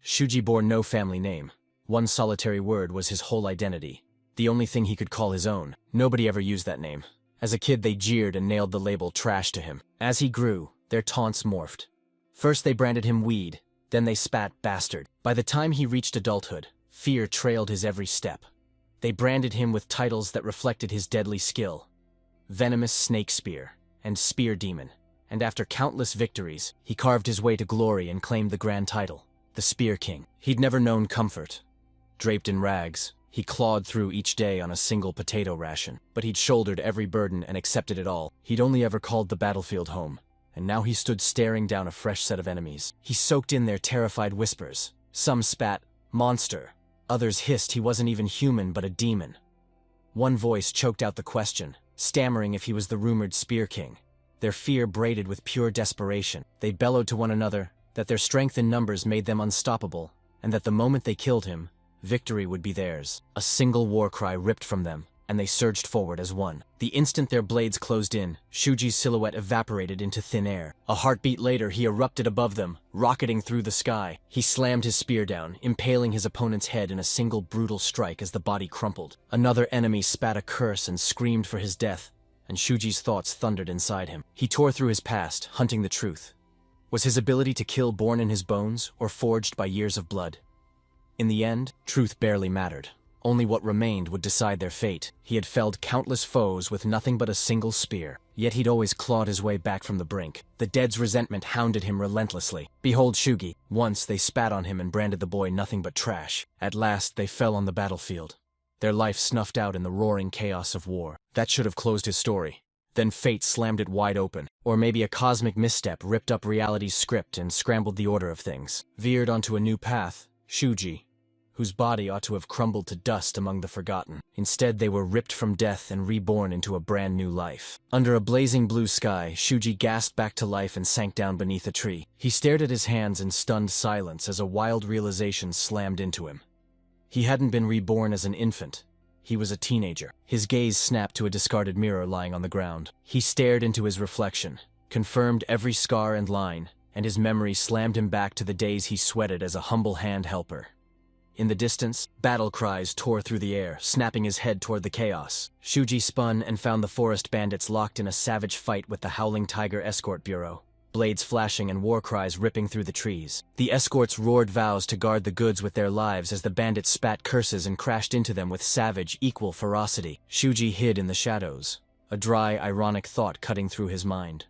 Shuji bore no family name. One solitary word was his whole identity. The only thing he could call his own. Nobody ever used that name. As a kid, they jeered and nailed the label trash to him. As he grew, their taunts morphed. First they branded him weed, then they spat bastard. By the time he reached adulthood, fear trailed his every step. They branded him with titles that reflected his deadly skill: Venomous Snake Spear and Spear Demon. And after countless victories, he carved his way to glory and claimed the grand title, the Spear King. He'd never known comfort. Draped in rags, he clawed through each day on a single potato ration. But he'd shouldered every burden and accepted it all. He'd only ever called the battlefield home. And now he stood staring down a fresh set of enemies. He soaked in their terrified whispers. Some spat, "Monster." Others hissed he wasn't even human but a demon. One voice choked out the question, stammering if he was the rumored Spear King. Their fear braided with pure desperation. They bellowed to one another that their strength in numbers made them unstoppable, and that the moment they killed him, victory would be theirs. A single war cry ripped from them, and they surged forward as one. The instant their blades closed in, Shuji's silhouette evaporated into thin air. A heartbeat later, he erupted above them, rocketing through the sky. He slammed his spear down, impaling his opponent's head in a single brutal strike as the body crumpled. Another enemy spat a curse and screamed for his death, and Shuji's thoughts thundered inside him. He tore through his past, hunting the truth. Was his ability to kill born in his bones, or forged by years of blood? In the end, truth barely mattered. Only what remained would decide their fate. He had felled countless foes with nothing but a single spear, yet he'd always clawed his way back from the brink. The dead's resentment hounded him relentlessly. Behold Shugi. Once they spat on him and branded the boy nothing but trash. At last they fell on the battlefield, their life snuffed out in the roaring chaos of war. That should have closed his story. Then fate slammed it wide open. Or maybe a cosmic misstep ripped up reality's script and scrambled the order of things. Veered onto a new path, Shuji, whose body ought to have crumbled to dust among the forgotten. Instead, they were ripped from death and reborn into a brand new life. Under a blazing blue sky, Shuji gasped back to life and sank down beneath a tree. He stared at his hands in stunned silence as a wild realization slammed into him. He hadn't been reborn as an infant. He was a teenager. His gaze snapped to a discarded mirror lying on the ground. He stared into his reflection, confirmed every scar and line, and his memory slammed him back to the days he sweated as a humble hand helper. In the distance, battle cries tore through the air, snapping his head toward the chaos. Shuji spun and found the forest bandits locked in a savage fight with the Howling Tiger Escort Bureau. Blades flashing and war cries ripping through the trees. The escorts roared vows to guard the goods with their lives as the bandits spat curses and crashed into them with savage, equal ferocity. Shuji hid in the shadows, a dry, ironic thought cutting through his mind.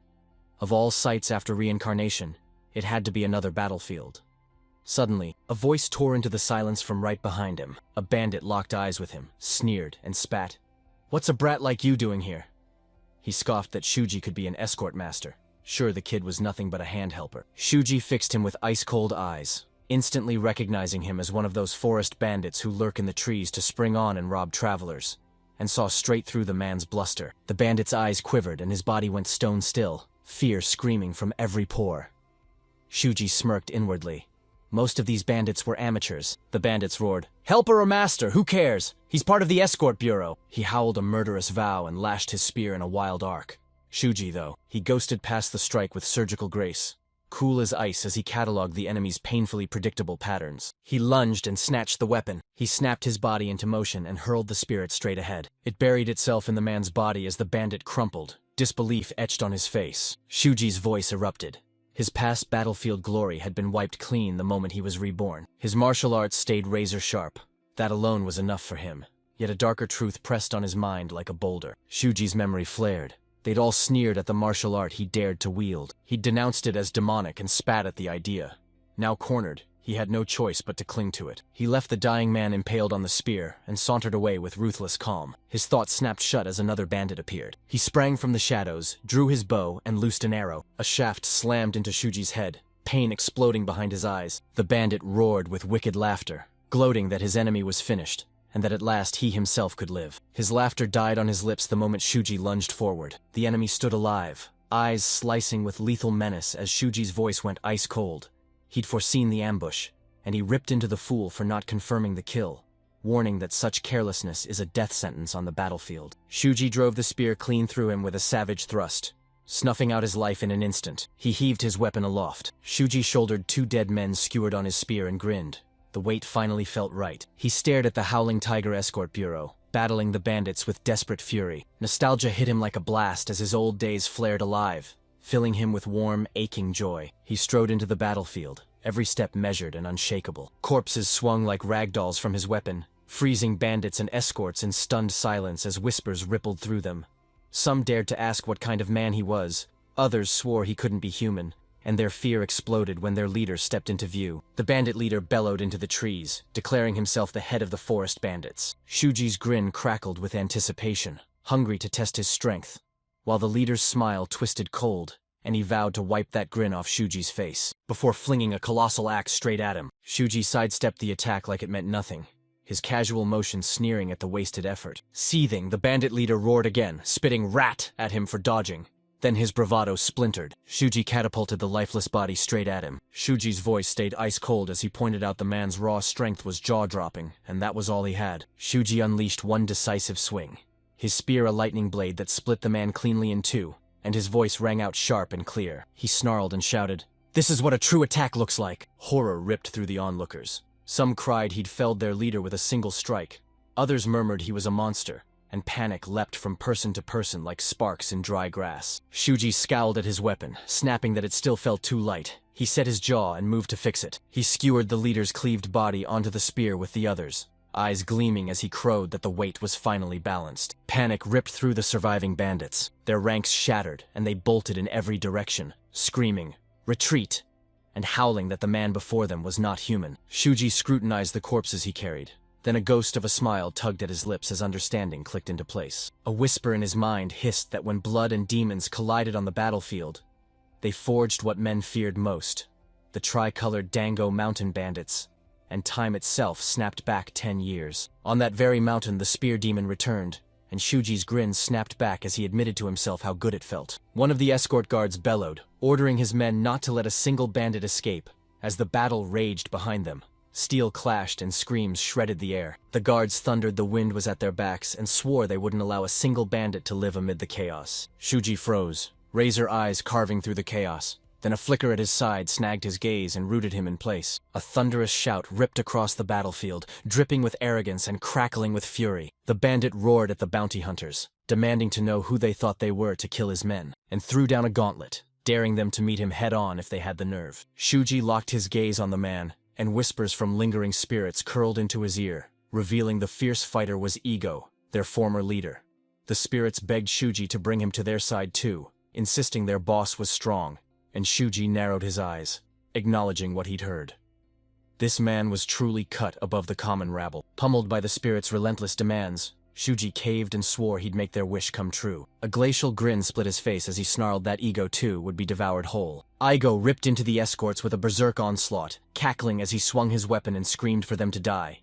Of all sights after reincarnation, it had to be another battlefield. Suddenly, a voice tore into the silence from right behind him. A bandit locked eyes with him, sneered, and spat. "What's a brat like you doing here?" He scoffed that Shuji could be an escort master. Sure, the kid was nothing but a hand helper. Shuji fixed him with ice-cold eyes, instantly recognizing him as one of those forest bandits who lurk in the trees to spring on and rob travelers, and saw straight through the man's bluster. The bandit's eyes quivered and his body went stone still, fear screaming from every pore. Shuji smirked inwardly. Most of these bandits were amateurs. The bandits roared, "Helper or master, who cares? He's part of the escort bureau." He howled a murderous vow and lashed his spear in a wild arc. Shuji, though, he ghosted past the strike with surgical grace, cool as ice as he cataloged the enemy's painfully predictable patterns. He lunged and snatched the weapon. He snapped his body into motion and hurled the spirit straight ahead. It buried itself in the man's body as the bandit crumpled, disbelief etched on his face. Shuji's voice erupted. His past battlefield glory had been wiped clean the moment he was reborn. His martial arts stayed razor sharp. That alone was enough for him. Yet a darker truth pressed on his mind like a boulder. Shuji's memory flared. They'd all sneered at the martial art he dared to wield. He'd denounced it as demonic and spat at the idea. Now cornered, he had no choice but to cling to it. He left the dying man impaled on the spear and sauntered away with ruthless calm. His thoughts snapped shut as another bandit appeared. He sprang from the shadows, drew his bow, and loosed an arrow. A shaft slammed into Shuji's head, pain exploding behind his eyes. The bandit roared with wicked laughter, gloating that his enemy was finished, and that at last he himself could live. His laughter died on his lips the moment Shuji lunged forward. The enemy stood alive, eyes slicing with lethal menace as Shuji's voice went ice cold. He'd foreseen the ambush, and he ripped into the fool for not confirming the kill, warning that such carelessness is a death sentence on the battlefield. Shuji drove the spear clean through him with a savage thrust. snuffing out his life in an instant. He heaved his weapon aloft. Shuji shouldered 2 dead men skewered on his spear and grinned. The weight finally felt right. He stared at the Howling Tiger Escort Bureau, battling the bandits with desperate fury. Nostalgia hit him like a blast as his old days flared alive, filling him with warm, aching joy. He strode into the battlefield, every step measured and unshakable. Corpses swung like ragdolls from his weapon, freezing bandits and escorts in stunned silence as whispers rippled through them. Some dared to ask what kind of man he was, others swore he couldn't be human, and their fear exploded when their leader stepped into view. The bandit leader bellowed into the trees, declaring himself the head of the forest bandits. Shuji's grin crackled with anticipation, hungry to test his strength, while the leader's smile twisted cold, and he vowed to wipe that grin off Shuji's face, before flinging a colossal axe straight at him. Shuji sidestepped the attack like it meant nothing, his casual motion sneering at the wasted effort. Seething, the bandit leader roared again, spitting "rat" at him for dodging. Then his bravado splintered. Shuji catapulted the lifeless body straight at him. Shuji's voice stayed ice-cold as he pointed out the man's raw strength was jaw-dropping, and that was all he had. Shuji unleashed one decisive swing, his spear a lightning blade that split the man cleanly in two, and his voice rang out sharp and clear. He snarled and shouted, "This is what a true attack looks like!" Horror ripped through the onlookers. Some cried he'd felled their leader with a single strike. Others murmured he was a monster, and panic leapt from person to person like sparks in dry grass. Shuji scowled at his weapon, snapping that it still felt too light. He set his jaw and moved to fix it. He skewered the leader's cleaved body onto the spear with the others, eyes gleaming as he crowed that the weight was finally balanced. Panic ripped through the surviving bandits. Their ranks shattered, and they bolted in every direction, screaming, "Retreat!" and howling that the man before them was not human. Shuji scrutinized the corpses he carried. Then a ghost of a smile tugged at his lips as understanding clicked into place. A whisper in his mind hissed that when blood and demons collided on the battlefield, they forged what men feared most, the tricolored Dango mountain bandits, and time itself snapped back 10 years. On that very mountain the spear demon returned, and Shuji's grin snapped back as he admitted to himself how good it felt. One of the escort guards bellowed, ordering his men not to let a single bandit escape, as the battle raged behind them. Steel clashed and screams shredded the air. The guards thundered the wind was at their backs and swore they wouldn't allow a single bandit to live amid the chaos. Shuji froze, razor eyes carving through the chaos. Then a flicker at his side snagged his gaze and rooted him in place. A thunderous shout ripped across the battlefield, dripping with arrogance and crackling with fury. The bandit roared at the bounty hunters, demanding to know who they thought they were to kill his men, and threw down a gauntlet, daring them to meet him head-on if they had the nerve. Shuji locked his gaze on the man, and whispers from lingering spirits curled into his ear, revealing the fierce fighter was Ego, their former leader. The spirits begged Shuji to bring him to their side too, insisting their boss was strong, and Shuji narrowed his eyes, acknowledging what he'd heard. This man was truly cut above the common rabble. Pummeled by the spirits' relentless demands, Shuji caved and swore he'd make their wish come true. A glacial grin split his face as he snarled that Ego too would be devoured whole. Igo ripped into the escorts with a berserk onslaught, cackling as he swung his weapon and screamed for them to die.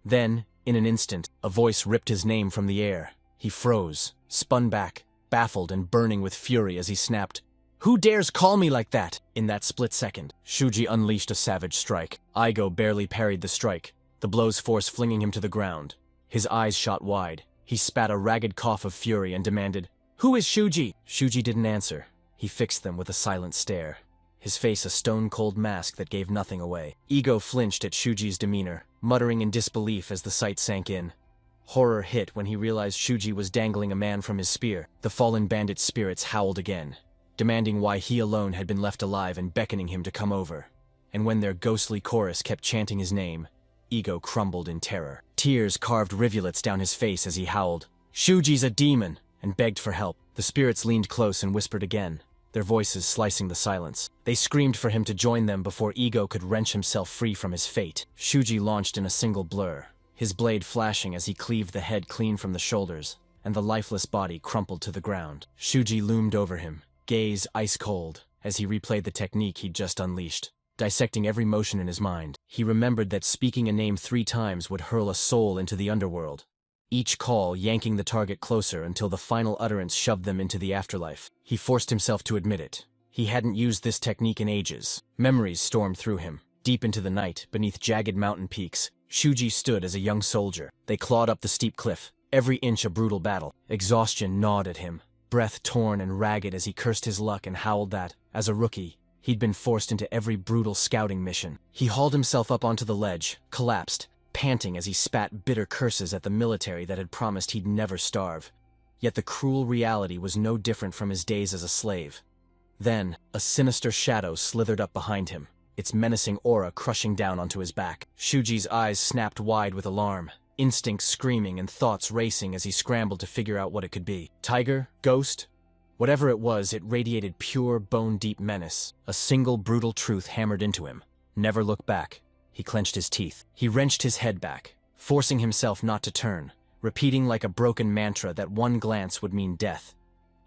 Then, in an instant, a voice ripped his name from the air. He froze, spun back, baffled and burning with fury as he snapped, "Who dares call me like that?" In that split second, Shuji unleashed a savage strike. Igo barely parried the strike, the blow's force flinging him to the ground. His eyes shot wide. He spat a ragged cough of fury and demanded, "Who is Shuji?" Shuji didn't answer. He fixed them with a silent stare, his face a stone-cold mask that gave nothing away. Ego flinched at Shuji's demeanor, muttering in disbelief as the sight sank in. Horror hit when he realized Shuji was dangling a man from his spear. The fallen bandit's spirits howled again, demanding why he alone had been left alive and beckoning him to come over. And when their ghostly chorus kept chanting his name, Ego crumbled in terror. Tears carved rivulets down his face as he howled, "Shuji's a demon!" and begged for help. The spirits leaned close and whispered again, their voices slicing the silence. They screamed for him to join them before Ego could wrench himself free from his fate. Shuji launched in a single blur, his blade flashing as he cleaved the head clean from the shoulders, and the lifeless body crumpled to the ground. Shuji loomed over him, gaze ice-cold, as he replayed the technique he'd just unleashed, dissecting every motion in his mind. He remembered that speaking a name 3 times would hurl a soul into the underworld, each call yanking the target closer until the final utterance shoved them into the afterlife. He forced himself to admit it. He hadn't used this technique in ages. Memories stormed through him. Deep into the night, beneath jagged mountain peaks, Shuji stood as a young soldier. They clawed up the steep cliff, every inch a brutal battle. Exhaustion gnawed at him, breath torn and ragged as he cursed his luck and howled that, as a rookie, he'd been forced into every brutal scouting mission. He hauled himself up onto the ledge, collapsed, panting as he spat bitter curses at the military that had promised he'd never starve. Yet the cruel reality was no different from his days as a slave. Then, a sinister shadow slithered up behind him, its menacing aura crushing down onto his back. Shuji's eyes snapped wide with alarm, instincts screaming and thoughts racing as he scrambled to figure out what it could be. Tiger? Ghost? Whatever it was, it radiated pure, bone-deep menace. A single brutal truth hammered into him. Never look back. He clenched his teeth. He wrenched his head back, forcing himself not to turn, repeating like a broken mantra that one glance would mean death.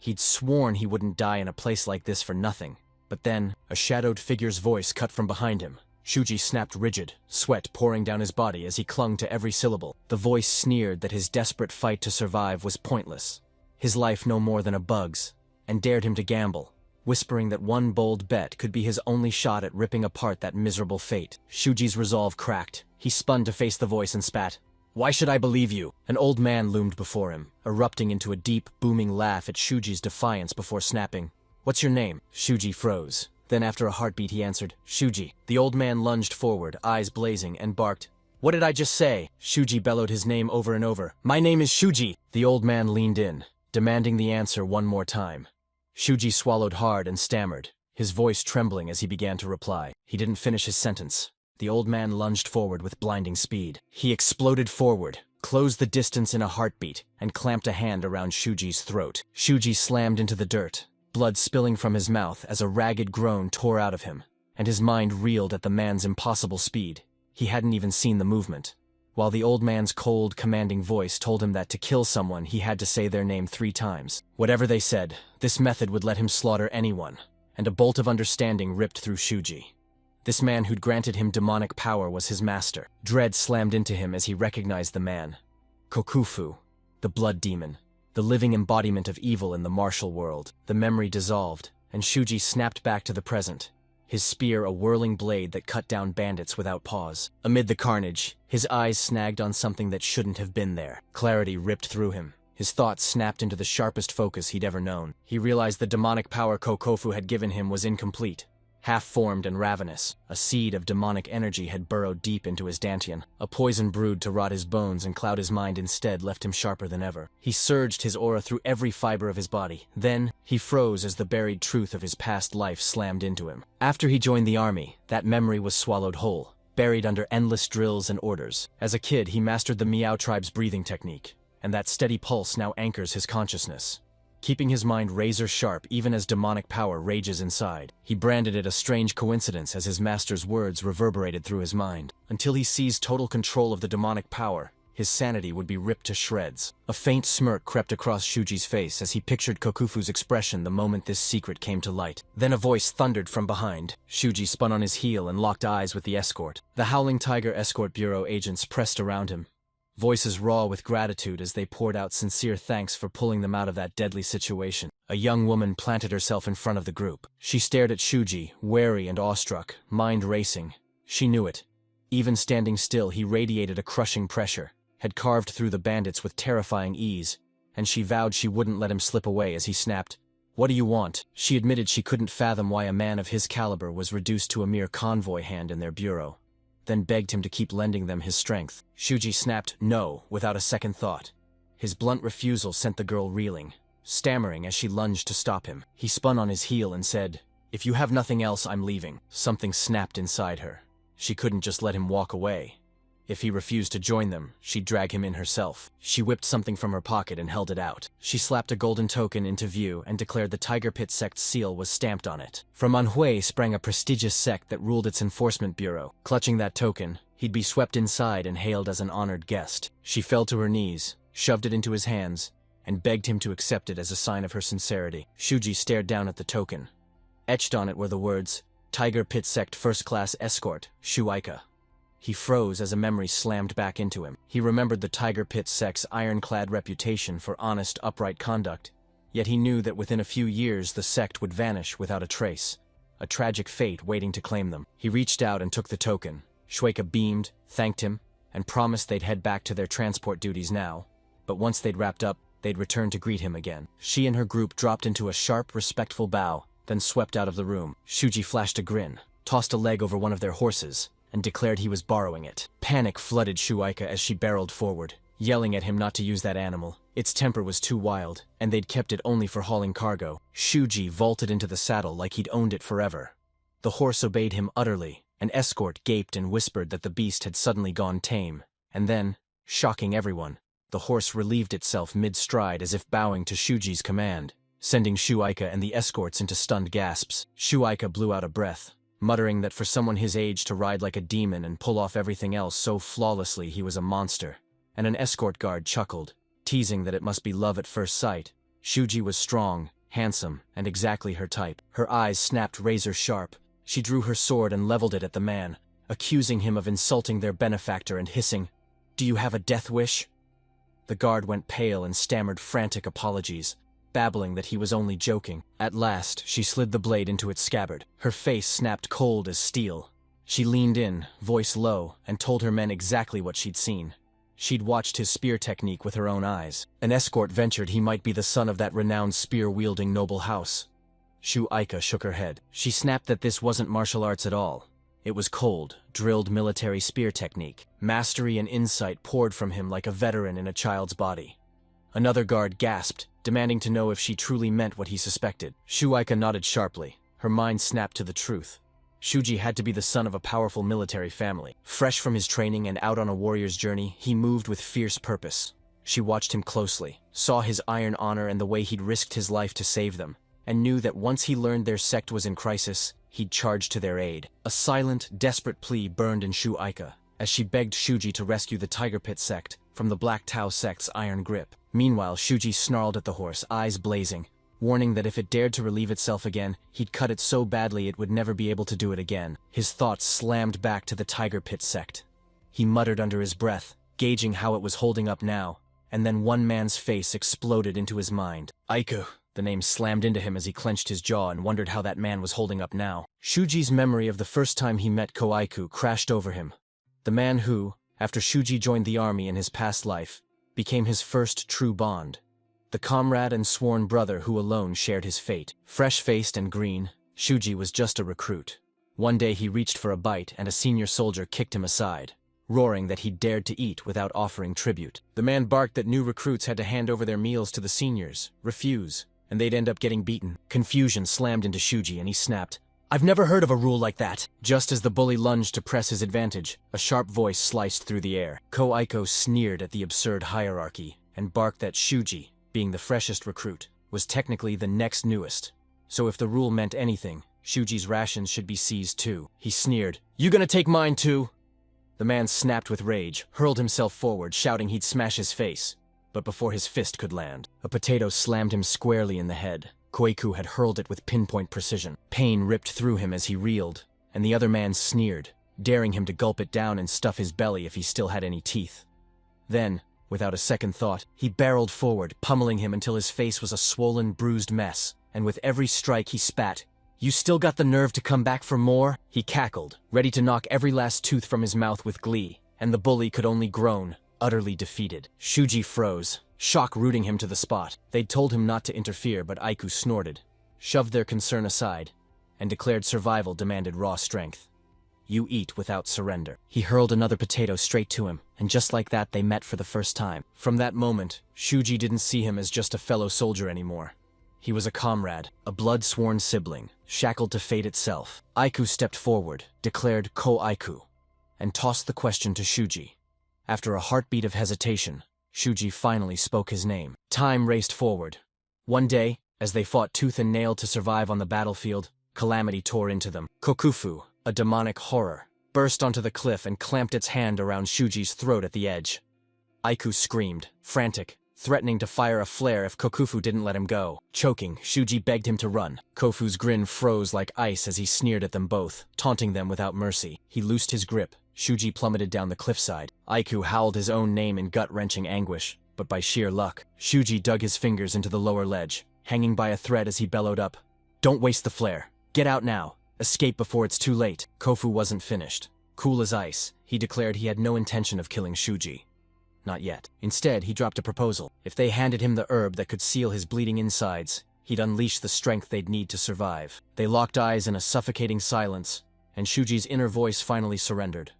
He'd sworn he wouldn't die in a place like this for nothing. But then, a shadowed figure's voice cut from behind him. Shuji snapped rigid, sweat pouring down his body as he clung to every syllable. The voice sneered that his desperate fight to survive was pointless, his life no more than a bug's, and dared him to gamble, whispering that one bold bet could be his only shot at ripping apart that miserable fate. Shuji's resolve cracked. He spun to face the voice and spat. "Why should I believe you?" An old man loomed before him, erupting into a deep, booming laugh at Shuji's defiance before snapping. "What's your name?" Shuji froze. Then after a heartbeat he answered, "Shuji." The old man lunged forward, eyes blazing, and barked, "What did I just say?" Shuji bellowed his name over and over. "My name is Shuji!" The old man leaned in, demanding the answer one more time. Shuji swallowed hard and stammered, his voice trembling as he began to reply. He didn't finish his sentence. The old man lunged forward with blinding speed. He exploded forward, closed the distance in a heartbeat, and clamped a hand around Shuji's throat. Shuji slammed into the dirt, blood spilling from his mouth as a ragged groan tore out of him, and his mind reeled at the man's impossible speed. He hadn't even seen the movement, while the old man's cold, commanding voice told him that to kill someone he had to say their name 3 times. Whatever they said, this method would let him slaughter anyone, and a bolt of understanding ripped through Shuji. This man who'd granted him demonic power was his master. Dread slammed into him as he recognized the man. Kokufu, the blood demon, the living embodiment of evil in the martial world. The memory dissolved, and Shuji snapped back to the present, his spear a whirling blade that cut down bandits without pause. Amid the carnage, his eyes snagged on something that shouldn't have been there. Clarity ripped through him. His thoughts snapped into the sharpest focus he'd ever known. He realized the demonic power Kokofu had given him was incomplete. Half-formed and ravenous, a seed of demonic energy had burrowed deep into his dantian. A poison brewed to rot his bones and cloud his mind instead left him sharper than ever. He surged his aura through every fiber of his body. Then, he froze as the buried truth of his past life slammed into him. After he joined the army, that memory was swallowed whole, buried under endless drills and orders. As a kid, he mastered the Miao tribe's breathing technique, and that steady pulse now anchors his consciousness, keeping his mind razor-sharp even as demonic power rages inside. He branded it a strange coincidence as his master's words reverberated through his mind. Until he seized total control of the demonic power, his sanity would be ripped to shreds. A faint smirk crept across Shuji's face as he pictured Kokufu's expression the moment this secret came to light. Then a voice thundered from behind. Shuji spun on his heel and locked eyes with the escort. The Howling Tiger Escort Bureau agents pressed around him, voices raw with gratitude as they poured out sincere thanks for pulling them out of that deadly situation. A young woman planted herself in front of the group. She stared at Shuji, wary and awestruck, mind racing. She knew it. Even standing still, he radiated a crushing pressure, had carved through the bandits with terrifying ease, and she vowed she wouldn't let him slip away as he snapped, "What do you want?" She admitted she couldn't fathom why a man of his caliber was reduced to a mere convoy hand in their bureau, then begged him to keep lending them his strength. Shuji snapped no without a second thought. His blunt refusal sent the girl reeling, stammering as she lunged to stop him. He spun on his heel and said, "If you have nothing else, I'm leaving." Something snapped inside her. She couldn't just let him walk away. If he refused to join them, she'd drag him in herself. She whipped something from her pocket and held it out. She slapped a golden token into view and declared the Tiger Pit sect's seal was stamped on it. From Manhwa sprang a prestigious sect that ruled its enforcement bureau. Clutching that token, he'd be swept inside and hailed as an honored guest. She fell to her knees, shoved it into his hands, and begged him to accept it as a sign of her sincerity. Shuji stared down at the token. Etched on it were the words, Tiger Pit Sect First Class Escort, Shuaika. He froze as a memory slammed back into him. He remembered the Tiger Pit sect's ironclad reputation for honest, upright conduct, yet he knew that within a few years the sect would vanish without a trace, a tragic fate waiting to claim them. He reached out and took the token. Shuaika beamed, thanked him, and promised they'd head back to their transport duties now, but once they'd wrapped up, they'd return to greet him again. She and her group dropped into a sharp, respectful bow, then swept out of the room. Shuji flashed a grin, tossed a leg over one of their horses, and declared he was borrowing it. Panic flooded Shueika as she barreled forward, yelling at him not to use that animal. Its temper was too wild, and they'd kept it only for hauling cargo. Shuji vaulted into the saddle like he'd owned it forever. The horse obeyed him utterly. An escort gaped and whispered that the beast had suddenly gone tame. And then, shocking everyone, the horse relieved itself mid-stride as if bowing to Shuji's command, sending Shueika and the escorts into stunned gasps. Shueika blew out a breath, muttering that for someone his age to ride like a demon and pull off everything else so flawlessly he was a monster. And an escort guard chuckled, teasing that it must be love at first sight. Shuji was strong, handsome, and exactly her type. Her eyes snapped razor-sharp. She drew her sword and leveled it at the man, accusing him of insulting their benefactor and hissing, "Do you have a death wish?" The guard went pale and stammered frantic apologies, babbling that he was only joking. At last, she slid the blade into its scabbard. Her face snapped cold as steel. She leaned in, voice low, and told her men exactly what she'd seen. She'd watched his spear technique with her own eyes. An escort ventured he might be the son of that renowned spear-wielding noble house. Shueika shook her head. She snapped that this wasn't martial arts at all. It was cold, drilled military spear technique. Mastery and insight poured from him like a veteran in a child's body. Another guard gasped, demanding to know if she truly meant what he suspected. Shueika nodded sharply. Her mind snapped to the truth. Shuji had to be the son of a powerful military family. Fresh from his training and out on a warrior's journey, he moved with fierce purpose. She watched him closely, saw his iron honor and the way he'd risked his life to save them, and knew that once he learned their sect was in crisis, he'd charge to their aid. A silent, desperate plea burned in Shueika, as she begged Shuji to rescue the Tiger Pit sect from the Black Tao sect's iron grip. Meanwhile, Shuji snarled at the horse, eyes blazing, warning that if it dared to relieve itself again, he'd cut it so badly it would never be able to do it again. His thoughts slammed back to the Tiger Pit sect. He muttered under his breath, gauging how it was holding up now, and then one man's face exploded into his mind. Aiku. The name slammed into him as he clenched his jaw and wondered how that man was holding up now. Shuji's memory of the first time he met Aiku crashed over him. The man who, after Shuji joined the army in his past life, became his first true bond. The comrade and sworn brother who alone shared his fate. Fresh-faced and green, Shuji was just a recruit. One day he reached for a bite and a senior soldier kicked him aside, roaring that he'd dared to eat without offering tribute. The man barked that new recruits had to hand over their meals to the seniors, refuse, and they'd end up getting beaten. Confusion slammed into Shuji and he snapped, "I've never heard of a rule like that." Just as the bully lunged to press his advantage, a sharp voice sliced through the air. Aiku sneered at the absurd hierarchy and barked that Shuji, being the freshest recruit, was technically the next newest. So if the rule meant anything, Shuji's rations should be seized too. He sneered, "You gonna take mine too?" The man snapped with rage, hurled himself forward, shouting he'd smash his face. But before his fist could land, a potato slammed him squarely in the head. Aiku had hurled it with pinpoint precision. Pain ripped through him as he reeled, and the other man sneered, daring him to gulp it down and stuff his belly if he still had any teeth. Then, without a second thought, he barreled forward, pummeling him until his face was a swollen, bruised mess, and with every strike he spat, "You still got the nerve to come back for more?" He cackled, ready to knock every last tooth from his mouth with glee, and the bully could only groan, utterly defeated. Shuji froze, shock rooting him to the spot. They'd told him not to interfere, but Aiku snorted, shoved their concern aside, and declared survival demanded raw strength. "You eat without surrender." He hurled another potato straight to him, and just like that they met for the first time. From that moment, Shuji didn't see him as just a fellow soldier anymore. He was a comrade, a blood-sworn sibling, shackled to fate itself. Aiku stepped forward, declared Aiku, and tossed the question to Shuji. After a heartbeat of hesitation, Shuji finally spoke his name. Time raced forward. One day, as they fought tooth and nail to survive on the battlefield, calamity tore into them. Kokufu, a demonic horror, burst onto the cliff and clamped its hand around Shuji's throat at the edge. Aiku screamed, frantic, threatening to fire a flare if Kokufu didn't let him go. Choking, Shuji begged him to run. Kofu's grin froze like ice as he sneered at them both, taunting them without mercy. He loosed his grip. Shuji plummeted down the cliffside. Aiku howled his own name in gut-wrenching anguish, but by sheer luck, Shuji dug his fingers into the lower ledge, hanging by a thread as he bellowed up, "Don't waste the flare. Get out now. Escape before it's too late." Kofu wasn't finished. Cool as ice, he declared he had no intention of killing Shuji. Not yet. Instead, he dropped a proposal. If they handed him the herb that could seal his bleeding insides, he'd unleash the strength they'd need to survive. They locked eyes in a suffocating silence, and Shuji's inner voice finally surrendered.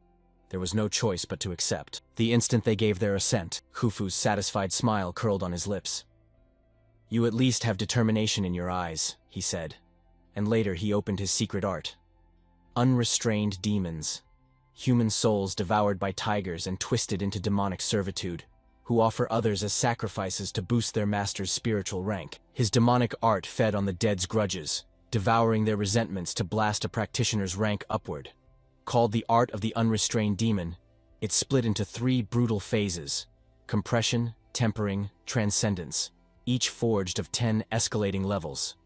There was no choice but to accept. The instant they gave their assent, Khufu's satisfied smile curled on his lips. "You at least have determination in your eyes," he said. And later he opened his secret art. Unrestrained demons. Human souls devoured by tigers and twisted into demonic servitude, who offer others as sacrifices to boost their master's spiritual rank. His demonic art fed on the dead's grudges, devouring their resentments to blast a practitioner's rank upward. Called the Art of the Unrestrained Demon, it split into 3 brutal phases: compression, tempering, transcendence, each forged of 10 escalating levels.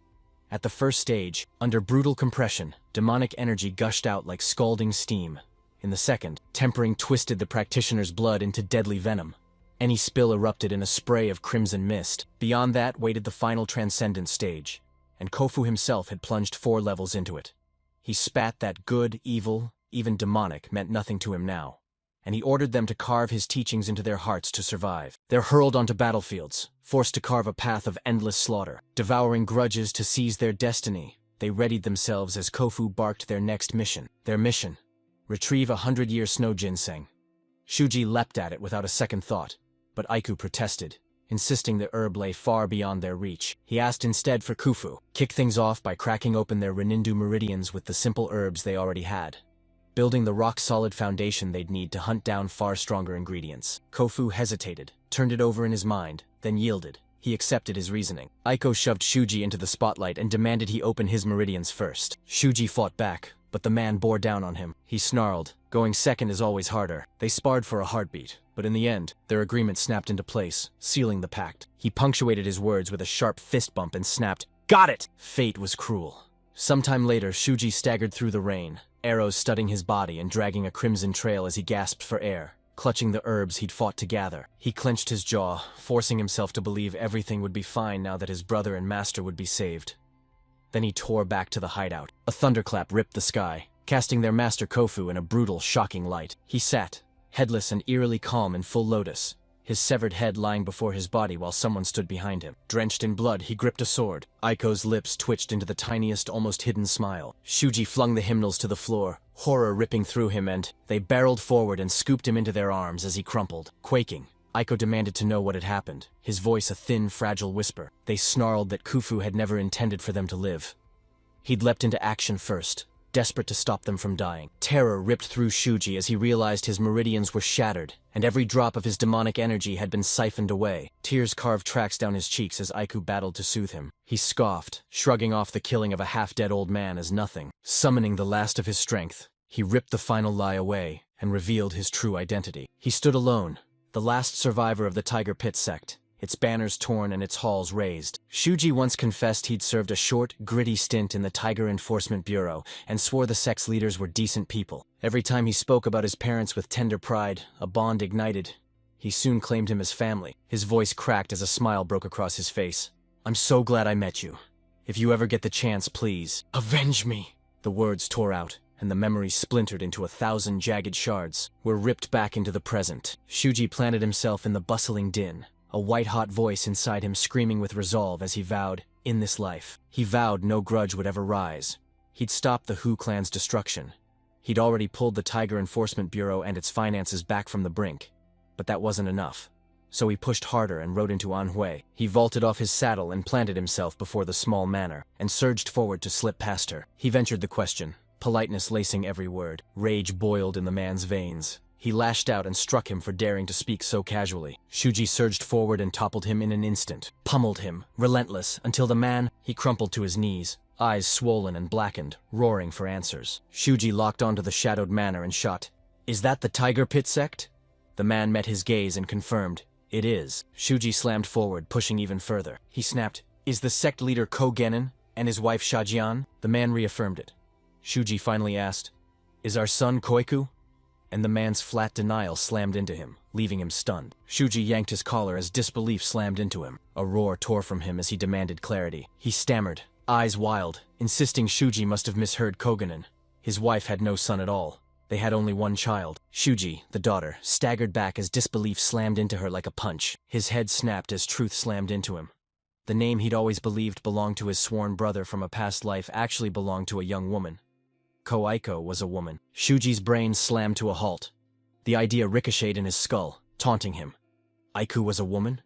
At the first stage, under brutal compression, demonic energy gushed out like scalding steam. In the second, tempering twisted the practitioner's blood into deadly venom. Any spill erupted in a spray of crimson mist. Beyond that waited the final transcendence stage, and Khufu himself had plunged 4 levels into it. He spat that good, evil, even demonic meant nothing to him now, and he ordered them to carve his teachings into their hearts to survive. They're hurled onto battlefields, forced to carve a path of endless slaughter, devouring grudges to seize their destiny. They readied themselves as Khufu barked their next mission. Their mission: retrieve a 100-year snow ginseng. Shuji leapt at it without a second thought, but Aiku protested, insisting the herb lay far beyond their reach. He asked instead for Khufu, kick things off by cracking open their Renindu meridians with the simple herbs they already had, building the rock-solid foundation they'd need to hunt down far stronger ingredients. Khufu hesitated, turned it over in his mind, then yielded. He accepted his reasoning. Aiku shoved Shuji into the spotlight and demanded he open his meridians first. Shuji fought back, but the man bore down on him. He snarled, "Going second is always harder." They sparred for a heartbeat, but in the end, their agreement snapped into place, sealing the pact. He punctuated his words with a sharp fist bump and snapped, "Got it!" Fate was cruel. Sometime later, Shuji staggered through the rain, arrows studding his body and dragging a crimson trail as he gasped for air, clutching the herbs he'd fought to gather. He clenched his jaw, forcing himself to believe everything would be fine now that his brother and master would be saved. Then he tore back to the hideout. A thunderclap ripped the sky, casting their master Khufu in a brutal, shocking light. He sat, headless and eerily calm in full lotus, his severed head lying before his body while someone stood behind him. Drenched in blood, he gripped a sword. Aiko's lips twitched into the tiniest, almost hidden smile. Shuji flung the hymnals to the floor, horror ripping through him, and they barreled forward and scooped him into their arms as he crumpled. Quaking, Aiku demanded to know what had happened, his voice a thin, fragile whisper. They snarled that Khufu had never intended for them to live. He'd leapt into action first, desperate to stop them from dying. Terror ripped through Shuji as he realized his meridians were shattered, and every drop of his demonic energy had been siphoned away. Tears carved tracks down his cheeks as Aiku battled to soothe him. He scoffed, shrugging off the killing of a half-dead old man as nothing. Summoning the last of his strength, he ripped the final lie away and revealed his true identity. He stood alone, the last survivor of the Tiger Pit sect, its banners torn and its halls razed. Shuji once confessed he'd served a short, gritty stint in the Tiger Enforcement Bureau and swore the sect's leaders were decent people. Every time he spoke about his parents with tender pride, a bond ignited. He soon claimed him as family. His voice cracked as a smile broke across his face. "I'm so glad I met you. If you ever get the chance, please, avenge me." The words tore out, and the memories splintered into 1,000 jagged shards, were ripped back into the present. Shuji planted himself in the bustling din, a white-hot voice inside him screaming with resolve as he vowed, in this life. He vowed no grudge would ever rise. He'd stop the Hu clan's destruction. He'd already pulled the Tiger Enforcement Bureau and its finances back from the brink. But that wasn't enough. So he pushed harder and rode into Anhui. He vaulted off his saddle and planted himself before the small manor, and surged forward to slip past her. He ventured the question, politeness lacing every word. Rage boiled in the man's veins. He lashed out and struck him for daring to speak so casually. Shuji surged forward and toppled him in an instant, pummeled him, relentless, until the man, he crumpled to his knees, eyes swollen and blackened, roaring for answers. Shuji locked onto the shadowed manor and shot, "Is that the Tiger Pit sect?" The man met his gaze and confirmed, "It is." Shuji slammed forward, pushing even further. He snapped, "Is the sect leader Ko-Genin and his wife Shajian?" The man reaffirmed it. Shuji finally asked, "Is our son Koiku?" And the man's flat denial slammed into him, leaving him stunned. Shuji yanked his collar as disbelief slammed into him. A roar tore from him as he demanded clarity. He stammered, eyes wild, insisting Shuji must have misheard Koganen. His wife had no son at all. They had only one child. Shuji, the daughter, staggered back as disbelief slammed into her like a punch. His head snapped as truth slammed into him. The name he'd always believed belonged to his sworn brother from a past life actually belonged to a young woman. Aiku was a woman. Shuji's brain slammed to a halt. The idea ricocheted in his skull, taunting him. Aiku was a woman?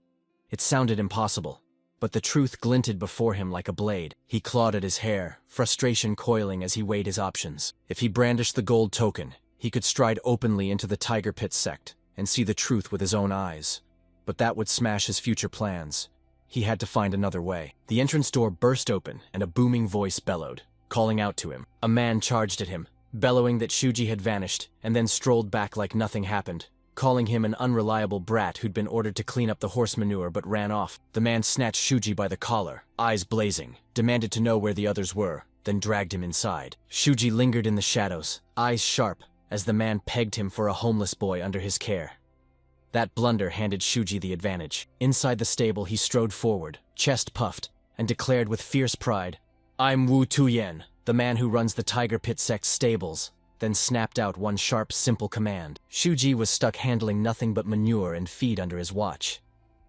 It sounded impossible. But the truth glinted before him like a blade. He clawed at his hair, frustration coiling as he weighed his options. If he brandished the gold token, he could stride openly into the Tiger Pit sect and see the truth with his own eyes. But that would smash his future plans. He had to find another way. The entrance door burst open and a booming voice bellowed, calling out to him. A man charged at him, bellowing that Shuji had vanished, and then strolled back like nothing happened, calling him an unreliable brat who'd been ordered to clean up the horse manure but ran off. The man snatched Shuji by the collar, eyes blazing, demanded to know where the others were, then dragged him inside. Shuji lingered in the shadows, eyes sharp, as the man pegged him for a homeless boy under his care. That blunder handed Shuji the advantage. Inside the stable he strode forward, chest puffed, and declared with fierce pride, "I'm Wu Tuyen, the man who runs the Tiger Pit sect's stables," then snapped out one sharp, simple command. Shuji was stuck handling nothing but manure and feed under his watch.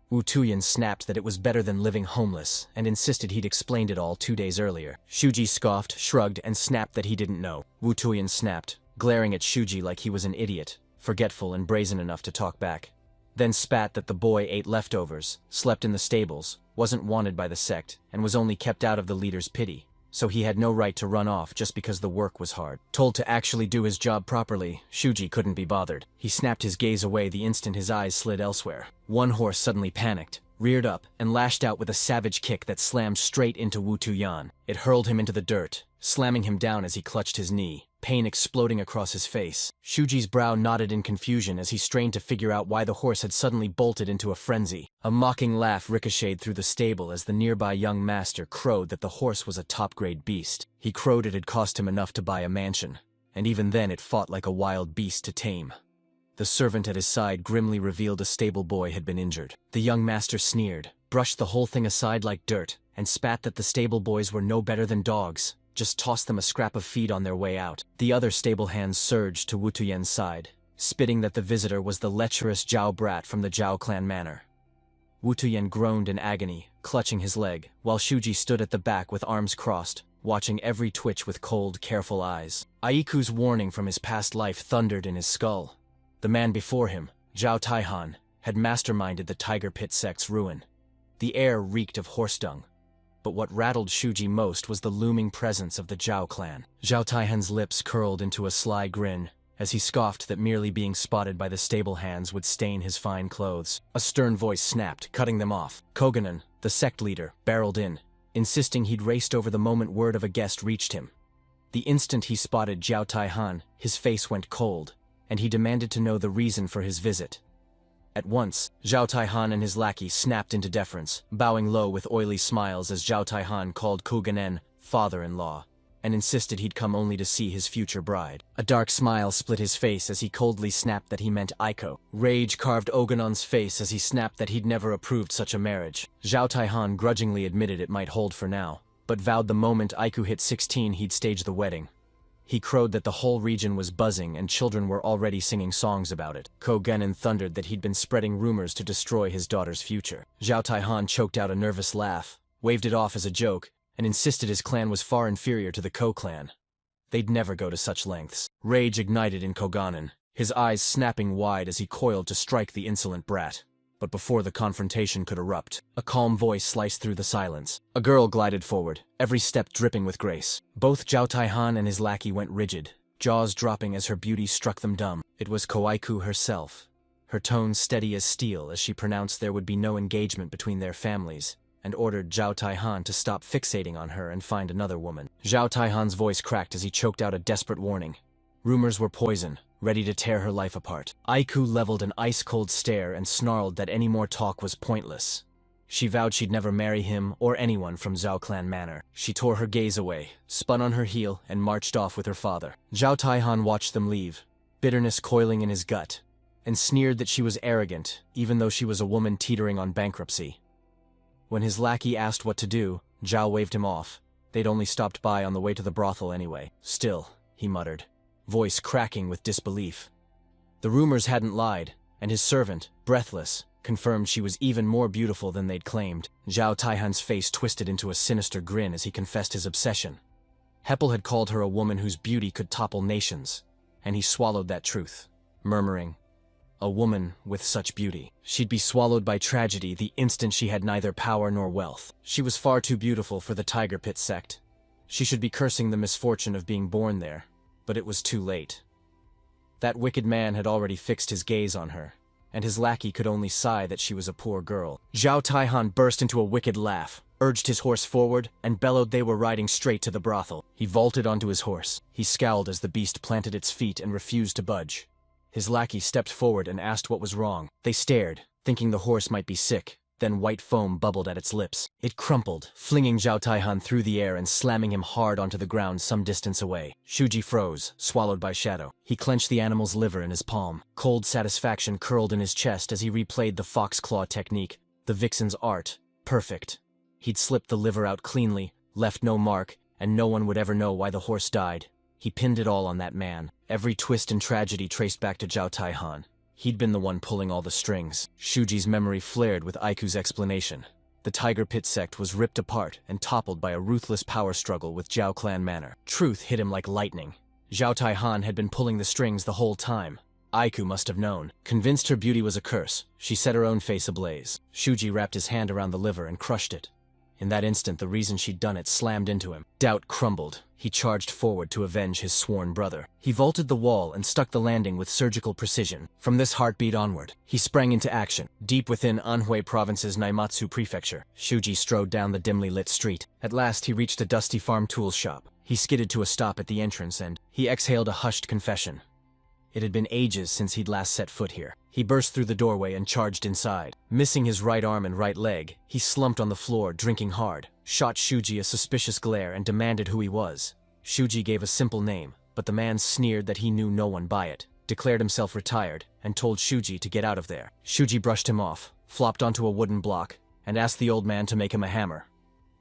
Wu Tuyen snapped that it was better than living homeless, and insisted he'd explained it all 2 days earlier. Shuji scoffed, shrugged, and snapped that he didn't know. Wu Tuyen snapped, glaring at Shuji like he was an idiot, forgetful and brazen enough to talk back. Then spat that the boy ate leftovers, slept in the stables, wasn't wanted by the sect, and was only kept out of the leader's pity. So he had no right to run off just because the work was hard. Told to actually do his job properly, Shuji couldn't be bothered. He snapped his gaze away the instant his eyes slid elsewhere. One horse suddenly panicked, reared up, and lashed out with a savage kick that slammed straight into Wu Tuyan. It hurled him into the dirt, slamming him down as he clutched his knee, pain exploding across his face. Shuji's brow knotted in confusion as he strained to figure out why the horse had suddenly bolted into a frenzy. A mocking laugh ricocheted through the stable as the nearby young master crowed that the horse was a top-grade beast. He crowed it had cost him enough to buy a mansion, and even then it fought like a wild beast to tame. The servant at his side grimly revealed a stable boy had been injured. The young master sneered, brushed the whole thing aside like dirt, and spat that the stable boys were no better than dogs. Just tossed them a scrap of feed on their way out. The other stable hands surged to Wu Tuyen's side, spitting that the visitor was the lecherous Jiao brat from the Jiao clan manor. Wu Tuyen groaned in agony, clutching his leg, while Shuji stood at the back with arms crossed, watching every twitch with cold, careful eyes. Aiku's warning from his past life thundered in his skull. The man before him, Jiao Taihan, had masterminded the Tiger Pit sect's ruin. The air reeked of horse dung. But what rattled Shuji most was the looming presence of the Jiao clan. Jiao Taihan's lips curled into a sly grin, as he scoffed that merely being spotted by the stable hands would stain his fine clothes. A stern voice snapped, cutting them off. Koganen, the sect leader, barreled in, insisting he'd raced over the moment word of a guest reached him. The instant he spotted Jiao Taihan, his face went cold, and he demanded to know the reason for his visit. At once, Jiao Taihan and his lackey snapped into deference, bowing low with oily smiles as Jiao Taihan called Koganen father-in-law, and insisted he'd come only to see his future bride. A dark smile split his face as he coldly snapped that he meant Aiku. Rage carved Oganon's face as he snapped that he'd never approved such a marriage. Jiao Taihan grudgingly admitted it might hold for now, but vowed the moment Aiku hit 16 he'd stage the wedding. He crowed that the whole region was buzzing and children were already singing songs about it. Koganen thundered that he'd been spreading rumors to destroy his daughter's future. Jiao Taihan choked out a nervous laugh, waved it off as a joke, and insisted his clan was far inferior to the Ko clan. They'd never go to such lengths. Rage ignited in Koganen, his eyes snapping wide as he coiled to strike the insolent brat. But before the confrontation could erupt, a calm voice sliced through the silence. A girl glided forward, every step dripping with grace. Both Jiao Taihan and his lackey went rigid, jaws dropping as her beauty struck them dumb. It was Aiku herself, her tone steady as steel as she pronounced there would be no engagement between their families, and ordered Jiao Taihan to stop fixating on her and find another woman. Jiao Taihan's voice cracked as he choked out a desperate warning. Rumors were poison, ready to tear her life apart. Aiku leveled an ice-cold stare and snarled that any more talk was pointless. She vowed she'd never marry him or anyone from Jiao Clan Manor. She tore her gaze away, spun on her heel, and marched off with her father. Jiao Taihan watched them leave, bitterness coiling in his gut, and sneered that she was arrogant, even though she was a woman teetering on bankruptcy. When his lackey asked what to do, Jiao waved him off. They'd only stopped by on the way to the brothel anyway. Still, he muttered, voice cracking with disbelief. The rumors hadn't lied, and his servant, breathless, confirmed she was even more beautiful than they'd claimed. Zhao Taihan's face twisted into a sinister grin as he confessed his obsession. Heppel had called her a woman whose beauty could topple nations, and he swallowed that truth, murmuring, "A woman with such beauty. She'd be swallowed by tragedy the instant she had neither power nor wealth. She was far too beautiful for the Tiger Pit sect. She should be cursing the misfortune of being born there, but it was too late." That wicked man had already fixed his gaze on her, and his lackey could only sigh that she was a poor girl. Zhao Taihan burst into a wicked laugh, urged his horse forward, and bellowed they were riding straight to the brothel. He vaulted onto his horse. He scowled as the beast planted its feet and refused to budge. His lackey stepped forward and asked what was wrong. They stared, thinking the horse might be sick. Then white foam bubbled at its lips. It crumpled, flinging Zhao Taihan through the air and slamming him hard onto the ground some distance away. Shuji froze, swallowed by shadow. He clenched the animal's liver in his palm. Cold satisfaction curled in his chest as he replayed the fox claw technique, the vixen's art. Perfect. He'd slipped the liver out cleanly, left no mark, and no one would ever know why the horse died. He pinned it all on that man. Every twist and tragedy traced back to Zhao Taihan. He'd been the one pulling all the strings. Shuji's memory flared with Aiku's explanation. The Tiger Pit sect was ripped apart and toppled by a ruthless power struggle with Jiao clan manor. Truth hit him like lightning. Zhao Taihan had been pulling the strings the whole time. Aiku must have known. Convinced her beauty was a curse, she set her own face ablaze. Shuji wrapped his hand around the liver and crushed it. In that instant, the reason she'd done it slammed into him. Doubt crumbled. He charged forward to avenge his sworn brother. He vaulted the wall and stuck the landing with surgical precision. From this heartbeat onward, he sprang into action. Deep within Anhui Province's Naimatsu Prefecture, Shuji strode down the dimly lit street. At last, he reached a dusty farm tools shop. He skidded to a stop at the entrance and he exhaled a hushed confession. It had been ages since he'd last set foot here. He burst through the doorway and charged inside. Missing his right arm and right leg, he slumped on the floor, drinking hard, shot Shuji a suspicious glare and demanded who he was. Shuji gave a simple name, but the man sneered that he knew no one by it, declared himself retired, and told Shuji to get out of there. Shuji brushed him off, flopped onto a wooden block, and asked the old man to make him a hammer.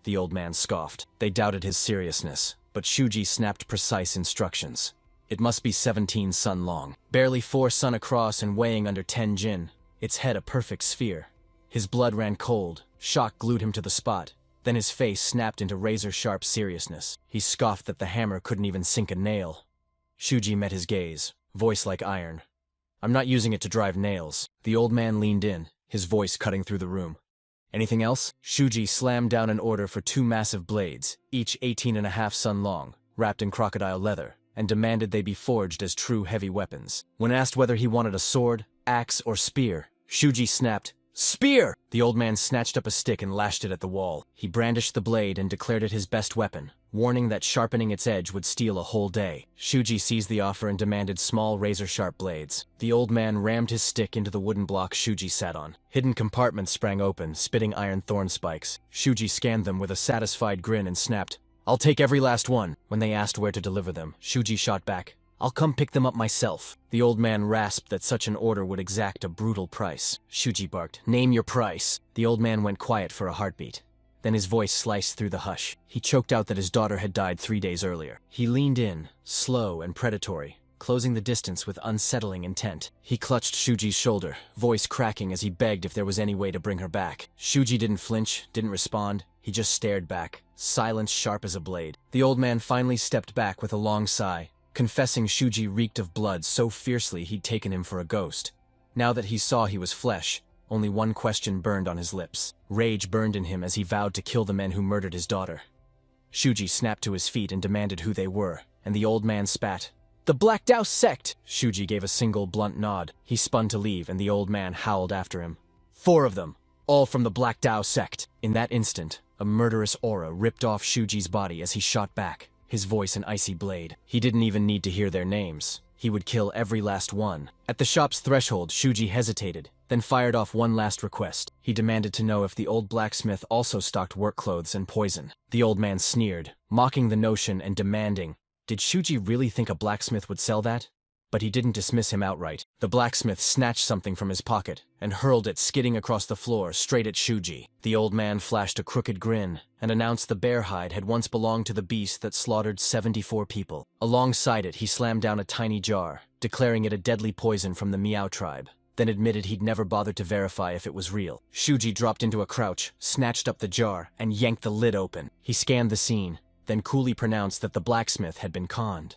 The old man scoffed. They doubted his seriousness, but Shuji snapped precise instructions. It must be 17 sun long, barely 4 sun across and weighing under 10 jin, its head a perfect sphere. His blood ran cold, shock glued him to the spot, then his face snapped into razor-sharp seriousness. He scoffed that the hammer couldn't even sink a nail. Shuji met his gaze, voice like iron. "I'm not using it to drive nails." The old man leaned in, his voice cutting through the room. "Anything else?" Shuji slammed down an order for 2 massive blades, each 18.5 sun long, wrapped in crocodile leather, and demanded they be forged as true heavy weapons. When asked whether he wanted a sword, axe, or spear, Shuji snapped, "Spear!" The old man snatched up a stick and lashed it at the wall. He brandished the blade and declared it his best weapon, warning that sharpening its edge would steal a whole day. Shuji seized the offer and demanded small razor-sharp blades. The old man rammed his stick into the wooden block Shuji sat on. Hidden compartments sprang open, spitting iron thorn spikes. Shuji scanned them with a satisfied grin and snapped, "I'll take every last one." When they asked where to deliver them, Shuji shot back, "I'll come pick them up myself." The old man rasped that such an order would exact a brutal price. Shuji barked, "Name your price." The old man went quiet for a heartbeat. Then his voice sliced through the hush. He choked out that his daughter had died 3 days earlier. He leaned in, slow and predatory, closing the distance with unsettling intent. He clutched Shuji's shoulder, voice cracking as he begged if there was any way to bring her back. Shuji didn't flinch, didn't respond. He just stared back, silence sharp as a blade. The old man finally stepped back with a long sigh, confessing Shuji reeked of blood so fiercely he'd taken him for a ghost. Now that he saw he was flesh, only one question burned on his lips. Rage burned in him as he vowed to kill the men who murdered his daughter. Shuji snapped to his feet and demanded who they were, and the old man spat. "The Black Dao sect!" Shuji gave a single blunt nod. He spun to leave, and the old man howled after him. 4 of them, all from the Black Dao sect. In that instant, a murderous aura ripped off Shuji's body as he shot back, his voice an icy blade. He didn't even need to hear their names. He would kill every last one. At the shop's threshold, Shuji hesitated, then fired off one last request. He demanded to know if the old blacksmith also stocked work clothes and poison. The old man sneered, mocking the notion and demanding, did Shuji really think a blacksmith would sell that? But he didn't dismiss him outright. The blacksmith snatched something from his pocket and hurled it skidding across the floor straight at Shuji. The old man flashed a crooked grin and announced the bear hide had once belonged to the beast that slaughtered 74 people. Alongside it, he slammed down a tiny jar, declaring it a deadly poison from the Miao tribe, then admitted he'd never bothered to verify if it was real. Shuji dropped into a crouch, snatched up the jar, and yanked the lid open. He scanned the scene, then coolly pronounced that the blacksmith had been conned.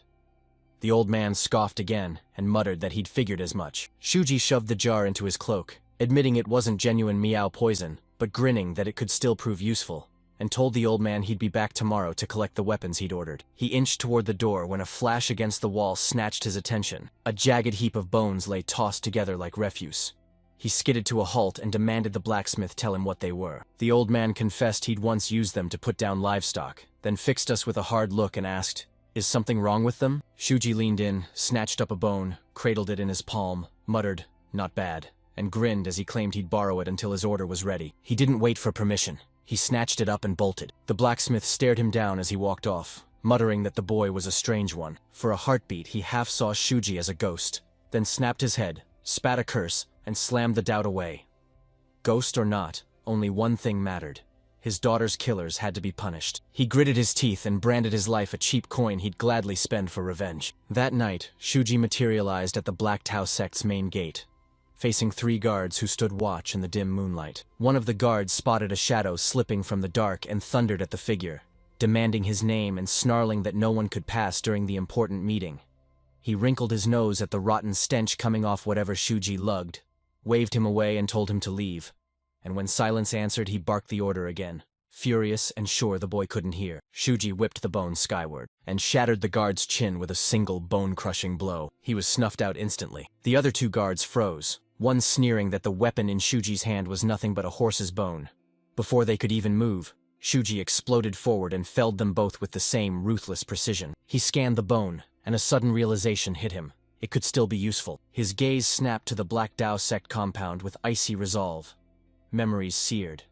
The old man scoffed again and muttered that he'd figured as much. Shuji shoved the jar into his cloak, admitting it wasn't genuine Miao poison, but grinning that it could still prove useful, and told the old man he'd be back tomorrow to collect the weapons he'd ordered. He inched toward the door when a flash against the wall snatched his attention. A jagged heap of bones lay tossed together like refuse. He skidded to a halt and demanded the blacksmith tell him what they were. The old man confessed he'd once used them to put down livestock, then fixed us with a hard look and asked, "Is something wrong with them?" Shuji leaned in, snatched up a bone, cradled it in his palm, muttered, "Not bad," and grinned as he claimed he'd borrow it until his order was ready. He didn't wait for permission. He snatched it up and bolted. The blacksmith stared him down as he walked off, muttering that the boy was a strange one. For a heartbeat, he half saw Shuji as a ghost, then snapped his head, spat a curse, and slammed the doubt away. Ghost or not, only one thing mattered. His daughter's killers had to be punished. He gritted his teeth and branded his life a cheap coin he'd gladly spend for revenge. That night, Shuji materialized at the Black Tao sect's main gate, facing 3 guards who stood watch in the dim moonlight. One of the guards spotted a shadow slipping from the dark and thundered at the figure, demanding his name and snarling that no one could pass during the important meeting. He wrinkled his nose at the rotten stench coming off whatever Shuji lugged, waved him away and told him to leave. And when silence answered, he barked the order again, furious and sure the boy couldn't hear. Shuji whipped the bone skyward and shattered the guard's chin with a single bone-crushing blow. He was snuffed out instantly. The other 2 guards froze, one sneering that the weapon in Shuji's hand was nothing but a horse's bone. Before they could even move, Shuji exploded forward and felled them both with the same ruthless precision. He scanned the bone, and a sudden realization hit him. It could still be useful. His gaze snapped to the Black Tao sect compound with icy resolve. Memories seared.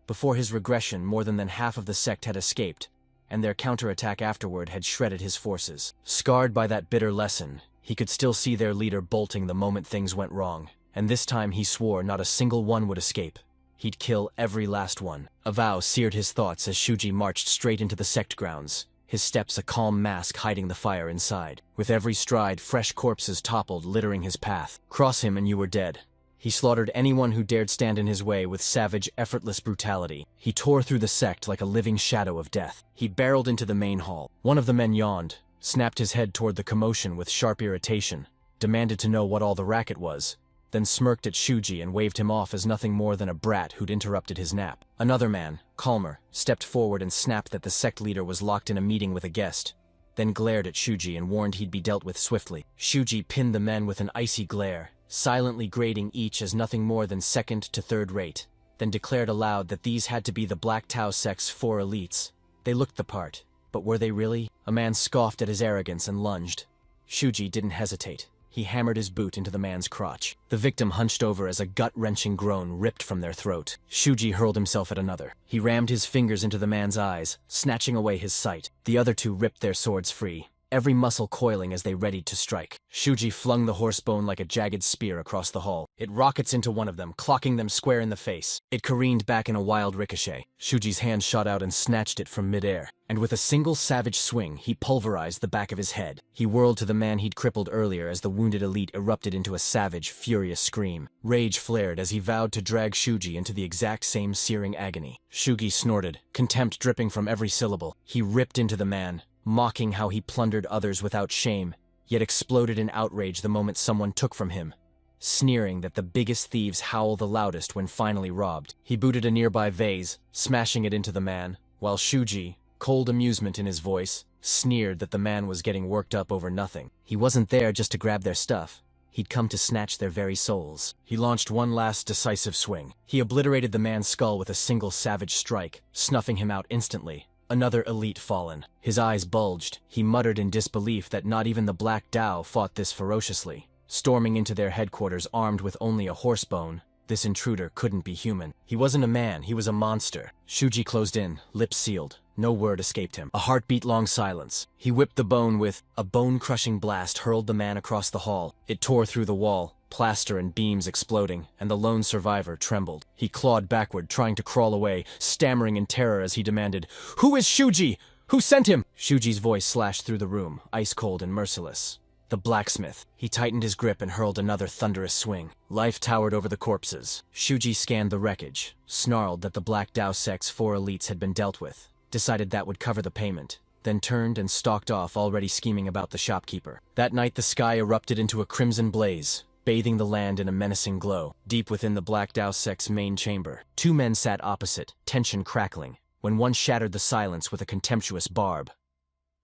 Before his regression, more than half of the sect had escaped, and their counterattack afterward had shredded his forces. Scarred by that bitter lesson, he could still see their leader bolting the moment things went wrong, and this time he swore not a single one would escape. He'd kill every last one. A vow seared his thoughts as Shuji marched straight into the sect grounds, his steps a calm mask hiding the fire inside. With every stride, fresh corpses toppled, littering his path. Cross him and you were dead. He slaughtered anyone who dared stand in his way with savage, effortless brutality. He tore through the sect like a living shadow of death. He barreled into the main hall. One of the men yawned, snapped his head toward the commotion with sharp irritation, demanded to know what all the racket was, then smirked at Shuji and waved him off as nothing more than a brat who'd interrupted his nap. Another man, calmer, stepped forward and snapped that the sect leader was locked in a meeting with a guest, then glared at Shuji and warned he'd be dealt with swiftly. Shuji pinned the men with an icy glare, silently grading each as nothing more than second to third rate, then declared aloud that these had to be the Black Tao sect's 4 elites. They looked the part, but were they really? A man scoffed at his arrogance and lunged. Shuji didn't hesitate. He hammered his boot into the man's crotch. The victim hunched over as a gut-wrenching groan ripped from their throat. Shuji hurled himself at another. He rammed his fingers into the man's eyes, snatching away his sight. The other 2 ripped their swords free, every muscle coiling as they readied to strike. Shuji flung the horsebone like a jagged spear across the hall. It rockets into one of them, clocking them square in the face. It careened back in a wild ricochet. Shuji's hand shot out and snatched it from midair, and with a single savage swing, he pulverized the back of his head. He whirled to the man he'd crippled earlier as the wounded elite erupted into a savage, furious scream. Rage flared as he vowed to drag Shuji into the exact same searing agony. Shuji snorted, contempt dripping from every syllable. He ripped into the man, mocking how he plundered others without shame, yet exploded in outrage the moment someone took from him, sneering that the biggest thieves howl the loudest when finally robbed. He booted a nearby vase, smashing it into the man, while Shuji, cold amusement in his voice, sneered that the man was getting worked up over nothing. He wasn't there just to grab their stuff. He'd come to snatch their very souls. He launched one last decisive swing. He obliterated the man's skull with a single savage strike, snuffing him out instantly. Another elite fallen. His eyes bulged. He muttered in disbelief that not even the Black Tao fought this ferociously. Storming into their headquarters armed with only a horsebone, this intruder couldn't be human. He wasn't a man, he was a monster. Shuji closed in, lips sealed, No word escaped him. A heartbeat-long silence. He whipped the bone with a bone-crushing blast, hurled the man across the hall. It tore through the wall, plaster and beams exploding, and the lone survivor trembled. He clawed backward, trying to crawl away, stammering in terror as he demanded, "Who is Shuji? Who sent him?" Shuji's voice slashed through the room, ice-cold and merciless. The blacksmith. He tightened his grip and hurled another thunderous swing. Life towered over the corpses. Shuji scanned the wreckage, snarled that the Black Dao sect's 4 elites had been dealt with, decided that would cover the payment, then turned and stalked off, already scheming about the shopkeeper. That night the sky erupted into a crimson blaze, bathing the land in a menacing glow. Deep within the Black Dao sect's main chamber, 2 men sat opposite, tension crackling, when one shattered the silence with a contemptuous barb.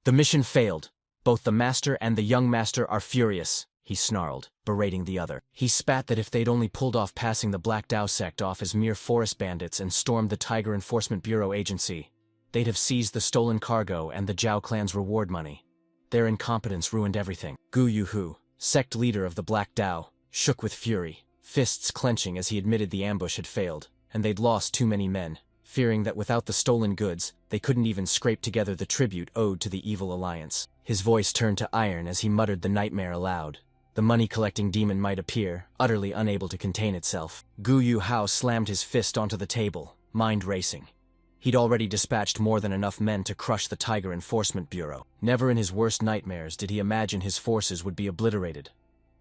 "The mission failed. Both the master and the young master are furious," he snarled, berating the other. He spat that if they'd only pulled off passing the Black Dao sect off as mere forest bandits and stormed the Tiger Enforcement Bureau agency, they'd have seized the stolen cargo and the Jiao clan's reward money. Their incompetence ruined everything. Gu Yuhu, sect leader of the Black Dao, shook with fury, fists clenching as he admitted the ambush had failed, and they'd lost too many men, fearing that without the stolen goods, they couldn't even scrape together the tribute owed to the evil alliance. His voice turned to iron as he muttered the nightmare aloud. The money-collecting demon might appear, utterly unable to contain itself. Gu Yu Hao slammed his fist onto the table, mind racing. He'd already dispatched more than enough men to crush the Tiger Enforcement Bureau. Never in his worst nightmares did he imagine his forces would be obliterated.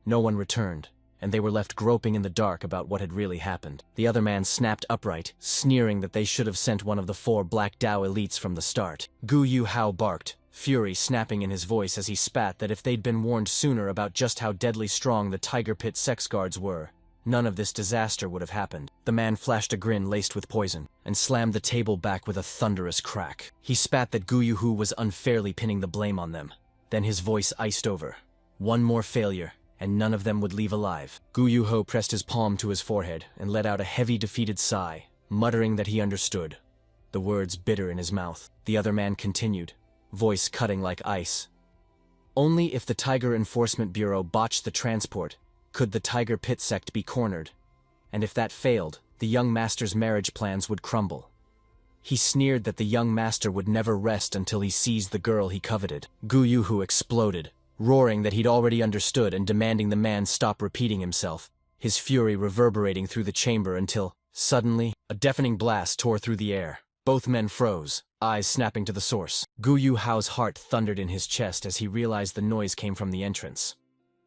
No one returned, and they were left groping in the dark about what had really happened. The other man snapped upright, sneering that they should have sent one of the 4 Black Dao elites from the start. Gu Yu Hao barked, fury snapping in his voice as he spat that if they'd been warned sooner about just how deadly strong the Tiger Pit sex guards were, none of this disaster would have happened. The man flashed a grin laced with poison, and slammed the table back with a thunderous crack. He spat that Gu Yuhu was unfairly pinning the blame on them. Then his voice iced over. One more failure, and none of them would leave alive. Gu Yuho pressed his palm to his forehead and let out a heavy, defeated sigh, muttering that he understood, the words bitter in his mouth. The other man continued, voice cutting like ice. Only if the Tiger Enforcement Bureau botched the transport could the Tiger Pit sect be cornered, and if that failed, the young master's marriage plans would crumble. He sneered that the young master would never rest until he seized the girl he coveted. Gu Yuhu exploded, roaring that he'd already understood and demanding the man stop repeating himself, his fury reverberating through the chamber until, suddenly, a deafening blast tore through the air. Both men froze, eyes snapping to the source. Gu Yu Hao's heart thundered in his chest as he realized the noise came from the entrance.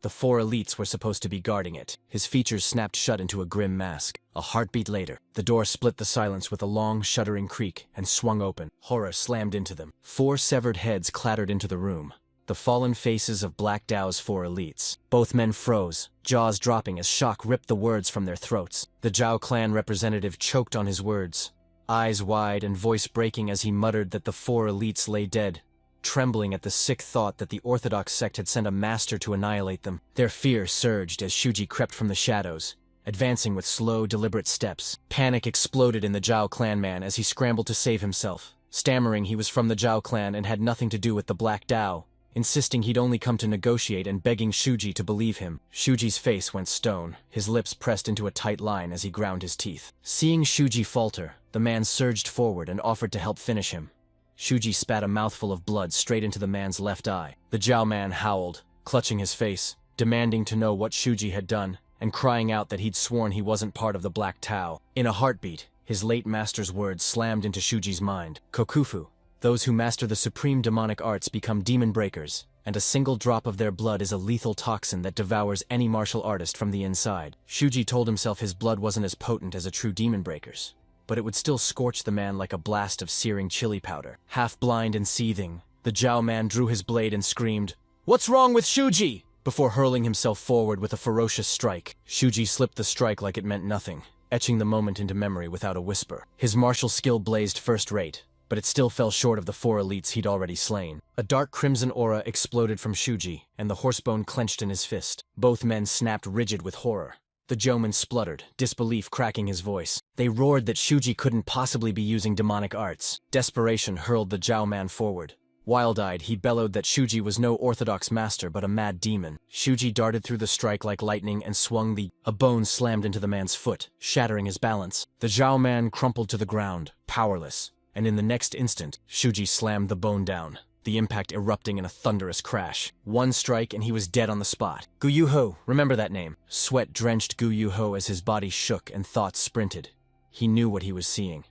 The 4 elites were supposed to be guarding it. His features snapped shut into a grim mask. A heartbeat later, the door split the silence with a long, shuddering creak and swung open. Horror slammed into them. 4 severed heads clattered into the room. The fallen faces of Black Dao's 4 elites. Both men froze, jaws dropping as shock ripped the words from their throats. The Jiao clan representative choked on his words, eyes wide and voice breaking as he muttered that the 4 elites lay dead, trembling at the sick thought that the Orthodox sect had sent a master to annihilate them. Their fear surged as Shuji crept from the shadows, advancing with slow, deliberate steps. Panic exploded in the Jiao clan man as he scrambled to save himself, stammering he was from the Jiao clan and had nothing to do with the Black Dao, insisting he'd only come to negotiate and begging Shuji to believe him. Shuji's face went stone, his lips pressed into a tight line as he ground his teeth. Seeing Shuji falter, the man surged forward and offered to help finish him. Shuji spat a mouthful of blood straight into the man's left eye. The Jiao man howled, clutching his face, demanding to know what Shuji had done, and crying out that he'd sworn he wasn't part of the Black Tao. In a heartbeat, his late master's words slammed into Shuji's mind. Kokufu, those who master the supreme demonic arts become demon breakers, and a single drop of their blood is a lethal toxin that devours any martial artist from the inside. Shuji told himself his blood wasn't as potent as a true demon breaker's, but it would still scorch the man like a blast of searing chili powder. Half blind and seething, the Jiao man drew his blade and screamed, "What's wrong with Shuji?" before hurling himself forward with a ferocious strike. Shuji slipped the strike like it meant nothing, etching the moment into memory without a whisper. His martial skill blazed first-rate, but it still fell short of the 4 elites he'd already slain. A dark crimson aura exploded from Shuji, and the horsebone clenched in his fist. Both men snapped rigid with horror. The Joman spluttered, disbelief cracking his voice. They roared that Shuji couldn't possibly be using demonic arts. Desperation hurled the Jiao man forward. Wild-eyed, he bellowed that Shuji was no orthodox master but a mad demon. Shuji darted through the strike like lightning and swung a bone slammed into the man's foot, shattering his balance. The Jiao man crumpled to the ground, powerless, and in the next instant, Shuji slammed the bone down, the impact erupting in a thunderous crash. One strike and he was dead on the spot. Gu Yuho, remember that name. Sweat drenched Gu Yuho as his body shook and thoughts sprinted. He knew what he was seeing.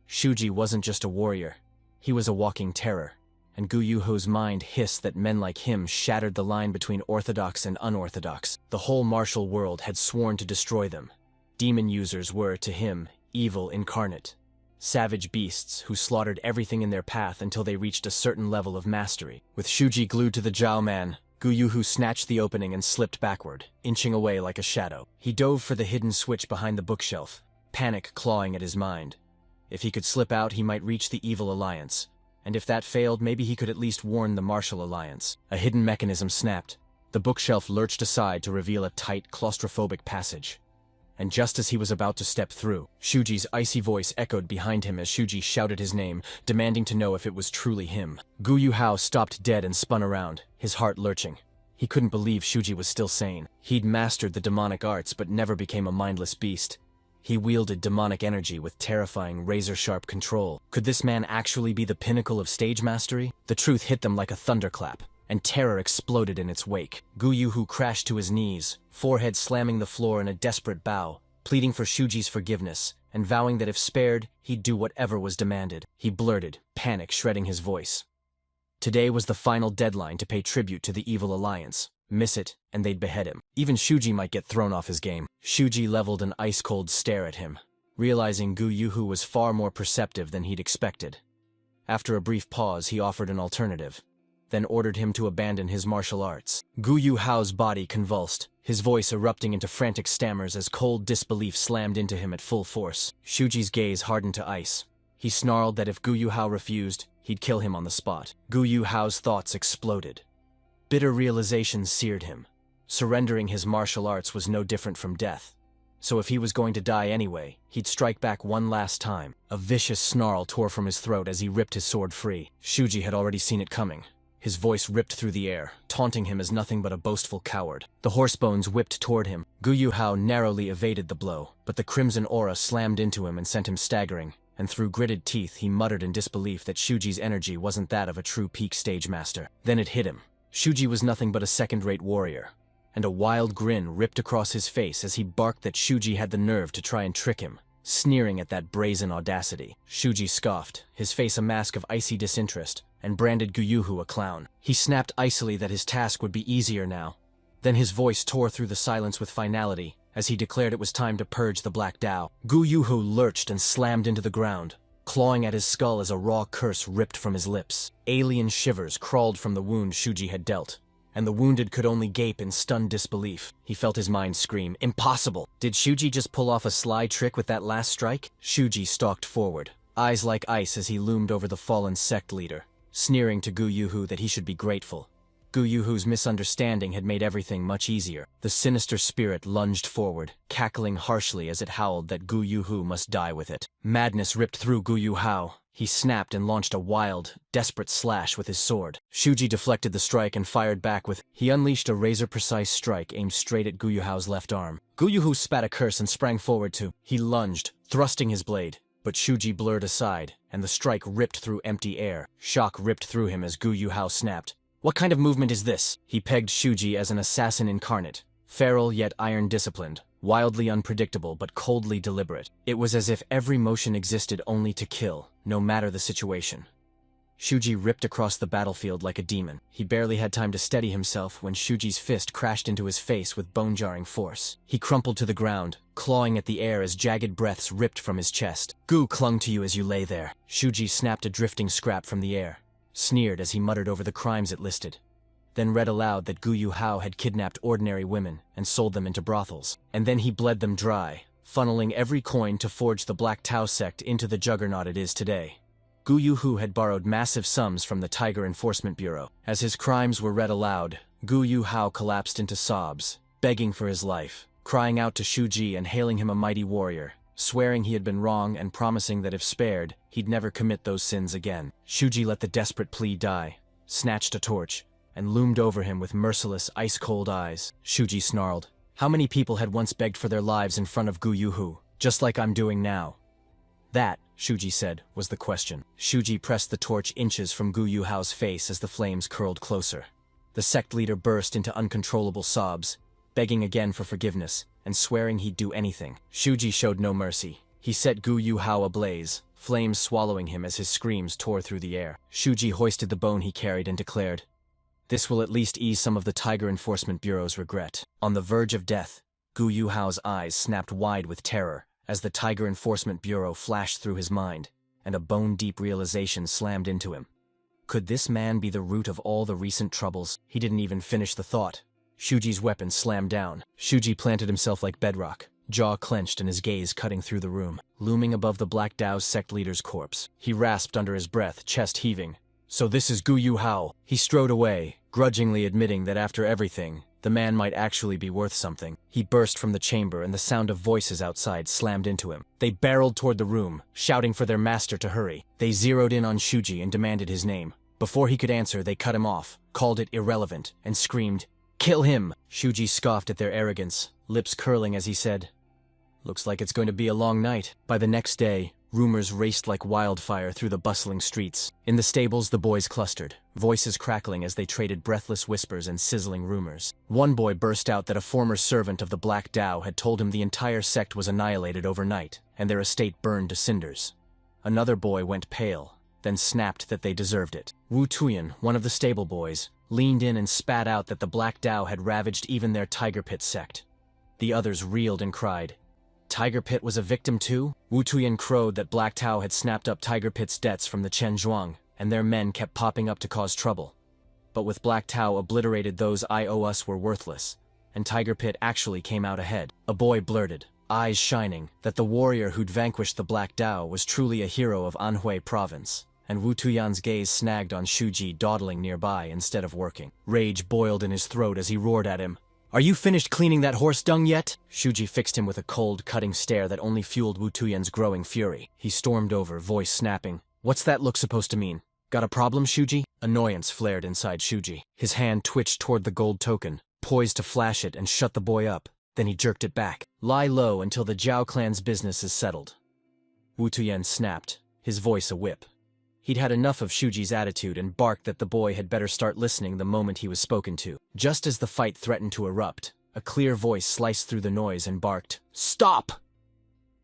Shuji wasn't just a warrior. He was a walking terror. And Gu Yuho's mind hissed that men like him shattered the line between orthodox and unorthodox. The whole martial world had sworn to destroy them. Demon users were, to him, evil incarnate. Savage beasts who slaughtered everything in their path until they reached a certain level of mastery. With Shuji glued to the Jiao man, Gu Yuho snatched the opening and slipped backward, inching away like a shadow. He dove for the hidden switch behind the bookshelf, panic clawing at his mind. If he could slip out, he might reach the evil alliance. And if that failed, maybe he could at least warn the martial alliance. A hidden mechanism snapped. The bookshelf lurched aside to reveal a tight, claustrophobic passage. And just as he was about to step through, Shuji's icy voice echoed behind him as Shuji shouted his name, demanding to know if it was truly him. Gu Yuho stopped dead and spun around, his heart lurching. He couldn't believe Shuji was still sane. He'd mastered the demonic arts but never became a mindless beast. He wielded demonic energy with terrifying, razor-sharp control. Could this man actually be the pinnacle of stage mastery? The truth hit them like a thunderclap, and terror exploded in its wake. Gu Yuho crashed to his knees, forehead slamming the floor in a desperate bow, pleading for Shuji's forgiveness, and vowing that if spared, he'd do whatever was demanded. He blurted, panic shredding his voice. Today was the final deadline to pay tribute to the evil alliance. Miss it, and they'd behead him. Even Shuji might get thrown off his game. Shuji leveled an ice-cold stare at him, realizing Gu Yuho was far more perceptive than he'd expected. After a brief pause, he offered an alternative, then ordered him to abandon his martial arts. Gu Yuho's body convulsed, his voice erupting into frantic stammers as cold disbelief slammed into him at full force. Shuji's gaze hardened to ice. He snarled that if Gu Yuho refused, he'd kill him on the spot. Gu Yuho's thoughts exploded. Bitter realization seared him. Surrendering his martial arts was no different from death. So if he was going to die anyway, he'd strike back one last time. A vicious snarl tore from his throat as he ripped his sword free. Shuji had already seen it coming. His voice ripped through the air, taunting him as nothing but a boastful coward. The horsebones whipped toward him. Gu Yuho narrowly evaded the blow, but the crimson aura slammed into him and sent him staggering, and through gritted teeth he muttered in disbelief that Shuji's energy wasn't that of a true peak stage master. Then it hit him. Shuji was nothing but a second-rate warrior, and a wild grin ripped across his face as he barked that Shuji had the nerve to try and trick him, sneering at that brazen audacity. Shuji scoffed, his face a mask of icy disinterest, and branded Gu Yuho a clown. He snapped icily that his task would be easier now. Then his voice tore through the silence with finality, as he declared it was time to purge the Black Tao. Gu Yuho lurched and slammed into the ground, clawing at his skull as a raw curse ripped from his lips. Alien shivers crawled from the wound Shuji had dealt, and the wounded could only gape in stunned disbelief. He felt his mind scream, "Impossible! Did Shuji just pull off a sly trick with that last strike?" Shuji stalked forward, eyes like ice as he loomed over the fallen sect leader, sneering to Gu Yuho that he should be grateful. Gu Yuho's misunderstanding had made everything much easier. The sinister spirit lunged forward, cackling harshly as it howled that Gu Yuho must die with it. Madness ripped through Gu Yuho. He snapped and launched a wild, desperate slash with his sword. Shuji deflected the strike and fired back with. He unleashed a razor-precise strike aimed straight at Gu Yuho's left arm. Gu Yuho spat a curse and sprang forward to. He lunged, thrusting his blade, but Shuji blurred aside, and the strike ripped through empty air. Shock ripped through him as Gu Yuho snapped. What kind of movement is this? He pegged Shuji as an assassin incarnate, feral yet iron-disciplined, wildly unpredictable but coldly deliberate. It was as if every motion existed only to kill, no matter the situation. Shuji ripped across the battlefield like a demon. He barely had time to steady himself when Shuji's fist crashed into his face with bone-jarring force. He crumpled to the ground, clawing at the air as jagged breaths ripped from his chest. Gu clung to you as you lay there. Shuji snapped a drifting scrap from the air, sneered as he muttered over the crimes it listed, then read aloud that Gu Yuho had kidnapped ordinary women and sold them into brothels. And then he bled them dry, funneling every coin to forge the Black Tao sect into the juggernaut it is today. Gu Yuho had borrowed massive sums from the Tiger Enforcement Bureau. As his crimes were read aloud, Gu Yuho collapsed into sobs, begging for his life, crying out to Shuji and hailing him a mighty warrior, swearing he had been wrong and promising that if spared, he'd never commit those sins again. Shuji let the desperate plea die, snatched a torch, and loomed over him with merciless, ice-cold eyes. Shuji snarled. How many people had once begged for their lives in front of Gu Yuho, just like I'm doing now? That, Shuji said, was the question. Shuji pressed the torch inches from Gu Yuhao's face as the flames curled closer. The sect leader burst into uncontrollable sobs, begging again for forgiveness, and swearing he'd do anything. Shuji showed no mercy. He set Gu Yuhao ablaze, flames swallowing him as his screams tore through the air. Shuji hoisted the bone he carried and declared, "This will at least ease some of the Tiger Enforcement Bureau's regret." On the verge of death, Gu Yuhao's eyes snapped wide with terror as the Tiger Enforcement Bureau flashed through his mind, and a bone-deep realization slammed into him. Could this man be the root of all the recent troubles? He didn't even finish the thought. Shuji's weapon slammed down. Shuji planted himself like bedrock, jaw clenched and his gaze cutting through the room. Looming above the Black Dao's sect leader's corpse, he rasped under his breath, chest heaving. "So this is Gu Yuhao." He strode away, grudgingly admitting that after everything, the man might actually be worth something. He burst from the chamber and the sound of voices outside slammed into him. They barreled toward the room, shouting for their master to hurry. They zeroed in on Shuji and demanded his name. Before he could answer, they cut him off, called it irrelevant, and screamed, "Kill him!" Shuji scoffed at their arrogance, lips curling as he said, "Looks like it's going to be a long night." By the next day, rumors raced like wildfire through the bustling streets. In the stables, the boys clustered, voices crackling as they traded breathless whispers and sizzling rumors. One boy burst out that a former servant of the Black Dao had told him the entire sect was annihilated overnight, and their estate burned to cinders. Another boy went pale, then snapped that they deserved it. Wu Tuyan, one of the stable boys, leaned in and spat out that the Black Dao had ravaged even their Tiger Pit sect. The others reeled and cried. Tiger Pit was a victim too? Wu Tuyan crowed that Black Tao had snapped up Tiger Pit's debts from the Chen Zhuang, and their men kept popping up to cause trouble. But with Black Tao obliterated, those I owe us were worthless, and Tiger Pit actually came out ahead. A boy blurted, eyes shining, that the warrior who'd vanquished the Black Dao was truly a hero of Anhui province, and Wu Tuyan's gaze snagged on Shuji dawdling nearby instead of working. Rage boiled in his throat as he roared at him. "Are you finished cleaning that horse dung yet?" Shuji fixed him with a cold, cutting stare that only fueled Wu Tuyan's growing fury. He stormed over, voice snapping. "What's that look supposed to mean? Got a problem, Shuji?" Annoyance flared inside Shuji. His hand twitched toward the gold token, poised to flash it and shut the boy up. Then he jerked it back. "Lie low until the Jiao clan's business is settled." Wu Tuyan snapped, his voice a whip. He'd had enough of Shuji's attitude and barked that the boy had better start listening the moment he was spoken to. Just as the fight threatened to erupt, a clear voice sliced through the noise and barked, "Stop!"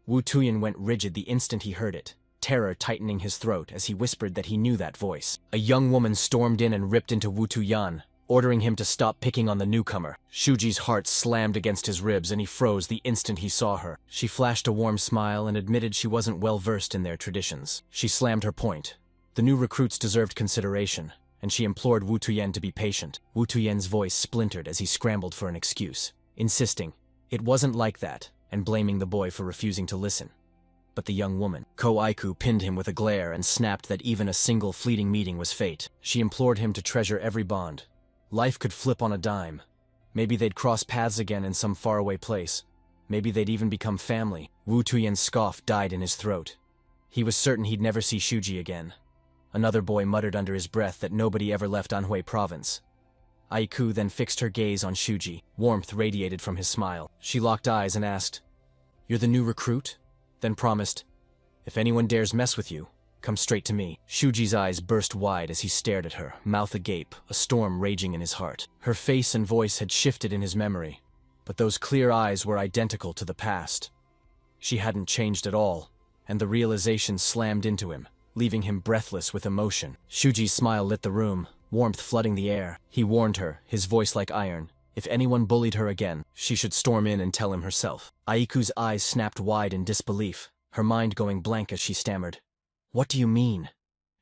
Wu Tuyan went rigid the instant he heard it, terror tightening his throat as he whispered that he knew that voice. A young woman stormed in and ripped into Wu Tuyan, ordering him to stop picking on the newcomer. Shuji's heart slammed against his ribs and he froze the instant he saw her. She flashed a warm smile and admitted she wasn't well versed in their traditions. She slammed her point. The new recruits deserved consideration, and she implored Wu Tuyan to be patient. Wu Tuyan's voice splintered as he scrambled for an excuse, insisting it wasn't like that, and blaming the boy for refusing to listen. But the young woman, Aiku, pinned him with a glare and snapped that even a single fleeting meeting was fate. She implored him to treasure every bond. Life could flip on a dime. Maybe they'd cross paths again in some faraway place. Maybe they'd even become family. Wu Tuyan's scoff died in his throat. He was certain he'd never see Shuji again. Another boy muttered under his breath that nobody ever left Anhui province. Aiku then fixed her gaze on Shuji. Warmth radiated from his smile. She locked eyes and asked, "You're the new recruit?" Then promised, "If anyone dares mess with you, come straight to me." Shuji's eyes burst wide as he stared at her, mouth agape, a storm raging in his heart. Her face and voice had shifted in his memory, but those clear eyes were identical to the past. She hadn't changed at all, and the realization slammed into him, leaving him breathless with emotion. Shuji's smile lit the room, warmth flooding the air. He warned her, his voice like iron. If anyone bullied her again, she should storm in and tell him herself. Aiku's eyes snapped wide in disbelief, her mind going blank as she stammered, "What do you mean?"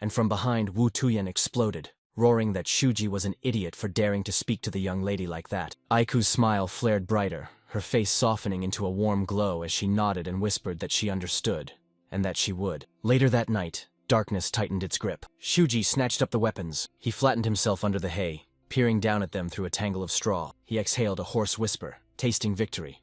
And from behind, Wu Tuyan exploded, roaring that Shuji was an idiot for daring to speak to the young lady like that. Aiku's smile flared brighter, her face softening into a warm glow as she nodded and whispered that she understood, and that she would. Later that night, darkness tightened its grip. Shuji snatched up the weapons. He flattened himself under the hay, peering down at them through a tangle of straw. He exhaled a hoarse whisper, tasting victory.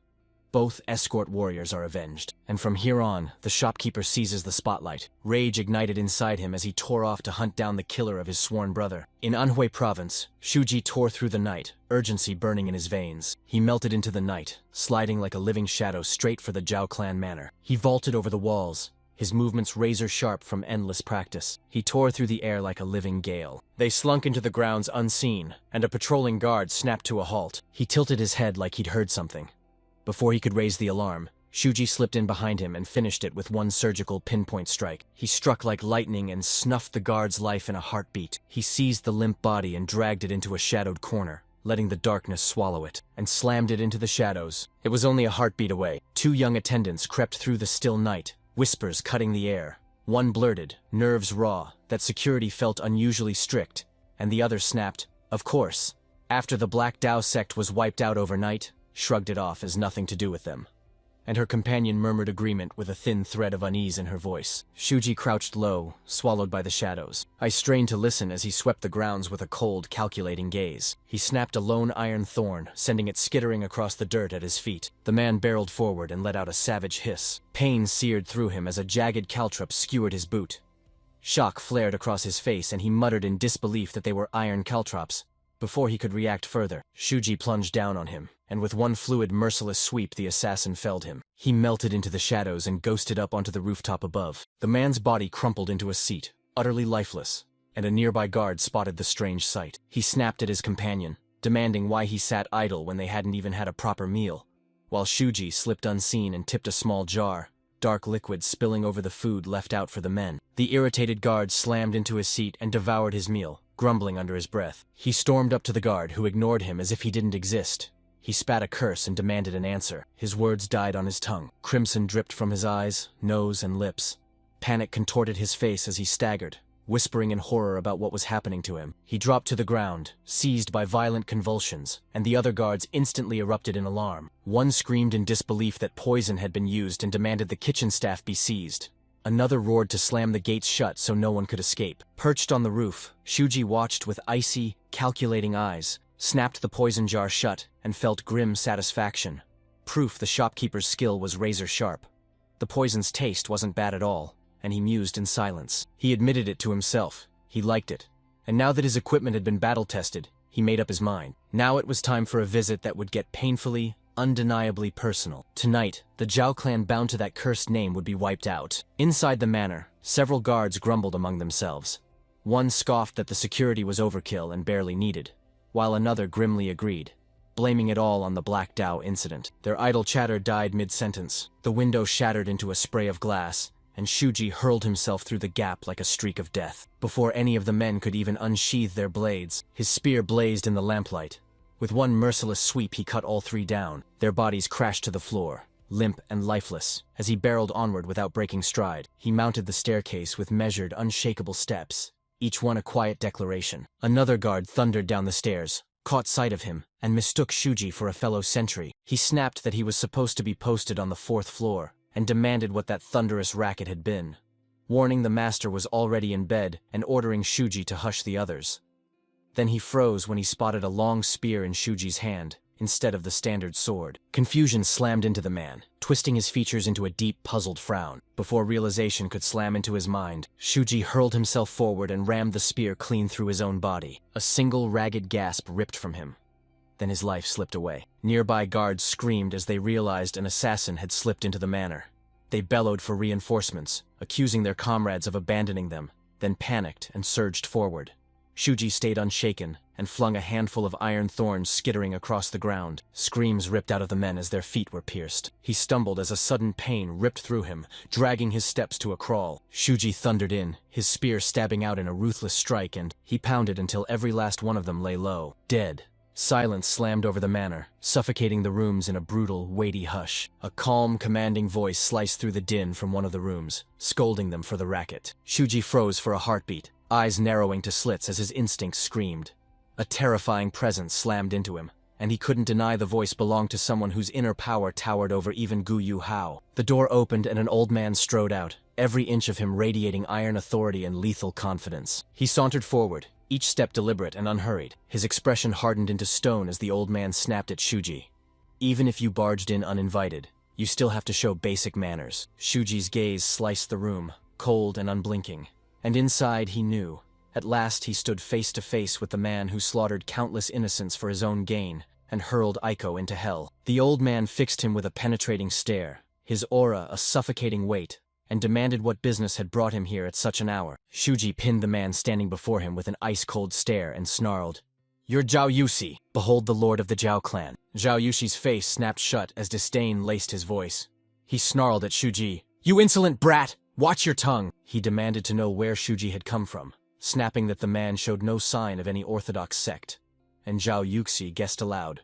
Both escort warriors are avenged, and from here on, the shopkeeper seizes the spotlight. Rage ignited inside him as he tore off to hunt down the killer of his sworn brother. In Anhui province, Shuji tore through the night, urgency burning in his veins. He melted into the night, sliding like a living shadow straight for the Jiao clan manor. He vaulted over the walls, his movements razor-sharp from endless practice. He tore through the air like a living gale. They slunk into the grounds unseen, and a patrolling guard snapped to a halt. He tilted his head like he'd heard something. Before he could raise the alarm, Shuji slipped in behind him and finished it with one surgical pinpoint strike. He struck like lightning and snuffed the guard's life in a heartbeat. He seized the limp body and dragged it into a shadowed corner, letting the darkness swallow it, and slammed it into the shadows. It was only a heartbeat away. Two young attendants crept through the still night, whispers cutting the air. One blurted, nerves raw, that security felt unusually strict, and the other snapped, "Of course," after the Black Dao sect was wiped out overnight, shrugged it off as nothing to do with them. And her companion murmured agreement with a thin thread of unease in her voice. Shuji crouched low, swallowed by the shadows. I strained to listen as he swept the grounds with a cold, calculating gaze. He snapped a lone iron thorn, sending it skittering across the dirt at his feet. The man barreled forward and let out a savage hiss. Pain seared through him as a jagged caltrop skewered his boot. Shock flared across his face and he muttered in disbelief that they were iron caltrops. Before he could react further, Shuji plunged down on him, and with one fluid, merciless sweep the assassin felled him. He melted into the shadows and ghosted up onto the rooftop above. The man's body crumpled into a seat, utterly lifeless, and a nearby guard spotted the strange sight. He snapped at his companion, demanding why he sat idle when they hadn't even had a proper meal, while Shuji slipped unseen and tipped a small jar, dark liquid spilling over the food left out for the men. The irritated guard slammed into his seat and devoured his meal, grumbling under his breath. He stormed up to the guard, who ignored him as if he didn't exist. He spat a curse and demanded an answer. His words died on his tongue. Crimson dripped from his eyes, nose, and lips. Panic contorted his face as he staggered, whispering in horror about what was happening to him. He dropped to the ground, seized by violent convulsions, and the other guards instantly erupted in alarm. One screamed in disbelief that poison had been used and demanded the kitchen staff be seized. Another roared to slam the gates shut so no one could escape. Perched on the roof, Shuji watched with icy, calculating eyes, snapped the poison jar shut, and felt grim satisfaction. Proof the shopkeeper's skill was razor-sharp. The poison's taste wasn't bad at all, and he mused in silence. He admitted it to himself. He liked it. And now that his equipment had been battle-tested, he made up his mind. Now it was time for a visit that would get painfully, undeniably personal. Tonight, the Jiao clan bound to that cursed name would be wiped out. Inside the manor, several guards grumbled among themselves. One scoffed that the security was overkill and barely needed, while another grimly agreed, blaming it all on the Black Dao incident. Their idle chatter died mid-sentence. The window shattered into a spray of glass, and Shuji hurled himself through the gap like a streak of death. Before any of the men could even unsheath their blades, his spear blazed in the lamplight. With one merciless sweep he cut all three down. Their bodies crashed to the floor, limp and lifeless. As he barreled onward without breaking stride, he mounted the staircase with measured, unshakable steps, each one a quiet declaration. Another guard thundered down the stairs, caught sight of him, and mistook Shuji for a fellow sentry. He snapped that he was supposed to be posted on the 4th floor, and demanded what that thunderous racket had been, warning the master was already in bed and ordering Shuji to hush the others. Then he froze when he spotted a long spear in Shuji's hand, instead of the standard sword. Confusion slammed into the man, twisting his features into a deep, puzzled frown. Before realization could slam into his mind, Shuji hurled himself forward and rammed the spear clean through his own body. A single ragged gasp ripped from him. Then his life slipped away. Nearby guards screamed as they realized an assassin had slipped into the manor. They bellowed for reinforcements, accusing their comrades of abandoning them, then panicked and surged forward. Shuji stayed unshaken and flung a handful of iron thorns skittering across the ground. Screams ripped out of the men as their feet were pierced. He stumbled as a sudden pain ripped through him, dragging his steps to a crawl. Shuji thundered in, his spear stabbing out in a ruthless strike, and he pounded until every last one of them lay low, dead. Silence slammed over the manor, suffocating the rooms in a brutal, weighty hush. A calm, commanding voice sliced through the din from one of the rooms, scolding them for the racket. Shuji froze for a heartbeat, eyes narrowing to slits as his instincts screamed. A terrifying presence slammed into him, and he couldn't deny the voice belonged to someone whose inner power towered over even Gu Yu Hao. The door opened and an old man strode out, every inch of him radiating iron authority and lethal confidence. He sauntered forward, each step deliberate and unhurried. His expression hardened into stone as the old man snapped at Shuji. Even if you barged in uninvited, you still have to show basic manners. Shuji's gaze sliced the room, cold and unblinking. And inside he knew. At last he stood face to face with the man who slaughtered countless innocents for his own gain and hurled Aiku into hell. The old man fixed him with a penetrating stare, his aura a suffocating weight, and demanded what business had brought him here at such an hour. Shuji pinned the man standing before him with an ice-cold stare and snarled, "You're Jiao Yuxi, behold the lord of the Jiao clan." Jiao Yuxi's face snapped shut as disdain laced his voice. He snarled at Shuji, "You insolent brat! Watch your tongue!" He demanded to know where Shuji had come from, snapping that the man showed no sign of any orthodox sect. And Jiao Yuxi guessed aloud,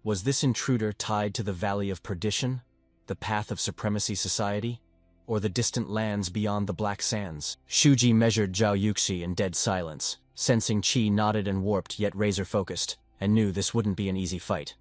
was this intruder tied to the Valley of Perdition, the Path of Supremacy Society, or the distant lands beyond the Black Sands? Shuji measured Jiao Yuxi in dead silence, sensing chi knotted and warped yet razor-focused, and knew this wouldn't be an easy fight.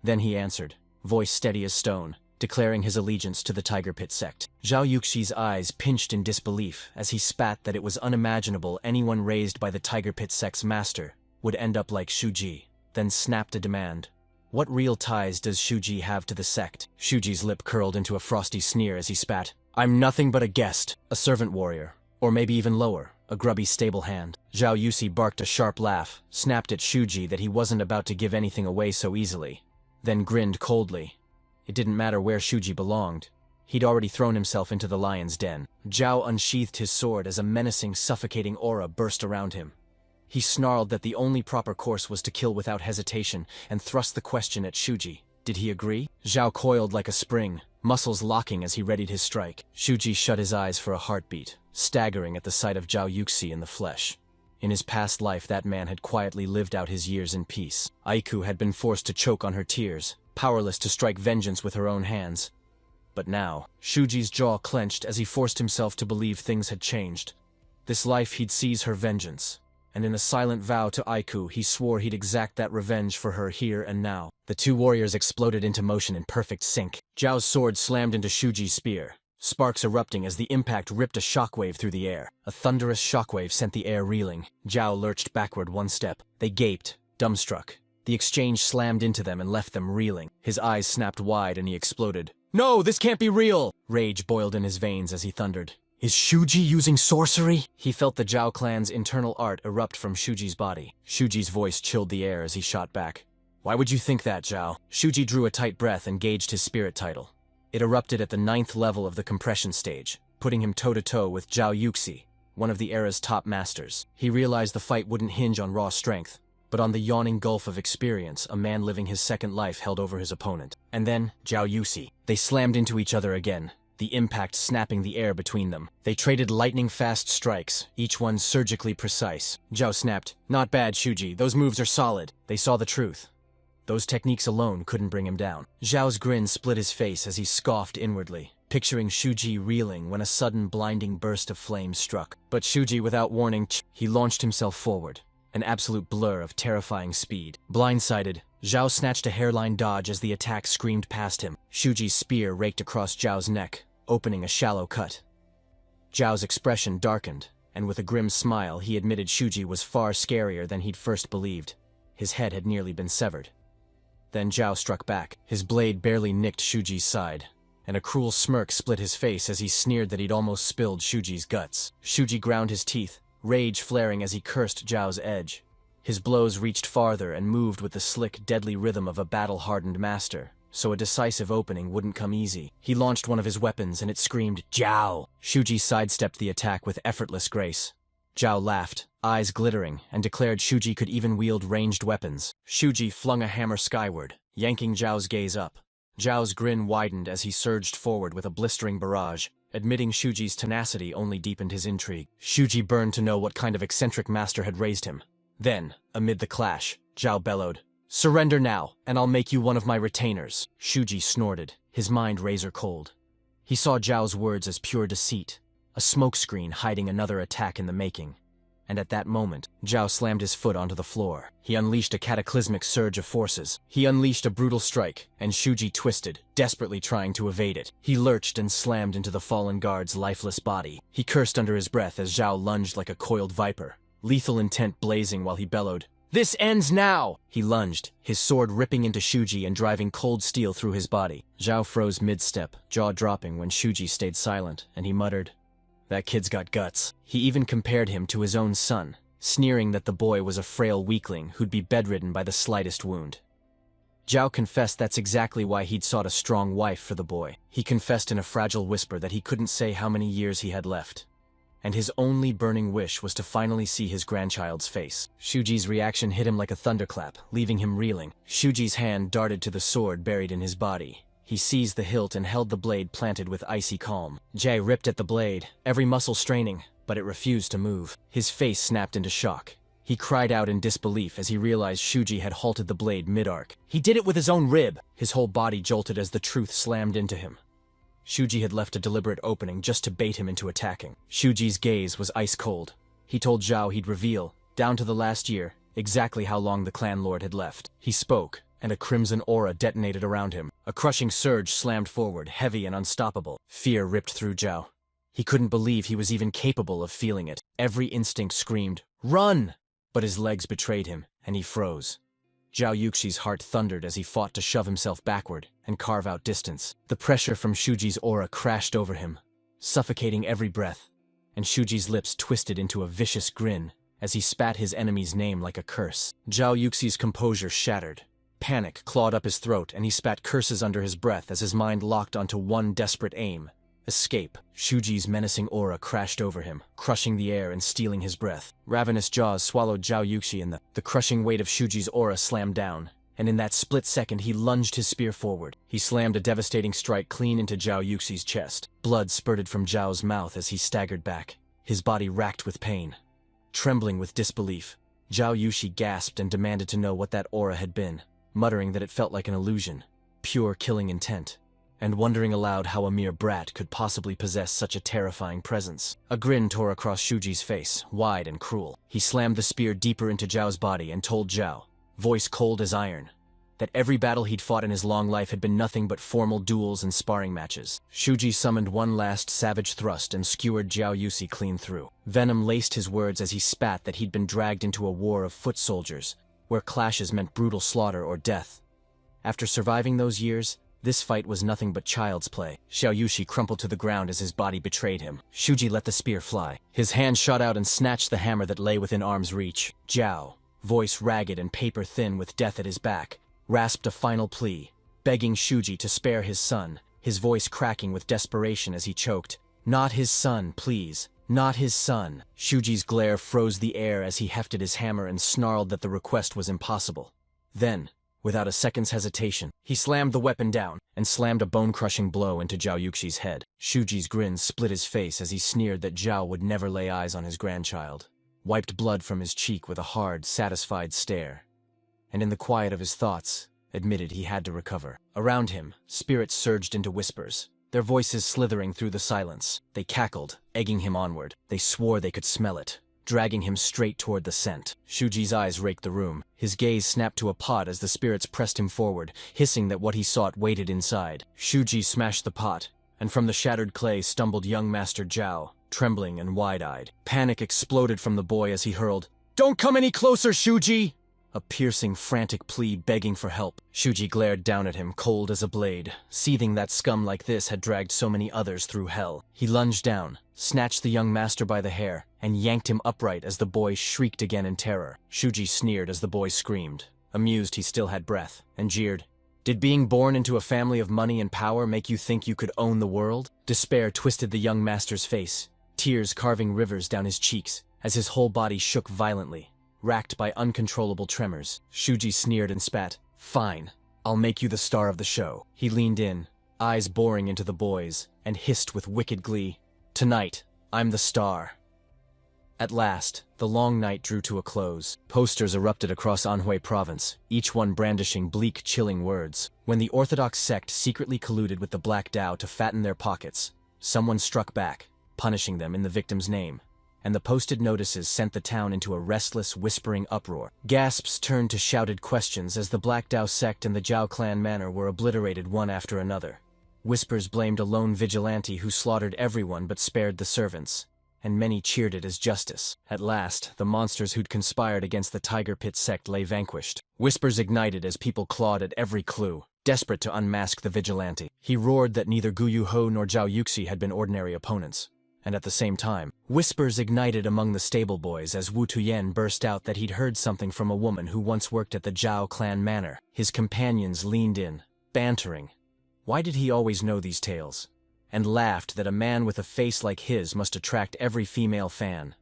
Then he answered, voice steady as stone, declaring his allegiance to the Tiger Pit sect. Jiao Yuxi's eyes pinched in disbelief as he spat that it was unimaginable anyone raised by the Tiger Pit sect's master would end up like Shuji, then snapped a demand. What real ties does Shuji have to the sect? Shuji's lip curled into a frosty sneer as he spat, "I'm nothing but a guest, a servant warrior, or maybe even lower, a grubby stable hand." Jiao Yuxi barked a sharp laugh, snapped at Shuji that he wasn't about to give anything away so easily, then grinned coldly. It didn't matter where Shuji belonged. He'd already thrown himself into the lion's den. Jiao unsheathed his sword as a menacing, suffocating aura burst around him. He snarled that the only proper course was to kill without hesitation and thrust the question at Shuji. Did he agree? Jiao coiled like a spring, muscles locking as he readied his strike. Shuji shut his eyes for a heartbeat, staggering at the sight of Jiao Yuxi in the flesh. In his past life, that man had quietly lived out his years in peace. Aiku had been forced to choke on her tears, powerless to strike vengeance with her own hands. But now, Shuji's jaw clenched as he forced himself to believe things had changed. This life he'd seize her vengeance, and in a silent vow to Aiku he swore he'd exact that revenge for her here and now. The two warriors exploded into motion in perfect sync. Jiao's sword slammed into Shuji's spear, sparks erupting as the impact ripped a shockwave through the air. A thunderous shockwave sent the air reeling. Jiao lurched backward one step. They gaped, dumbstruck. The exchange slammed into them and left them reeling. His eyes snapped wide and he exploded. "No, this can't be real!" Rage boiled in his veins as he thundered. "Is Shuji using sorcery?" He felt the Jiao clan's internal art erupt from Shuji's body. Shuji's voice chilled the air as he shot back. "Why would you think that, Jiao?" Shuji drew a tight breath and gauged his spirit title. It erupted at the 9th level of the compression stage, putting him toe-to-toe with Jiao Yuxi, one of the era's top masters. He realized the fight wouldn't hinge on raw strength, but on the yawning gulf of experience a man living his second life held over his opponent. And then, Jiao Yuxi. They slammed into each other again, the impact snapping the air between them. They traded lightning-fast strikes, each one surgically precise. Jiao snapped, "Not bad, Shuji, those moves are solid." They saw the truth. Those techniques alone couldn't bring him down. Zhao's grin split his face as he scoffed inwardly, picturing Shuji reeling when a sudden blinding burst of flame struck. But Shuji, without warning, he launched himself forward, an absolute blur of terrifying speed. Blindsided, Zhao snatched a hairline dodge as the attack screamed past him. Shuji's spear raked across Zhao's neck, opening a shallow cut. Zhao's expression darkened, and with a grim smile he admitted Shuji was far scarier than he'd first believed. His head had nearly been severed. Then Jiao struck back. His blade barely nicked Shuji's side, and a cruel smirk split his face as he sneered that he'd almost spilled Shuji's guts. Shuji ground his teeth, rage flaring as he cursed Zhao's edge. His blows reached farther and moved with the slick, deadly rhythm of a battle-hardened master, so a decisive opening wouldn't come easy. He launched one of his weapons and it screamed, "Jiao!" Shuji sidestepped the attack with effortless grace. Jiao laughed, eyes glittering, and declared Shuji could even wield ranged weapons. Shuji flung a hammer skyward, yanking Zhao's gaze up. Zhao's grin widened as he surged forward with a blistering barrage. Admitting Shuji's tenacity only deepened his intrigue. Shuji burned to know what kind of eccentric master had raised him. Then, amid the clash, Jiao bellowed, "Surrender now, and I'll make you one of my retainers." Shuji snorted, his mind razor cold. He saw Zhao's words as pure deceit, a smokescreen hiding another attack in the making. And at that moment, Jiao slammed his foot onto the floor. He unleashed a cataclysmic surge of forces. He unleashed a brutal strike, and Shuji twisted, desperately trying to evade it. He lurched and slammed into the fallen guard's lifeless body. He cursed under his breath as Jiao lunged like a coiled viper, lethal intent blazing while he bellowed, "This ends now!" He lunged, his sword ripping into Shuji and driving cold steel through his body. Jiao froze mid-step, jaw dropping when Shuji stayed silent, and he muttered, "That kid's got guts." He even compared him to his own son, sneering that the boy was a frail weakling who'd be bedridden by the slightest wound. Jiao confessed that's exactly why he'd sought a strong wife for the boy. He confessed in a fragile whisper that he couldn't say how many years he had left, and his only burning wish was to finally see his grandchild's face. Shuji's reaction hit him like a thunderclap, leaving him reeling. Shuji's hand darted to the sword buried in his body. He seized the hilt and held the blade planted with icy calm. Jiao ripped at the blade, every muscle straining, but it refused to move. His face snapped into shock. He cried out in disbelief as he realized Shuji had halted the blade mid-arc. He did it with his own rib! His whole body jolted as the truth slammed into him. Shuji had left a deliberate opening just to bait him into attacking. Shuji's gaze was ice cold. He told Jiao he'd reveal, down to the last year, exactly how long the clan lord had left. He spoke, and a crimson aura detonated around him. A crushing surge slammed forward, heavy and unstoppable. Fear ripped through Jiao. He couldn't believe he was even capable of feeling it. Every instinct screamed, "Run!" But his legs betrayed him, and he froze. Jiao Yuxi's heart thundered as he fought to shove himself backward and carve out distance. The pressure from Shuji's aura crashed over him, suffocating every breath, and Shuji's lips twisted into a vicious grin as he spat his enemy's name like a curse. Jiao Yuxi's composure shattered. Panic clawed up his throat, and he spat curses under his breath as his mind locked onto one desperate aim: escape. Shuji's menacing aura crashed over him, crushing the air and stealing his breath. Ravenous jaws swallowed Jiao Yuxi, and the crushing weight of Shuji's aura slammed down, and in that split second he lunged his spear forward. He slammed a devastating strike clean into Jiao Yuxi's chest. Blood spurted from Jiao's mouth as he staggered back, his body racked with pain. Trembling with disbelief, Jiao Yuxi gasped and demanded to know what that aura had been, muttering that it felt like an illusion, pure killing intent, and wondering aloud how a mere brat could possibly possess such a terrifying presence. A grin tore across Shuji's face, wide and cruel. He slammed the spear deeper into Jiao's body and told Jiao, voice cold as iron, that every battle he'd fought in his long life had been nothing but formal duels and sparring matches. Shuji summoned one last savage thrust and skewered Jiao Yuxi clean through. Venom laced his words as he spat that he'd been dragged into a war of foot soldiers, where clashes meant brutal slaughter or death. After surviving those years, this fight was nothing but child's play. Jiao Yuxi crumpled to the ground as his body betrayed him. Shuji let the spear fly. His hand shot out and snatched the hammer that lay within arm's reach. Jiao, voice ragged and paper-thin with death at his back, rasped a final plea, begging Shuji to spare his son, his voice cracking with desperation as he choked, "Not his son, please. Not his son." Shuji's glare froze the air as he hefted his hammer and snarled that the request was impossible. Then, without a second's hesitation, he slammed the weapon down and slammed a bone-crushing blow into Jiao Yuxi's head. Shuji's grin split his face as he sneered that Jiao would never lay eyes on his grandchild, wiped blood from his cheek with a hard, satisfied stare, and in the quiet of his thoughts, admitted he had to recover. Around him, spirits surged into whispers, their voices slithering through the silence. They cackled, egging him onward. They swore they could smell it, dragging him straight toward the scent. Shuji's eyes raked the room. His gaze snapped to a pot as the spirits pressed him forward, hissing that what he sought waited inside. Shuji smashed the pot, and from the shattered clay stumbled young Master Jiao, trembling and wide-eyed. Panic exploded from the boy as he hurled, "Don't come any closer, Shuji!" A piercing, frantic plea begging for help. Shuji glared down at him, cold as a blade, seething that scum like this had dragged so many others through hell. He lunged down, snatched the young master by the hair, and yanked him upright as the boy shrieked again in terror. Shuji sneered as the boy screamed, amused he still had breath, and jeered, "Did being born into a family of money and power make you think you could own the world?" Despair twisted the young master's face, tears carving rivers down his cheeks, as his whole body shook violently, racked by uncontrollable tremors. Shuji sneered and spat, "Fine, I'll make you the star of the show." He leaned in, eyes boring into the boy's, and hissed with wicked glee, "Tonight, I'm the star." At last, the long night drew to a close. Posters erupted across Anhui province, each one brandishing bleak, chilling words. When the orthodox sect secretly colluded with the Black Dao to fatten their pockets, someone struck back, punishing them in the victim's name, and the posted notices sent the town into a restless, whispering uproar. Gasps turned to shouted questions as the Black Dao sect and the Jiao clan manor were obliterated one after another. Whispers blamed a lone vigilante who slaughtered everyone but spared the servants, and many cheered it as justice. At last, the monsters who'd conspired against the Tiger Pit sect lay vanquished. Whispers ignited as people clawed at every clue, desperate to unmask the vigilante. He roared that neither Gu Yuho nor Jiao Yuxi had been ordinary opponents. and at the same time, whispers ignited among the stable boys as Wu Tuyen burst out that he'd heard something from a woman who once worked at the Jiao clan manor. His companions leaned in, bantering. Why did he always know these tales? And laughed that a man with a face like his must attract every female fan.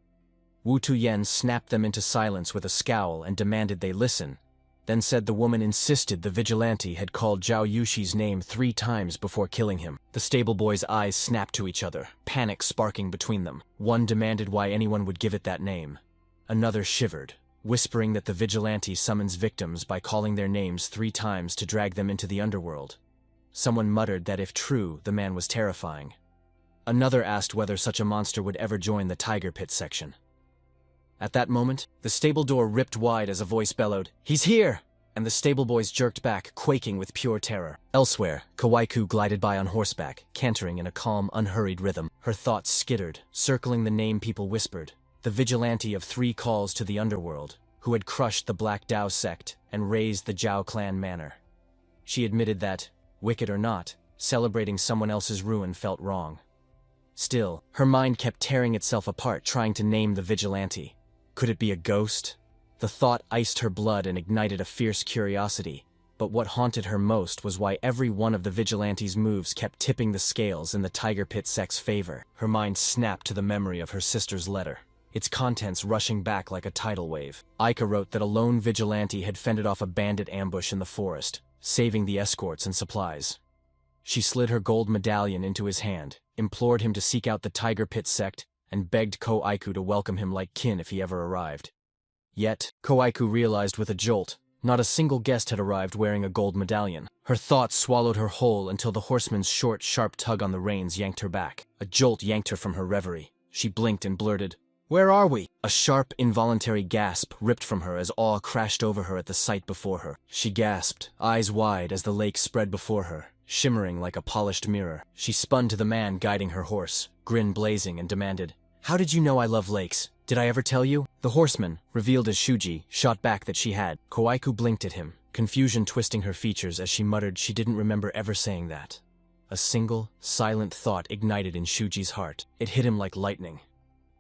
Wu Tuyen snapped them into silence with a scowl and demanded they listen, then said the woman insisted the vigilante had called Zhao Yushi's name 3 times before killing him. The stable boys' eyes snapped to each other, panic sparking between them. One demanded why anyone would give it that name. Another shivered, whispering that the vigilante summons victims by calling their names 3 times to drag them into the underworld. Someone muttered that if true, the man was terrifying. Another asked whether such a monster would ever join the tiger pit section. At that moment, the stable door ripped wide as a voice bellowed, "He's here!" And the stable boys jerked back, quaking with pure terror. Elsewhere, Kawaiku glided by on horseback, cantering in a calm, unhurried rhythm. Her thoughts skittered, circling the name people whispered, the vigilante of 3 calls to the underworld, who had crushed the Black Dao sect and razed the Jiao clan manor. She admitted that, wicked or not, celebrating someone else's ruin felt wrong. Still, her mind kept tearing itself apart trying to name the vigilante. Could it be a ghost? The thought iced her blood and ignited a fierce curiosity, but what haunted her most was why every one of the vigilante's moves kept tipping the scales in the tiger pit sect's favor. Her mind snapped to the memory of her sister's letter, its contents rushing back like a tidal wave. Aiku wrote that a lone vigilante had fended off a bandit ambush in the forest, saving the escorts and supplies. She slid her gold medallion into his hand, implored him to seek out the tiger pit sect, and begged Ko-Aiku to welcome him like kin if he ever arrived. Yet, Ko-Aiku realized with a jolt, not a single guest had arrived wearing a gold medallion. Her thoughts swallowed her whole until the horseman's short, sharp tug on the reins yanked her back. A jolt yanked her from her reverie. She blinked and blurted, "Where are we?" A sharp, involuntary gasp ripped from her as awe crashed over her at the sight before her. She gasped, eyes wide as the lake spread before her, shimmering like a polished mirror. She spun to the man guiding her horse, grin blazing, and demanded, "How did you know I love lakes? Did I ever tell you?" The horseman, revealed as Shuji, shot back that she had. Ko-Aiku blinked at him, confusion twisting her features as she muttered she didn't remember ever saying that. A single, silent thought ignited in Shuji's heart. It hit him like lightning.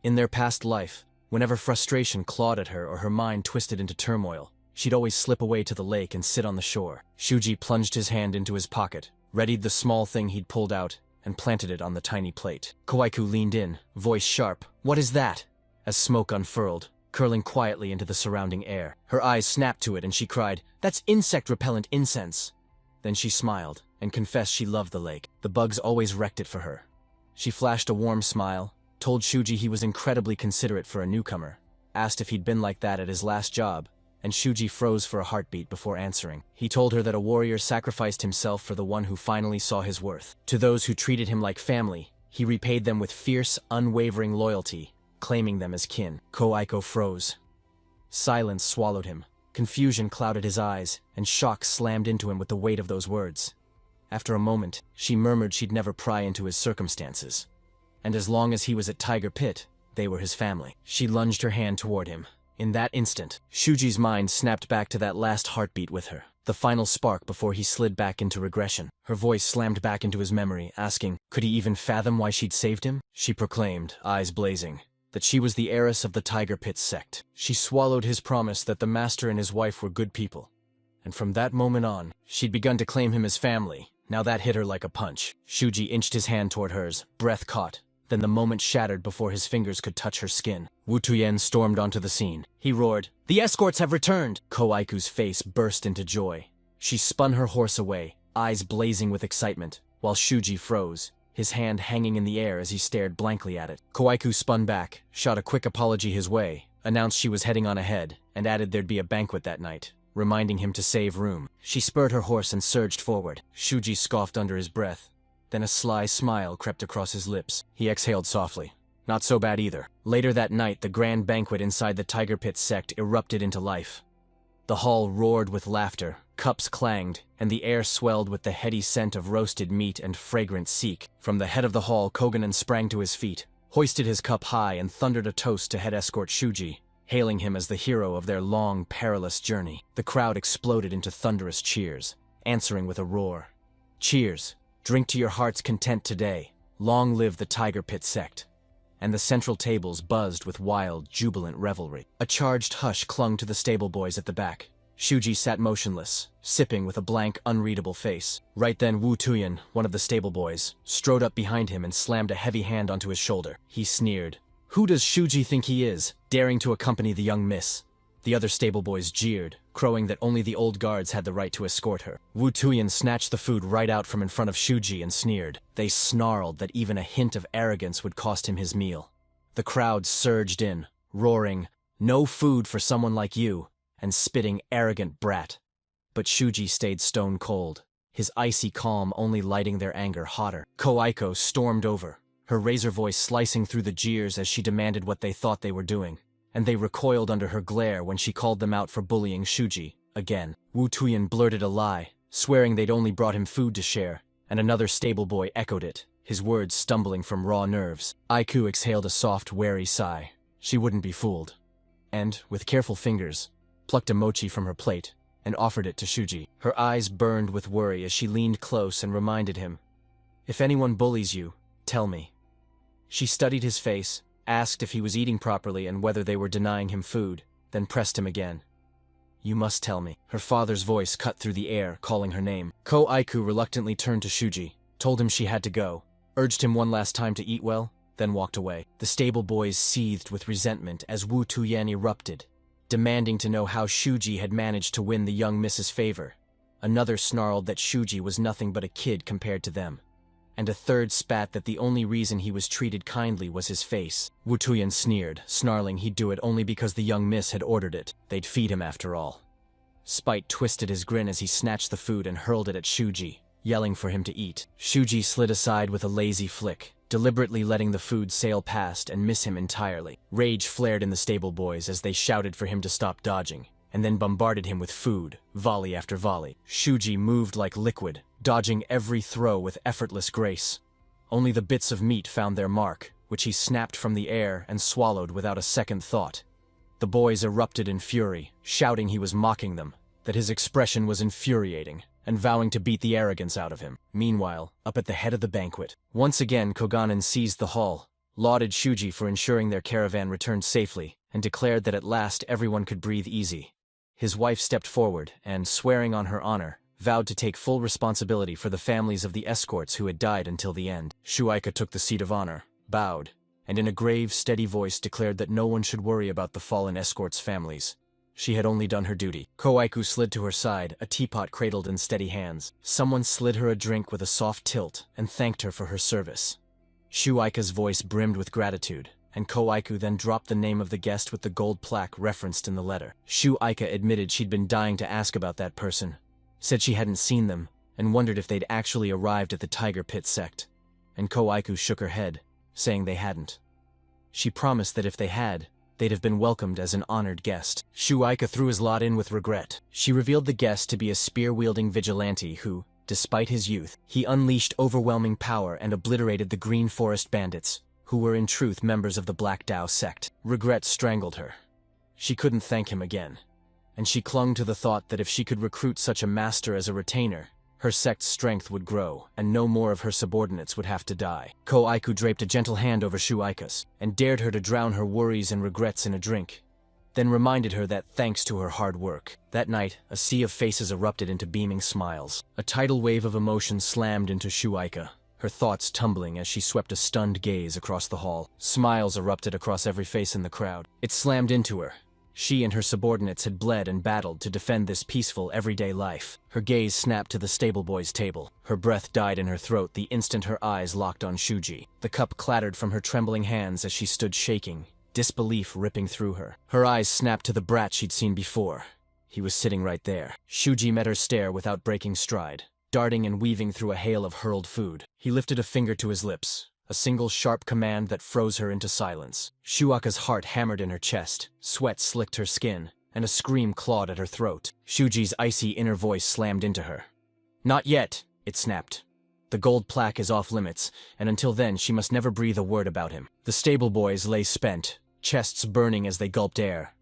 In their past life, whenever frustration clawed at her or her mind twisted into turmoil, she'd always slip away to the lake and sit on the shore. Shuji plunged his hand into his pocket, readied the small thing he'd pulled out, and planted it on the tiny plate. Ko-Aiku leaned in, voice sharp. "What is that?" As smoke unfurled, curling quietly into the surrounding air. Her eyes snapped to it and she cried, "That's insect-repellent incense." Then she smiled, and confessed she loved the lake. The bugs always wrecked it for her. She flashed a warm smile, told Shuji he was incredibly considerate for a newcomer, asked if he'd been like that at his last job, and Shuji froze for a heartbeat before answering. He told her that a warrior sacrificed himself for the one who finally saw his worth. To those who treated him like family, he repaid them with fierce, unwavering loyalty, claiming them as kin. Ko-Aiku froze. Silence swallowed him, confusion clouded his eyes, and shock slammed into him with the weight of those words. After a moment, she murmured she'd never pry into his circumstances, and as long as he was at Tiger Pit, they were his family. She lunged her hand toward him. In that instant, Shuji's mind snapped back to that last heartbeat with her, the final spark before he slid back into regression. Her voice slammed back into his memory, asking, could he even fathom why she'd saved him? She proclaimed, eyes blazing, that she was the heiress of the Tiger Pit sect. She swallowed his promise that the master and his wife were good people. And from that moment on, she'd begun to claim him as family. Now that hit her like a punch. Shuji inched his hand toward hers, breath caught. Then the moment shattered before his fingers could touch her skin. Wu Tuyen stormed onto the scene. He roared, "The escorts have returned!" Ko-Aiku's face burst into joy. She spun her horse away, eyes blazing with excitement, while Shuji froze, his hand hanging in the air as he stared blankly at it. Ko-Aiku spun back, shot a quick apology his way, announced she was heading on ahead, and added there'd be a banquet that night, reminding him to save room. She spurred her horse and surged forward. Shuji scoffed under his breath. Then a sly smile crept across his lips. He exhaled softly. Not so bad either. Later that night, the grand banquet inside the Tiger Pit sect erupted into life. The hall roared with laughter, cups clanged, and the air swelled with the heady scent of roasted meat and fragrant seek. From the head of the hall, Koganen sprang to his feet, hoisted his cup high, and thundered a toast to head escort Shuji, hailing him as the hero of their long, perilous journey. The crowd exploded into thunderous cheers, answering with a roar. Cheers! Drink to your heart's content today. Long live the Tiger Pit sect. and the central tables buzzed with wild, jubilant revelry. A charged hush clung to the stable boys at the back. Shuji sat motionless, sipping with a blank, unreadable face. Right then Wu Tuyan, one of the stable boys, strode up behind him and slammed a heavy hand onto his shoulder. He sneered. "Who does Shuji think he is, daring to accompany the young miss?" The other stable boys jeered, crowing that only the old guards had the right to escort her. Wu Tuyan snatched the food right out from in front of Shuji and sneered. They snarled that even a hint of arrogance would cost him his meal. The crowd surged in, roaring, "No food for someone like you," and spitting, "Arrogant brat." But Shuji stayed stone cold, his icy calm only lighting their anger hotter. Aiku stormed over, her razor voice slicing through the jeers as she demanded what they thought they were doing, and they recoiled under her glare when she called them out for bullying Shuji again. Wu Tuyan blurted a lie, swearing they'd only brought him food to share, and another stable boy echoed it, his words stumbling from raw nerves. Aiku exhaled a soft, wary sigh. She wouldn't be fooled. And, with careful fingers, plucked a mochi from her plate and offered it to Shuji. Her eyes burned with worry as she leaned close and reminded him, "If anyone bullies you, tell me." She studied his face, asked if he was eating properly and whether they were denying him food, then pressed him again. "You must tell me." Her father's voice cut through the air, calling her name. Aiku reluctantly turned to Shuji, told him she had to go, urged him one last time to eat well, then walked away. The stable boys seethed with resentment as Wu Tuyan erupted, demanding to know how Shuji had managed to win the young miss's favor. Another snarled that Shuji was nothing but a kid compared to them, and a third spat that the only reason he was treated kindly was his face. Wu Tuyan sneered, snarling he'd do it only because the young miss had ordered it. They'd feed him after all. Spite twisted his grin as he snatched the food and hurled it at Shuji, yelling for him to eat. Shuji slid aside with a lazy flick, deliberately letting the food sail past and miss him entirely. Rage flared in the stable boys as they shouted for him to stop dodging, and then bombarded him with food, volley after volley. Shuji moved like liquid, dodging every throw with effortless grace. Only the bits of meat found their mark, which he snapped from the air and swallowed without a second thought. The boys erupted in fury, shouting he was mocking them, that his expression was infuriating, and vowing to beat the arrogance out of him. Meanwhile, up at the head of the banquet, once again Koganen seized the hall, lauded Shuji for ensuring their caravan returned safely, and declared that at last everyone could breathe easy. His wife stepped forward and, swearing on her honor, vowed to take full responsibility for the families of the escorts who had died until the end. Shuaika took the seat of honor, bowed, and in a grave, steady voice declared that no one should worry about the fallen escorts' families. She had only done her duty. Aiku slid to her side, a teapot cradled in steady hands. Someone slid her a drink with a soft tilt and thanked her for her service. Shuaika's voice brimmed with gratitude, and Aiku then dropped the name of the guest with the gold plaque referenced in the letter. Shuaika admitted she'd been dying to ask about that person, said she hadn't seen them, and wondered if they'd actually arrived at the Tiger Pit sect. And Aiku shook her head, saying they hadn't. She promised that if they had, they'd have been welcomed as an honored guest. Shuaika threw his lot in with regret. She revealed the guest to be a spear-wielding vigilante who, despite his youth, he unleashed overwhelming power and obliterated the Green Forest bandits, who were in truth members of the Black Dao sect. Regret strangled her. She couldn't thank him again, and she clung to the thought that if she could recruit such a master as a retainer, her sect's strength would grow, and no more of her subordinates would have to die. Aiku draped a gentle hand over Shuaika's, and dared her to drown her worries and regrets in a drink, then reminded her that thanks to her hard work. That night, a sea of faces erupted into beaming smiles. A tidal wave of emotion slammed into Shuaika, her thoughts tumbling as she swept a stunned gaze across the hall. Smiles erupted across every face in the crowd. It slammed into her. She and her subordinates had bled and battled to defend this peaceful, everyday life. Her gaze snapped to the stable boy's table. Her breath died in her throat the instant her eyes locked on Shuji. The cup clattered from her trembling hands as she stood shaking, disbelief ripping through her. Her eyes snapped to the brat she'd seen before. He was sitting right there. Shuji met her stare without breaking stride, darting and weaving through a hail of hurled food. He lifted a finger to his lips, a single sharp command that froze her into silence. Shuaka's heart hammered in her chest, sweat slicked her skin, and a scream clawed at her throat. Shuji's icy inner voice slammed into her. "Not yet," it snapped. "The gold plaque is off limits, and until then she must never breathe a word about him." The stable boys lay spent, chests burning as they gulped air.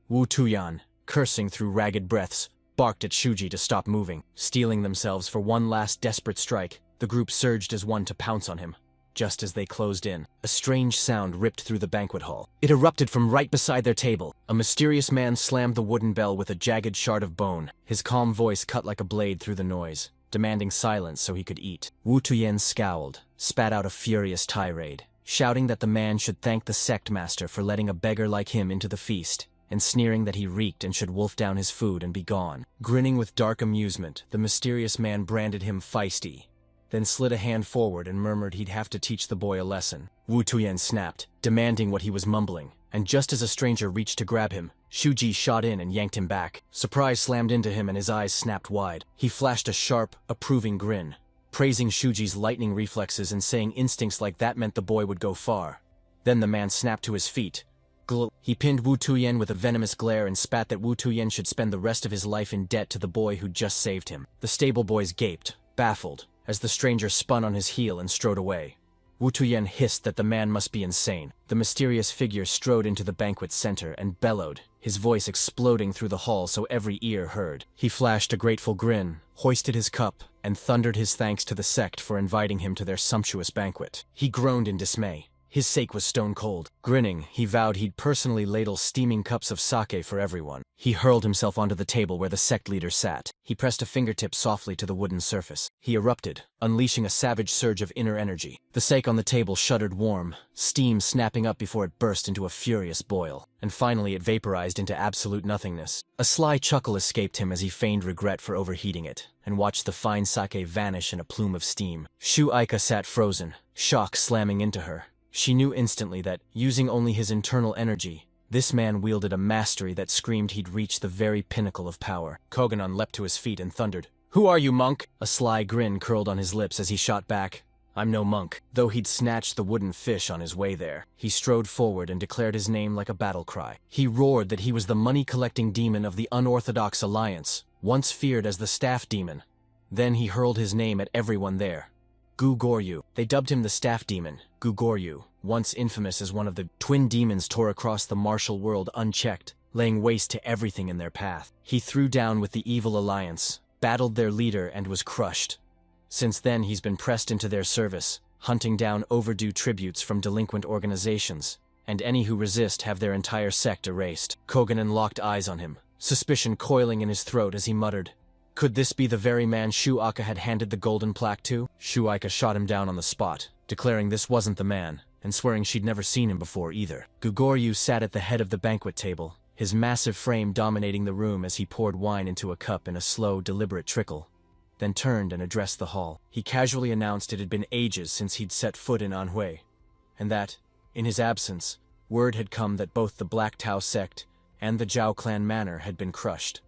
Wu Tuyan, cursing through ragged breaths, barked at Shuji to stop moving. Steeling themselves for one last desperate strike, the group surged as one to pounce on him. just as they closed in. A strange sound ripped through the banquet hall. It erupted from right beside their table. A mysterious man slammed the wooden bell with a jagged shard of bone. His calm voice cut like a blade through the noise, demanding silence so he could eat. Wu Tuyen scowled, spat out a furious tirade, shouting that the man should thank the sect master for letting a beggar like him into the feast, and sneering that he reeked and should wolf down his food and be gone. Grinning with dark amusement, the mysterious man branded him feisty, then slid a hand forward and murmured he'd have to teach the boy a lesson. Wu Tuyen snapped, demanding what he was mumbling, and just as a stranger reached to grab him, Shuji shot in and yanked him back. Surprise slammed into him and his eyes snapped wide. He flashed a sharp, approving grin, praising Shuji's lightning reflexes and saying instincts like that meant the boy would go far. Then the man snapped to his feet. He pinned Wu Tuyen with a venomous glare and spat that Wu Tuyen should spend the rest of his life in debt to the boy who'd just saved him. The stable boys gaped, baffled, as the stranger spun on his heel and strode away. Wu Tuyen hissed that the man must be insane. The mysterious figure strode into the banquet center and bellowed, his voice exploding through the hall so every ear heard. He flashed a grateful grin, hoisted his cup, and thundered his thanks to the sect for inviting him to their sumptuous banquet. He groaned in dismay. His sake was stone cold. Grinning, he vowed he'd personally ladle steaming cups of sake for everyone. He hurled himself onto the table where the sect leader sat. He pressed a fingertip softly to the wooden surface. He erupted, unleashing a savage surge of inner energy. The sake on the table shuddered warm, steam snapping up before it burst into a furious boil. And finally it vaporized into absolute nothingness. A sly chuckle escaped him as he feigned regret for overheating it, and watched the fine sake vanish in a plume of steam. Shu Aika sat frozen, shock slamming into her. She knew instantly that, using only his internal energy, this man wielded a mastery that screamed he'd reached the very pinnacle of power. Koganon leapt to his feet and thundered, "Who are you, monk?" A sly grin curled on his lips as he shot back, "I'm no monk." Though he'd snatched the wooden fish on his way there, he strode forward and declared his name like a battle cry. He roared that he was the money-collecting demon of the Unorthodox Alliance, once feared as the Staff Demon. Then he hurled his name at everyone there. Gu Goryu. They dubbed him the Staff Demon. Gu Goryu, once infamous as one of the twin demons, tore across the martial world unchecked, laying waste to everything in their path. He threw down with the evil alliance, battled their leader and was crushed. Since then he's been pressed into their service, hunting down overdue tributes from delinquent organizations, and any who resist have their entire sect erased. Koganon locked eyes on him, suspicion coiling in his throat as he muttered, "Could this be the very man Shu Aka had handed the golden plaque to?" Shu Aka shot him down on the spot, declaring this wasn't the man, and swearing she'd never seen him before either. Gugoryu sat at the head of the banquet table, his massive frame dominating the room as he poured wine into a cup in a slow, deliberate trickle, then turned and addressed the hall. He casually announced it had been ages since he'd set foot in Anhui, and that, in his absence, word had come that both the Black Tao sect and the Jiao clan manor had been crushed.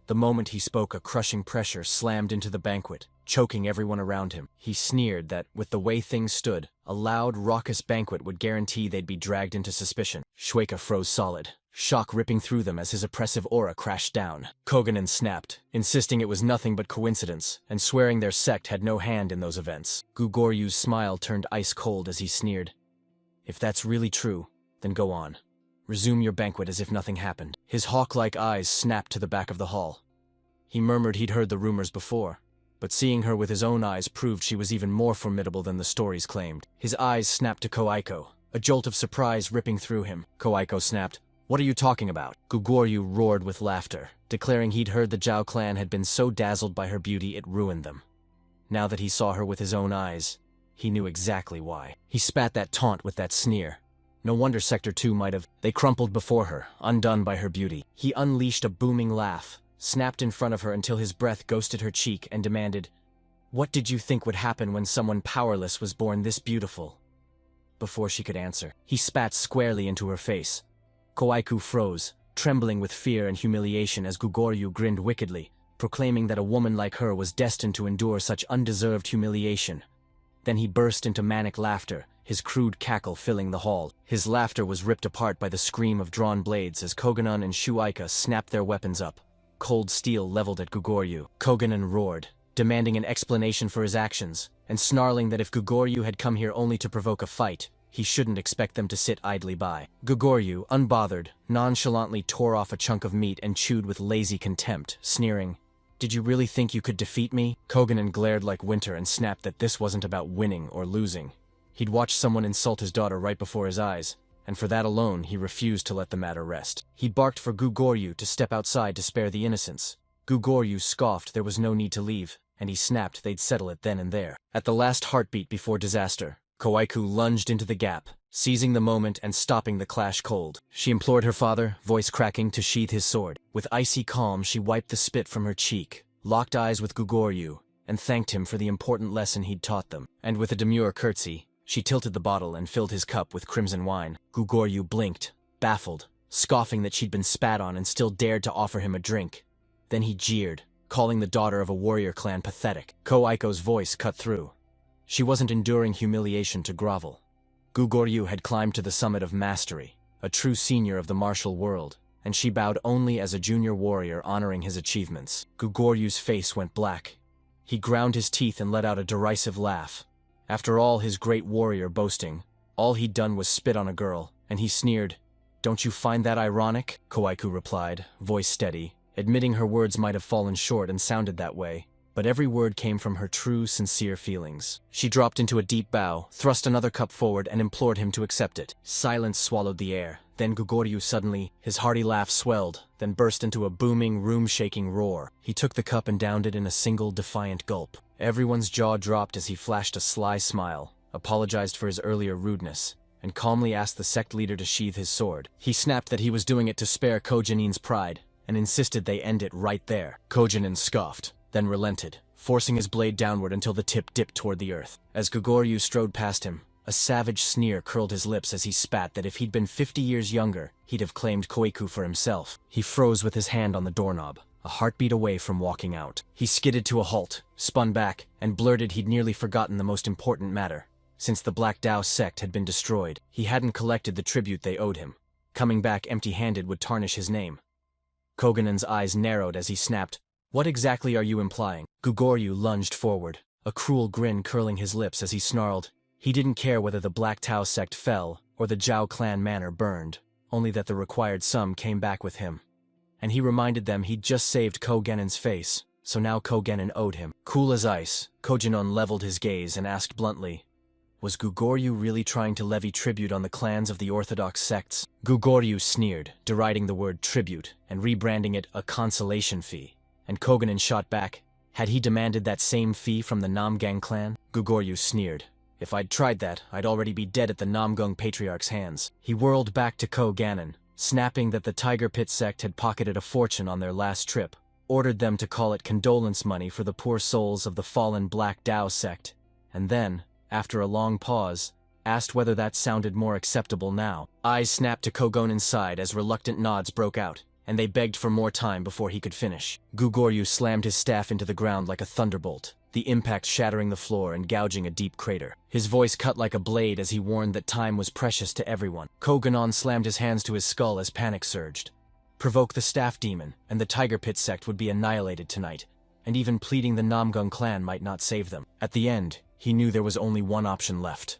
The moment he spoke, a crushing pressure slammed into the banquet, choking everyone around him. He sneered that, with the way things stood, a loud, raucous banquet would guarantee they'd be dragged into suspicion. Shueika froze solid, shock ripping through them as his oppressive aura crashed down. Koganon snapped, insisting it was nothing but coincidence, and swearing their sect had no hand in those events. Gugoryu's smile turned ice-cold as he sneered, "If that's really true, then go on. Resume your banquet as if nothing happened." His hawk-like eyes snapped to the back of the hall. He murmured he'd heard the rumors before, but seeing her with his own eyes proved she was even more formidable than the stories claimed. His eyes snapped to Koaiko, a jolt of surprise ripping through him. Koaiko snapped, "What are you talking about?" Gugoryu roared with laughter, declaring he'd heard the Jiao clan had been so dazzled by her beauty it ruined them. Now that he saw her with his own eyes, he knew exactly why. He spat that taunt with that sneer. No wonder Sector 2 might have. They crumpled before her, undone by her beauty. He unleashed a booming laugh, snapped in front of her until his breath ghosted her cheek, and demanded, "What did you think would happen when someone powerless was born this beautiful?" Before she could answer, he spat squarely into her face. Koaiku froze, trembling with fear and humiliation as Gugoryu grinned wickedly, proclaiming that a woman like her was destined to endure such undeserved humiliation. Then he burst into manic laughter, his crude cackle filling the hall. His laughter was ripped apart by the scream of drawn blades as Koganon and Shuaika snapped their weapons up, cold steel leveled at Gugoryu. Koganon roared, demanding an explanation for his actions, and snarling that if Gugoryu had come here only to provoke a fight, he shouldn't expect them to sit idly by. Gugoryu, unbothered, nonchalantly tore off a chunk of meat and chewed with lazy contempt, sneering, "Did you really think you could defeat me?" Koganon glared like winter and snapped that this wasn't about winning or losing. He'd watched someone insult his daughter right before his eyes, and for that alone he refused to let the matter rest. He barked for Gugoryu to step outside to spare the innocents. Gugoryu scoffed there was no need to leave, and he snapped they'd settle it then and there. At the last heartbeat before disaster, Aiku lunged into the gap, seizing the moment and stopping the clash cold. She implored her father, voice cracking, to sheath his sword. With icy calm she wiped the spit from her cheek, locked eyes with Gugoryu, and thanked him for the important lesson he'd taught them. And with a demure curtsy, she tilted the bottle and filled his cup with crimson wine. Gugoryu blinked, baffled, scoffing that she'd been spat on and still dared to offer him a drink. Then he jeered, calling the daughter of a warrior clan pathetic. Aiko's voice cut through. She wasn't enduring humiliation to grovel. Gugoryu had climbed to the summit of mastery, a true senior of the martial world, and she bowed only as a junior warrior honoring his achievements. Gugoryu's face went black. He ground his teeth and let out a derisive laugh. After all his great warrior boasting, all he'd done was spit on a girl, and he sneered, "Don't you find that ironic?" Aiku replied, voice steady, admitting her words might have fallen short and sounded that way, but every word came from her true, sincere feelings. She dropped into a deep bow, thrust another cup forward, and implored him to accept it. Silence swallowed the air. Then Gugoryu suddenly, his hearty laugh swelled, then burst into a booming, room-shaking roar. He took the cup and downed it in a single, defiant gulp. Everyone's jaw dropped as he flashed a sly smile, apologized for his earlier rudeness, and calmly asked the sect leader to sheathe his sword. He snapped that he was doing it to spare Kojanin's pride, and insisted they end it right there. Kojanin scoffed, then relented, forcing his blade downward until the tip dipped toward the earth. As Gugoryu strode past him, a savage sneer curled his lips as he spat that if he'd been 50 years younger, he'd have claimed Koiku for himself. He froze with his hand on the doorknob, a heartbeat away from walking out. He skidded to a halt, spun back, and blurted he'd nearly forgotten the most important matter. Since the Black Dao sect had been destroyed, he hadn't collected the tribute they owed him. Coming back empty-handed would tarnish his name. Koganen's eyes narrowed as he snapped, "What exactly are you implying?" Gugoryu lunged forward, a cruel grin curling his lips as he snarled. He didn't care whether the Black Tao sect fell or the Jiao clan manor burned, only that the required sum came back with him. And he reminded them he'd just saved Koganen's face, so now Koganen owed him. Cool as ice, Kojanon leveled his gaze and asked bluntly, "Was Gugoryu really trying to levy tribute on the clans of the orthodox sects?" Gugoryu sneered, deriding the word tribute and rebranding it a consolation fee. And Koganen shot back, "Had he demanded that same fee from the Namgang clan?" Gugoryu sneered, "If I'd tried that, I'd already be dead at the Namgung Patriarch's hands." He whirled back to Koganen, snapping that the Tiger Pit sect had pocketed a fortune on their last trip, ordered them to call it condolence money for the poor souls of the fallen Black Dao sect, and then, after a long pause, asked whether that sounded more acceptable now. Eyes snapped to Kogonen's side as reluctant nods broke out, and they begged for more time before he could finish. Gugoryu slammed his staff into the ground like a thunderbolt, the impact shattering the floor and gouging a deep crater. His voice cut like a blade as he warned that time was precious to everyone. Koganon slammed his hands to his skull as panic surged. Provoke the staff demon, and the Tiger Pit sect would be annihilated tonight, and even pleading the Namgung clan might not save them. At the end, he knew there was only one option left.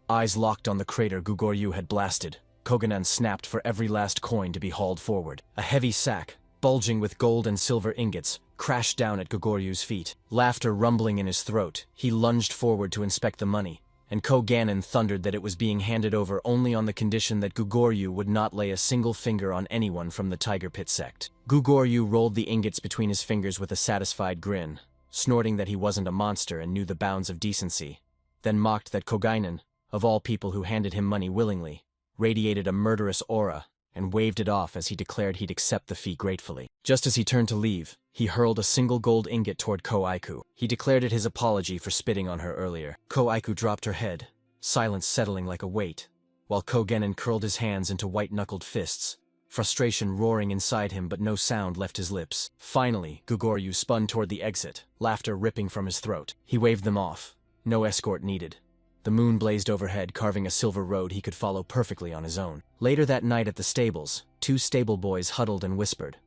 Eyes locked on the crater Gugoryu had blasted, Koganen snapped for every last coin to be hauled forward. A heavy sack, bulging with gold and silver ingots, crashed down at Gogoryu's feet. Laughter rumbling in his throat, he lunged forward to inspect the money, and Koganen thundered that it was being handed over only on the condition that Gugoryu would not lay a single finger on anyone from the Tiger Pit sect. Gugoryu rolled the ingots between his fingers with a satisfied grin, snorting that he wasn't a monster and knew the bounds of decency, then mocked that Koganen, of all people who handed him money willingly, radiated a murderous aura, and waved it off as he declared he'd accept the fee gratefully. Just as he turned to leave, he hurled a single gold ingot toward Aiku. He declared it his apology for spitting on her earlier. Aiku dropped her head, silence settling like a weight, while Koganen curled his hands into white-knuckled fists, frustration roaring inside him but no sound left his lips. Finally, Gugoryu spun toward the exit, laughter ripping from his throat. He waved them off. No escort needed. The moon blazed overhead, carving a silver road he could follow perfectly on his own. Later that night at the stables, two stable boys huddled and whispered.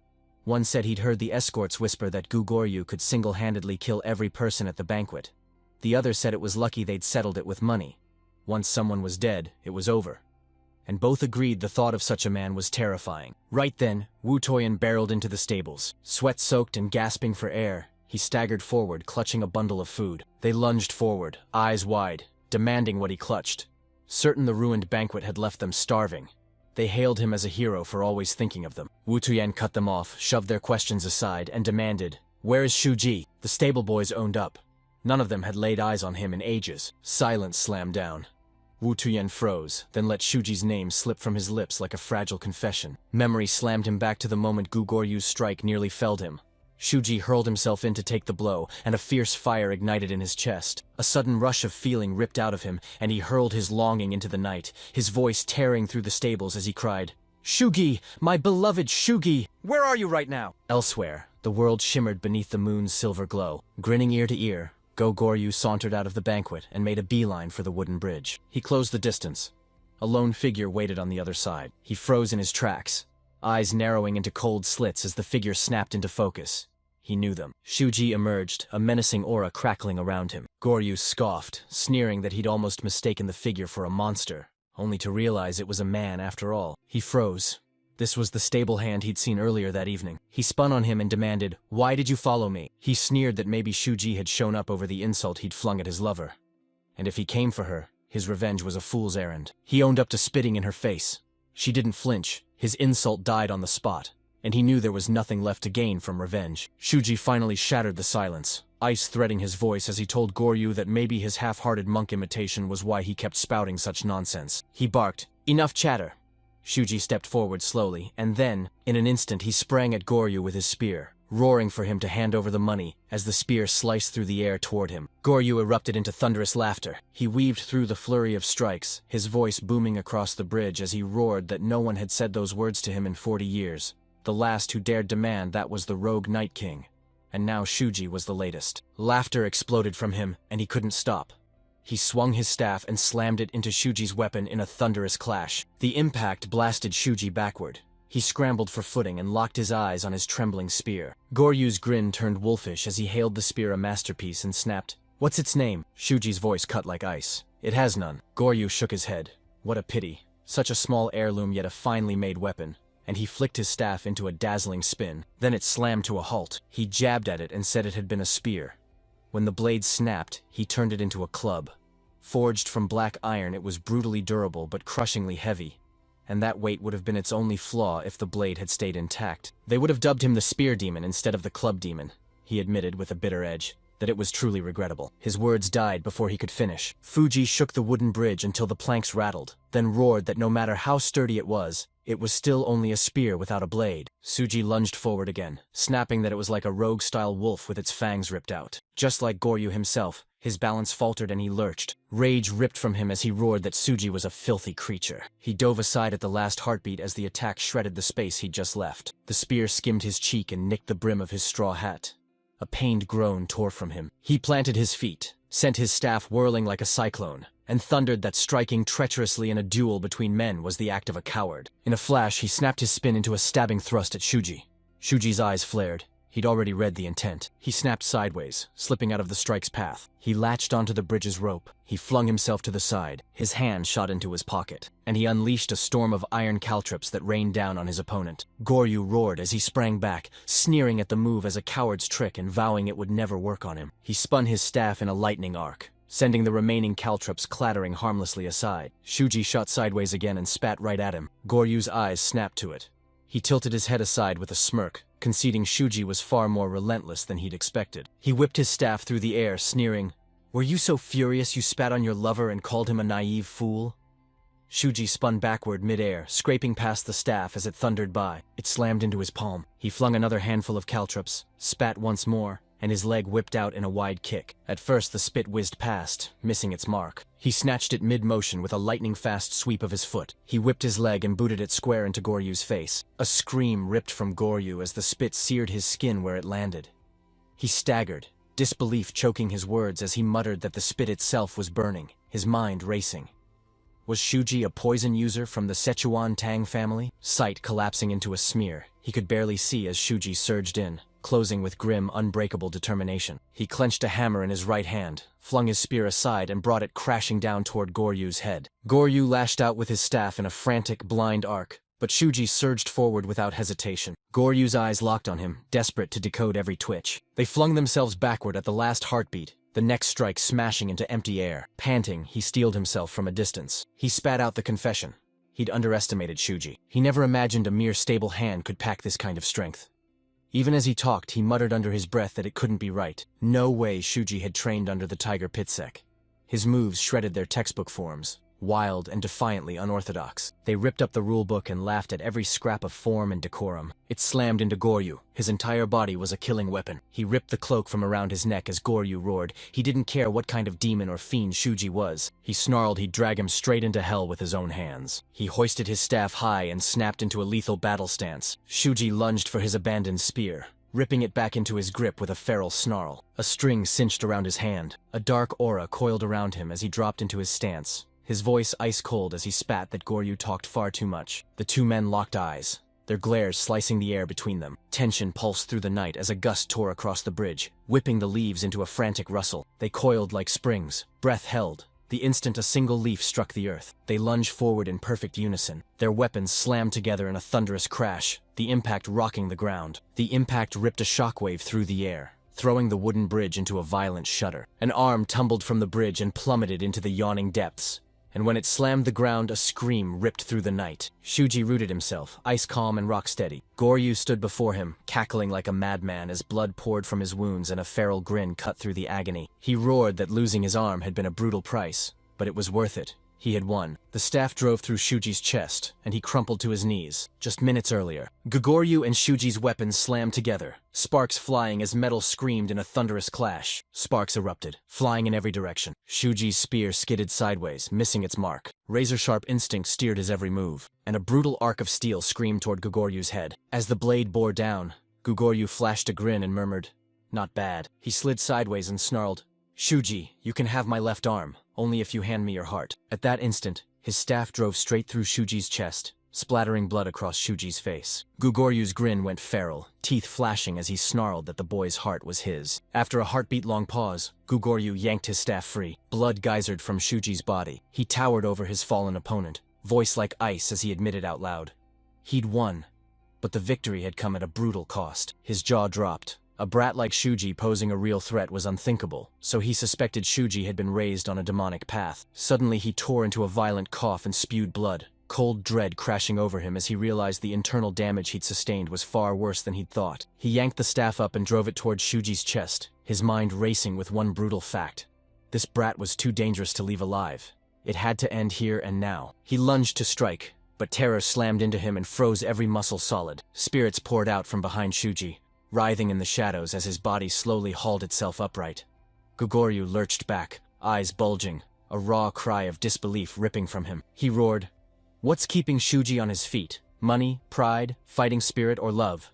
One said he'd heard the escorts whisper that Gugoryu could single-handedly kill every person at the banquet. The other said it was lucky they'd settled it with money. Once someone was dead, it was over. And both agreed the thought of such a man was terrifying. Right then, Wu Toyan barreled into the stables. Sweat-soaked and gasping for air, he staggered forward, clutching a bundle of food. They lunged forward, eyes wide, demanding what he clutched. Certain the ruined banquet had left them starving. They hailed him as a hero for always thinking of them. Wu Tuyan cut them off, shoved their questions aside, and demanded, "Where is Shuji?" The stable boys owned up. None of them had laid eyes on him in ages. Silence slammed down. Wu Tuyan froze, then let Shuji's name slip from his lips like a fragile confession. Memory slammed him back to the moment Gu Goryu's strike nearly felled him. Shuji hurled himself in to take the blow, and a fierce fire ignited in his chest. A sudden rush of feeling ripped out of him, and he hurled his longing into the night, his voice tearing through the stables as he cried, "Shugi! My beloved Shugi! Where are you right now?" Elsewhere, the world shimmered beneath the moon's silver glow. Grinning ear to ear, Go Goryu sauntered out of the banquet and made a beeline for the wooden bridge. He closed the distance. A lone figure waited on the other side. He froze in his tracks, eyes narrowing into cold slits as the figure snapped into focus. He knew them. Shuji emerged, a menacing aura crackling around him. Goryu scoffed, sneering that he'd almost mistaken the figure for a monster, only to realize it was a man after all. He froze. This was the stable hand he'd seen earlier that evening. He spun on him and demanded, "Why did you follow me?" He sneered that maybe Shuji had shown up over the insult he'd flung at his lover. And if he came for her, his revenge was a fool's errand. He owned up to spitting in her face. She didn't flinch. His insult died on the spot, and he knew there was nothing left to gain from revenge. Shuji finally shattered the silence, ice threading his voice as he told Goryu that maybe his half-hearted monk imitation was why he kept spouting such nonsense. He barked, "Enough chatter." Shuji stepped forward slowly, and then, in an instant, he sprang at Goryu with his spear, roaring for him to hand over the money as the spear sliced through the air toward him. Goryu erupted into thunderous laughter. He weaved through the flurry of strikes, his voice booming across the bridge as he roared that no one had said those words to him in 40 years. The last who dared demand that was the rogue Night King. And now Shuji was the latest. Laughter exploded from him, and he couldn't stop. He swung his staff and slammed it into Shuji's weapon in a thunderous clash. The impact blasted Shuji backward. He scrambled for footing and locked his eyes on his trembling spear. Goryu's grin turned wolfish as he hailed the spear a masterpiece and snapped, "What's its name?" Shuji's voice cut like ice. "It has none." Goryu shook his head. What a pity. Such a small heirloom, yet a finely made weapon. And he flicked his staff into a dazzling spin. Then it slammed to a halt. He jabbed at it and said it had been a spear. When the blade snapped, he turned it into a club. Forged from black iron, it was brutally durable but crushingly heavy. And that weight would have been its only flaw if the blade had stayed intact. They would have dubbed him the Spear Demon instead of the Club Demon. He admitted, with a bitter edge, that it was truly regrettable. His words died before he could finish. Fuji shook the wooden bridge until the planks rattled, then roared that no matter how sturdy it was still only a spear without a blade. Suji lunged forward again, snapping that it was like a rogue-style wolf with its fangs ripped out. Just like Goryu himself, his balance faltered and he lurched. Rage ripped from him as he roared that Suji was a filthy creature. He dove aside at the last heartbeat as the attack shredded the space he'd just left. The spear skimmed his cheek and nicked the brim of his straw hat. A pained groan tore from him. He planted his feet, sent his staff whirling like a cyclone, and thundered that striking treacherously in a duel between men was the act of a coward. In a flash, he snapped his spin into a stabbing thrust at Shuji. Shuji's eyes flared. He'd already read the intent. He snapped sideways, slipping out of the strike's path. He latched onto the bridge's rope. He flung himself to the side. His hand shot into his pocket, and he unleashed a storm of iron caltrops that rained down on his opponent. Goryu roared as he sprang back, sneering at the move as a coward's trick and vowing it would never work on him. He spun his staff in a lightning arc, sending the remaining caltrops clattering harmlessly aside. Shuji shot sideways again and spat right at him. Goryu's eyes snapped to it. He tilted his head aside with a smirk, conceding Shuji was far more relentless than he'd expected. He whipped his staff through the air, sneering, "Were you so furious you spat on your lover and called him a naive fool?" Shuji spun backward midair, scraping past the staff as it thundered by. It slammed into his palm. He flung another handful of caltrops, spat once more, and his leg whipped out in a wide kick. At first the spit whizzed past, missing its mark. He snatched it mid-motion with a lightning-fast sweep of his foot. He whipped his leg and booted it square into Goryu's face. A scream ripped from Goryu as the spit seared his skin where it landed. He staggered, disbelief choking his words as he muttered that the spit itself was burning, his mind racing. Was Shuji a poison user from the Sichuan Tang family? Sight collapsing into a smear, he could barely see as Shuji surged in, closing with grim, unbreakable determination. He clenched a hammer in his right hand, flung his spear aside and brought it crashing down toward Goryu's head. Goryu lashed out with his staff in a frantic, blind arc, but Shuji surged forward without hesitation. Goryu's eyes locked on him, desperate to decode every twitch. They flung themselves backward at the last heartbeat, the next strike smashing into empty air. Panting, he steeled himself from a distance. He spat out the confession. He'd underestimated Shuji. He never imagined a mere stable hand could pack this kind of strength. Even as he talked, he muttered under his breath that it couldn't be right. No way Shuji had trained under the Tiger Pitsek. His moves shredded their textbook forms, wild and defiantly unorthodox. They ripped up the rulebook and laughed at every scrap of form and decorum. It slammed into Goryu. His entire body was a killing weapon. He ripped the cloak from around his neck as Goryu roared. He didn't care what kind of demon or fiend Shuji was. He snarled he'd drag him straight into hell with his own hands. He hoisted his staff high and snapped into a lethal battle stance. Shuji lunged for his abandoned spear, ripping it back into his grip with a feral snarl. A string cinched around his hand. A dark aura coiled around him as he dropped into his stance, his voice ice-cold as he spat that Goryu talked far too much. The two men locked eyes, their glares slicing the air between them. Tension pulsed through the night as a gust tore across the bridge, whipping the leaves into a frantic rustle. They coiled like springs, breath held. The instant a single leaf struck the earth, they lunged forward in perfect unison. Their weapons slammed together in a thunderous crash, the impact rocking the ground. The impact ripped a shockwave through the air, throwing the wooden bridge into a violent shudder. An arm tumbled from the bridge and plummeted into the yawning depths. And when it slammed the ground, a scream ripped through the night. Shuji rooted himself, ice-calm and rock-steady. Goryu stood before him, cackling like a madman as blood poured from his wounds and a feral grin cut through the agony. He roared that losing his arm had been a brutal price, but it was worth it. He had won. The staff drove through Shuji's chest, and he crumpled to his knees. Just minutes earlier, Goryu and Shuji's weapons slammed together, sparks flying as metal screamed in a thunderous clash. Sparks erupted, flying in every direction. Shuji's spear skidded sideways, missing its mark. Razor-sharp instinct steered his every move, and a brutal arc of steel screamed toward Goryu's head. As the blade bore down, Goryu flashed a grin and murmured, "Not bad." He slid sideways and snarled, "Shuji, you can have my left arm, only if you hand me your heart." At that instant, his staff drove straight through Shuji's chest, splattering blood across Shuji's face. Goryu's grin went feral, teeth flashing as he snarled that the boy's heart was his. After a heartbeat-long pause, Goryu yanked his staff free. Blood geysered from Shuji's body. He towered over his fallen opponent, voice like ice as he admitted out loud. He'd won, but the victory had come at a brutal cost. His jaw dropped. A brat like Shuji posing a real threat was unthinkable, so he suspected Shuji had been raised on a demonic path. Suddenly he tore into a violent cough and spewed blood, cold dread crashing over him as he realized the internal damage he'd sustained was far worse than he'd thought. He yanked the staff up and drove it towards Shuji's chest, his mind racing with one brutal fact. This brat was too dangerous to leave alive. It had to end here and now. He lunged to strike, but terror slammed into him and froze every muscle solid. Spirits poured out from behind Shuji, writhing in the shadows as his body slowly hauled itself upright. Goryu lurched back, eyes bulging, a raw cry of disbelief ripping from him. He roared, "What's keeping Shuji on his feet? Money, pride, fighting spirit, or love?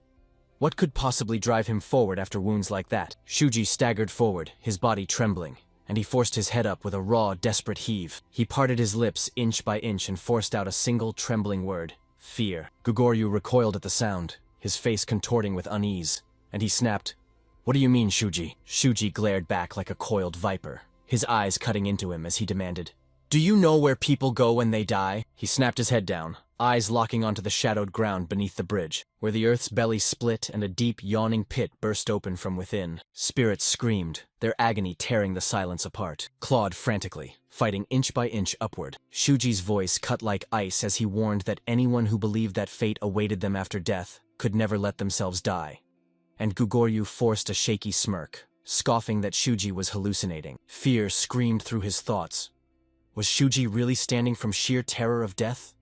What could possibly drive him forward after wounds like that?" Shuji staggered forward, his body trembling, and he forced his head up with a raw, desperate heave. He parted his lips inch by inch and forced out a single trembling word, "Fear." Goryu recoiled at the sound, his face contorting with unease, and he snapped, "What do you mean, Shuji?" Shuji glared back like a coiled viper, his eyes cutting into him as he demanded, "Do you know where people go when they die?" He snapped his head down, eyes locking onto the shadowed ground beneath the bridge, where the earth's belly split and a deep, yawning pit burst open from within. Spirits screamed, their agony tearing the silence apart, clawed frantically, fighting inch by inch upward. Shuji's voice cut like ice as he warned that anyone who believed that fate awaited them after death could never let themselves die. And Goryu forced a shaky smirk, scoffing that Shuji was hallucinating. Fear screamed through his thoughts. Was Shuji really standing from sheer terror of death?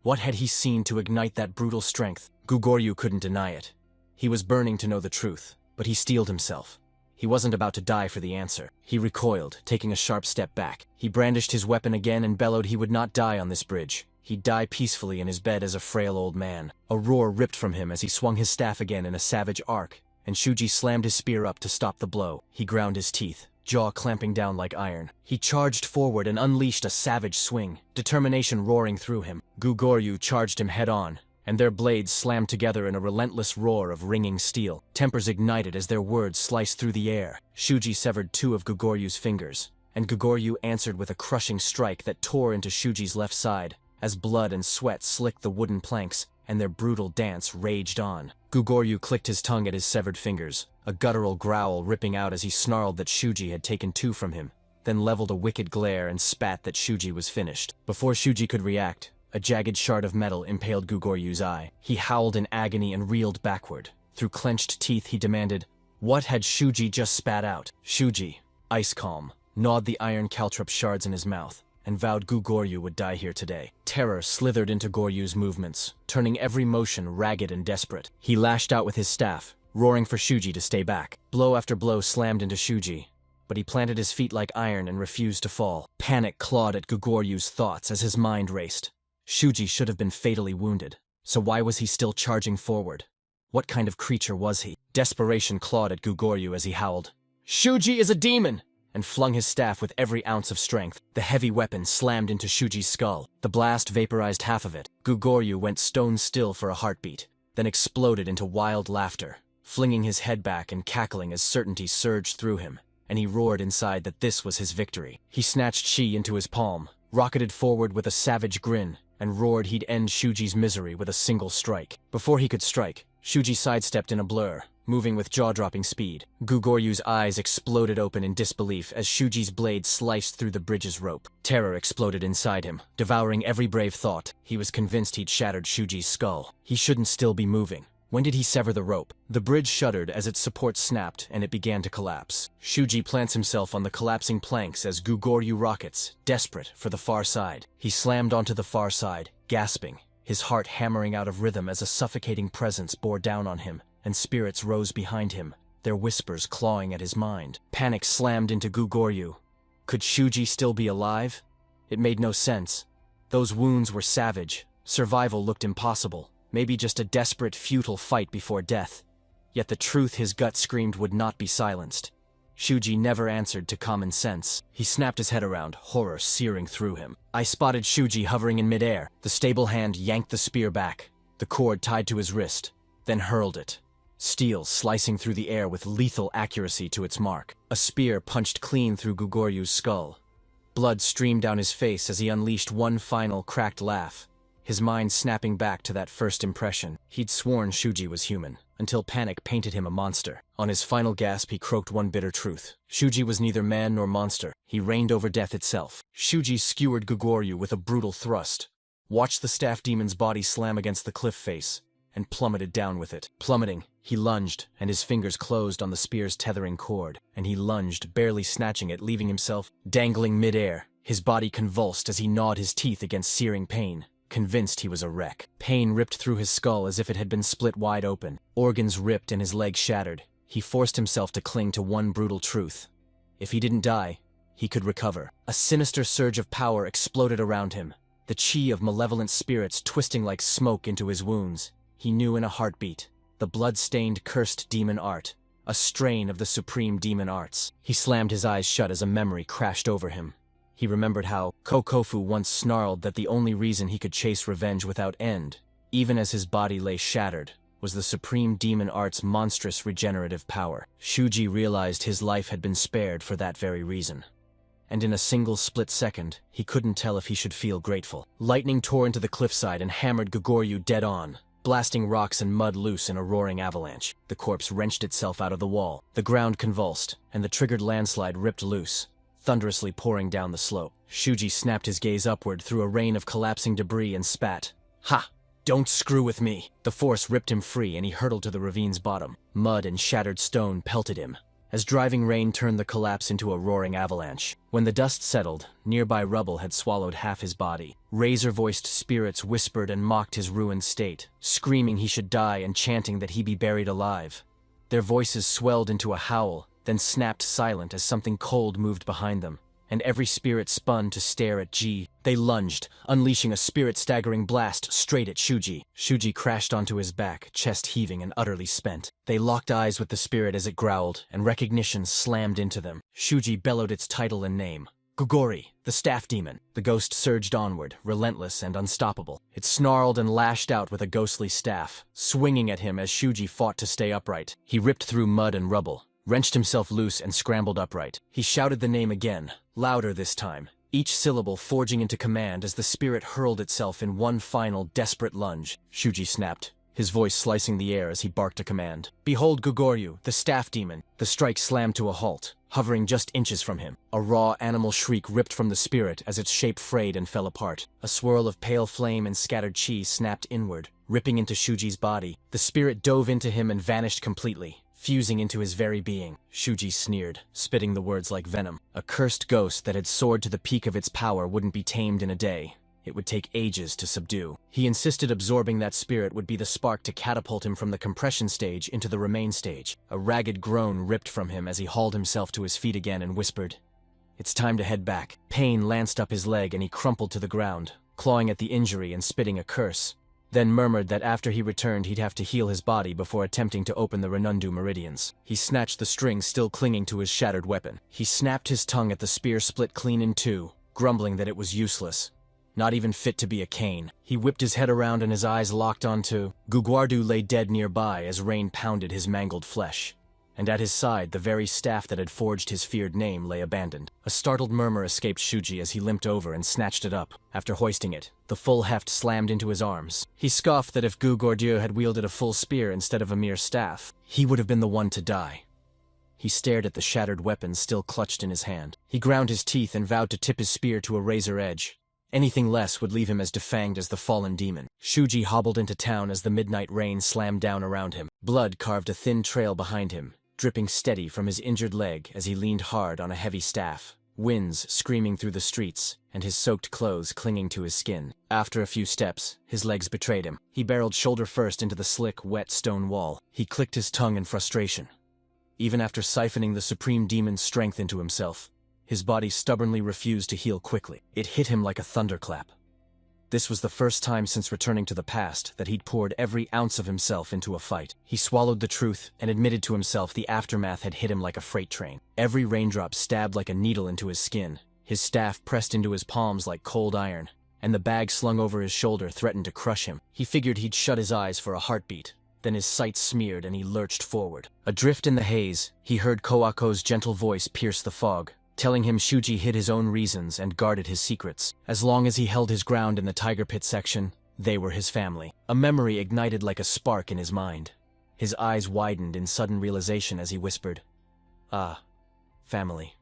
What had he seen to ignite that brutal strength? Goryu couldn't deny it. He was burning to know the truth, but he steeled himself. He wasn't about to die for the answer. He recoiled, taking a sharp step back. He brandished his weapon again and bellowed he would not die on this bridge. He'd die peacefully in his bed as a frail old man. A roar ripped from him as he swung his staff again in a savage arc, and Shuji slammed his spear up to stop the blow. He ground his teeth, jaw clamping down like iron. He charged forward and unleashed a savage swing, determination roaring through him. Goryu charged him head-on, and their blades slammed together in a relentless roar of ringing steel. Tempers ignited as their words sliced through the air. Shuji severed two of Goryu's fingers, and Goryu answered with a crushing strike that tore into Shuji's left side, as blood and sweat slicked the wooden planks, and their brutal dance raged on. Goryu clicked his tongue at his severed fingers, a guttural growl ripping out as he snarled that Shuji had taken two from him, then leveled a wicked glare and spat that Shuji was finished. Before Shuji could react, a jagged shard of metal impaled Gugoryu's eye. He howled in agony and reeled backward. Through clenched teeth he demanded, what had Shuji just spat out? Shuji, ice calm, gnawed the iron caltrop shards in his mouth, and vowed Gugoryu would die here today. Terror slithered into Goryu's movements, turning every motion ragged and desperate. He lashed out with his staff, roaring for Shuji to stay back. Blow after blow slammed into Shuji, but he planted his feet like iron and refused to fall. Panic clawed at Gugoryu's thoughts as his mind raced. Shuji should have been fatally wounded, so why was he still charging forward? What kind of creature was he? Desperation clawed at Gugoryu as he howled, "Shuji is a demon!" and flung his staff with every ounce of strength. The heavy weapon slammed into Shuji's skull. The blast vaporized half of it. Gugoryu went stone still for a heartbeat, then exploded into wild laughter, flinging his head back and cackling as certainty surged through him, and he roared inside that this was his victory. He snatched Shi into his palm, rocketed forward with a savage grin, and roared he'd end Shuji's misery with a single strike. Before he could strike, Shuji sidestepped in a blur, moving with jaw-dropping speed. Gugoryu's eyes exploded open in disbelief as Shuji's blade sliced through the bridge's rope. Terror exploded inside him, devouring every brave thought. He was convinced he'd shattered Shuji's skull. He shouldn't still be moving. When did he sever the rope? The bridge shuddered as its supports snapped and it began to collapse. Shuji plants himself on the collapsing planks as Gugoryu rockets, desperate, for the far side. He slammed onto the far side, gasping, his heart hammering out of rhythm as a suffocating presence bore down on him, and spirits rose behind him, their whispers clawing at his mind. Panic slammed into Gugoryu. Could Shuji still be alive? It made no sense. Those wounds were savage. Survival looked impossible. Maybe just a desperate, futile fight before death. Yet the truth his gut screamed would not be silenced. Shuji never answered to common sense. He snapped his head around, horror searing through him. I spotted Shuji hovering in midair. The stable hand yanked the spear back, the cord tied to his wrist, then hurled it. Steel slicing through the air with lethal accuracy to its mark. A spear punched clean through Gugoryu's skull. Blood streamed down his face as he unleashed one final cracked laugh, his mind snapping back to that first impression. He'd sworn Shuji was human, until panic painted him a monster. On his final gasp, he croaked one bitter truth. Shuji was neither man nor monster. He reigned over death itself. Shuji skewered Gugoryu with a brutal thrust, watched the staff demon's body slam against the cliff face, and plummeted down with it. Plummeting, he lunged, and his fingers closed on the spear's tethering cord, and he lunged, barely snatching it, leaving himself dangling midair. His body convulsed as he gnawed his teeth against searing pain, convinced he was a wreck. Pain ripped through his skull as if it had been split wide open. Organs ripped and his legs shattered. He forced himself to cling to one brutal truth. If he didn't die, he could recover. A sinister surge of power exploded around him, the chi of malevolent spirits twisting like smoke into his wounds. He knew in a heartbeat, the blood-stained, cursed demon art, a strain of the supreme demon arts. He slammed his eyes shut as a memory crashed over him. He remembered how Kokofu once snarled that the only reason he could chase revenge without end, even as his body lay shattered, was the supreme demon art's monstrous regenerative power. Shuji realized his life had been spared for that very reason. And in a single split second, he couldn't tell if he should feel grateful. Lightning tore into the cliffside and hammered Gugoryu dead on, blasting rocks and mud loose in a roaring avalanche. The corpse wrenched itself out of the wall. The ground convulsed, and the triggered landslide ripped loose, thunderously pouring down the slope. Shuji snapped his gaze upward through a rain of collapsing debris and spat. Ha! Don't screw with me! The force ripped him free and he hurtled to the ravine's bottom. Mud and shattered stone pelted him, as driving rain turned the collapse into a roaring avalanche. When the dust settled, nearby rubble had swallowed half his body. Razor-voiced spirits whispered and mocked his ruined state, screaming he should die and chanting that he be buried alive. Their voices swelled into a howl, then snapped silent as something cold moved behind them, and every spirit spun to stare at Ji. They lunged, unleashing a spirit-staggering blast straight at Shuji. Shuji crashed onto his back, chest heaving and utterly spent. They locked eyes with the spirit as it growled, and recognition slammed into them. Shuji bellowed its title and name. Gugori, the staff demon. The ghost surged onward, relentless and unstoppable. It snarled and lashed out with a ghostly staff, swinging at him as Shuji fought to stay upright. He ripped through mud and rubble, wrenched himself loose and scrambled upright. He shouted the name again, louder this time, each syllable forging into command as the spirit hurled itself in one final, desperate lunge. Shuji snapped, his voice slicing the air as he barked a command. "Behold Gugoryu, the staff demon!" The strike slammed to a halt, hovering just inches from him. A raw animal shriek ripped from the spirit as its shape frayed and fell apart. A swirl of pale flame and scattered chi snapped inward, ripping into Shuji's body. The spirit dove into him and vanished completely, fusing into his very being. Shuji sneered, spitting the words like venom. A cursed ghost that had soared to the peak of its power wouldn't be tamed in a day. It would take ages to subdue. He insisted absorbing that spirit would be the spark to catapult him from the compression stage into the remain stage. A ragged groan ripped from him as he hauled himself to his feet again and whispered, "It's time to head back." Pain lanced up his leg and he crumpled to the ground, clawing at the injury and spitting a curse, then murmured that after he returned he'd have to heal his body before attempting to open the Renundu meridians. He snatched the string still clinging to his shattered weapon. He snapped his tongue at the spear split clean in two, grumbling that it was useless. Not even fit to be a cane. He whipped his head around and his eyes locked onto Gugwardu lay dead nearby as rain pounded his mangled flesh. And at his side, the very staff that had forged his feared name lay abandoned. A startled murmur escaped Shuji as he limped over and snatched it up. After hoisting it, the full heft slammed into his arms. He scoffed that if Gugwardu had wielded a full spear instead of a mere staff, he would have been the one to die. He stared at the shattered weapon still clutched in his hand. He ground his teeth and vowed to tip his spear to a razor edge. Anything less would leave him as defanged as the fallen demon. Shuji hobbled into town as the midnight rain slammed down around him. Blood carved a thin trail behind him, dripping steady from his injured leg as he leaned hard on a heavy staff. Winds screaming through the streets, and his soaked clothes clinging to his skin. After a few steps, his legs betrayed him. He barreled shoulder first into the slick, wet stone wall. He clicked his tongue in frustration. Even after siphoning the supreme demon's strength into himself, his body stubbornly refused to heal quickly. It hit him like a thunderclap. This was the first time since returning to the past that he'd poured every ounce of himself into a fight. He swallowed the truth and admitted to himself the aftermath had hit him like a freight train. Every raindrop stabbed like a needle into his skin, his staff pressed into his palms like cold iron, and the bag slung over his shoulder threatened to crush him. He figured he'd shut his eyes for a heartbeat. Then his sight smeared and he lurched forward. Adrift in the haze, he heard Koako's gentle voice pierce the fog, telling him Shuji hid his own reasons and guarded his secrets. As long as he held his ground in the tiger pit section, they were his family. A memory ignited like a spark in his mind. His eyes widened in sudden realization as he whispered, "Ah, family.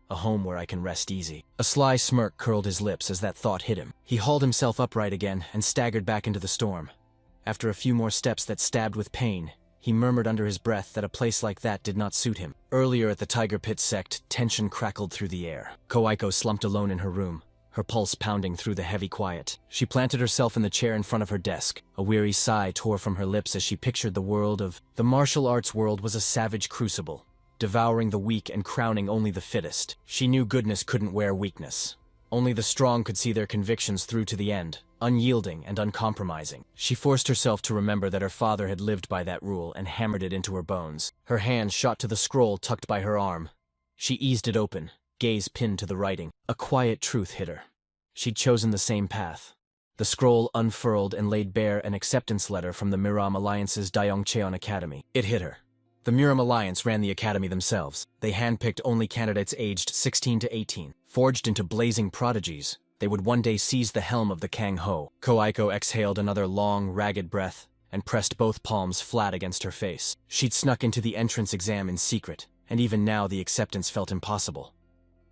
A home where I can rest easy." A sly smirk curled his lips as that thought hit him. He hauled himself upright again and staggered back into the storm. After a few more steps that stabbed with pain, he murmured under his breath that a place like that did not suit him. Earlier at the Tiger Pit sect, tension crackled through the air. Koaiko slumped alone in her room, her pulse pounding through the heavy quiet. She planted herself in the chair in front of her desk. A weary sigh tore from her lips as she pictured the martial arts world was a savage crucible, devouring the weak and crowning only the fittest. She knew goodness couldn't wear weakness. Only the strong could see their convictions through to the end, unyielding and uncompromising. She forced herself to remember that her father had lived by that rule and hammered it into her bones. Her hand shot to the scroll tucked by her arm. She eased it open, gaze pinned to the writing. A quiet truth hit her. She'd chosen the same path. The scroll unfurled and laid bare an acceptance letter from the Miram Alliance's Dayongcheon Academy. It hit her. The Miram Alliance ran the academy themselves. They handpicked only candidates aged 16 to 18. Forged into blazing prodigies, they would one day seize the helm of the Kang Ho. Koaiko exhaled another long, ragged breath and pressed both palms flat against her face. She'd snuck into the entrance exam in secret, and even now the acceptance felt impossible.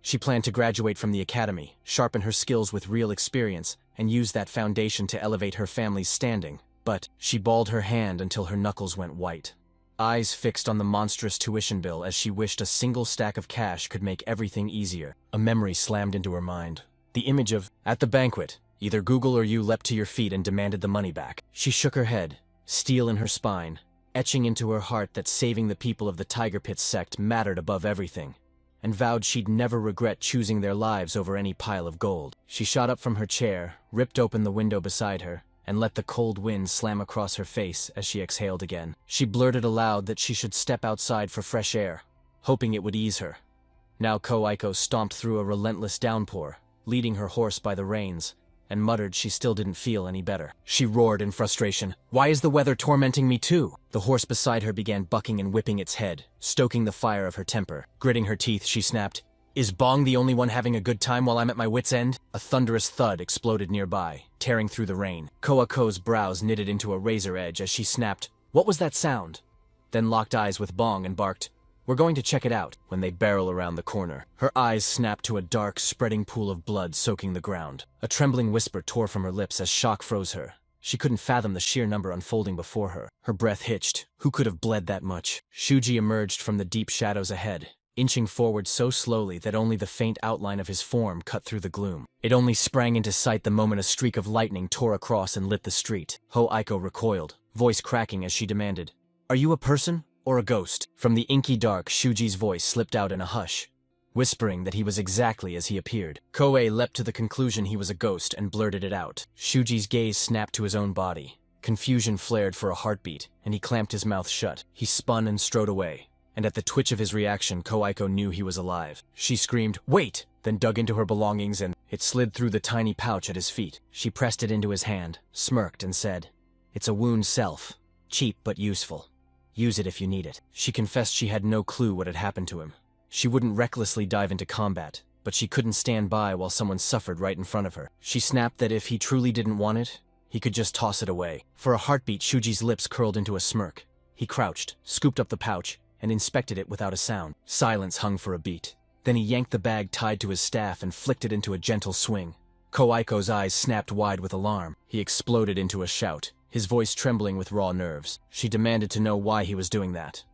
She planned to graduate from the academy, sharpen her skills with real experience, and use that foundation to elevate her family's standing. But she balled her hand until her knuckles went white. Eyes fixed on the monstrous tuition bill as she wished a single stack of cash could make everything easier. A memory slammed into her mind. The image of, at the banquet, either Google or you leapt to your feet and demanded the money back. She shook her head, steel in her spine, etching into her heart that saving the people of the Tiger Pit sect mattered above everything, and vowed she'd never regret choosing their lives over any pile of gold. She shot up from her chair, ripped open the window beside her, and let the cold wind slam across her face as she exhaled again. She blurted aloud that she should step outside for fresh air, hoping it would ease her. Now Koaiko stomped through a relentless downpour, leading her horse by the reins, and muttered she still didn't feel any better. She roared in frustration, "Why is the weather tormenting me too?" The horse beside her began bucking and whipping its head, stoking the fire of her temper. Gritting her teeth, she snapped, Is Bong the only one having a good time while I'm at my wit's end? A thunderous thud exploded nearby, tearing through the rain. Koako's brows knitted into a razor edge as she snapped, "What was that sound?" Then locked eyes with Bong and barked, "We're going to check it out," when they barrel around the corner. Her eyes snapped to a dark, spreading pool of blood soaking the ground. A trembling whisper tore from her lips as shock froze her. She couldn't fathom the sheer number unfolding before her. Her breath hitched. Who could have bled that much? Shuji emerged from the deep shadows ahead, inching forward so slowly that only the faint outline of his form cut through the gloom. It only sprang into sight the moment a streak of lightning tore across and lit the street. Aiku recoiled, voice cracking as she demanded, "Are you a person or a ghost?" From the inky dark, Shuji's voice slipped out in a hush, whispering that he was exactly as he appeared. Koei leapt to the conclusion he was a ghost and blurted it out. Shuji's gaze snapped to his own body. Confusion flared for a heartbeat, and he clamped his mouth shut. He spun and strode away, and at the twitch of his reaction, Koaiko knew he was alive. She screamed, "Wait!" then dug into her belongings and it slid through the tiny pouch at his feet. She pressed it into his hand, smirked, and said, "It's a wound self. Cheap but useful. Use it if you need it." She confessed she had no clue what had happened to him. She wouldn't recklessly dive into combat, but she couldn't stand by while someone suffered right in front of her. She snapped that if he truly didn't want it, he could just toss it away. For a heartbeat, Shuji's lips curled into a smirk. He crouched, scooped up the pouch, and inspected it without a sound. Silence hung for a beat. Then he yanked the bag tied to his staff and flicked it into a gentle swing. Koaiko's eyes snapped wide with alarm. He exploded into a shout, his voice trembling with raw nerves. She demanded to know why he was doing that.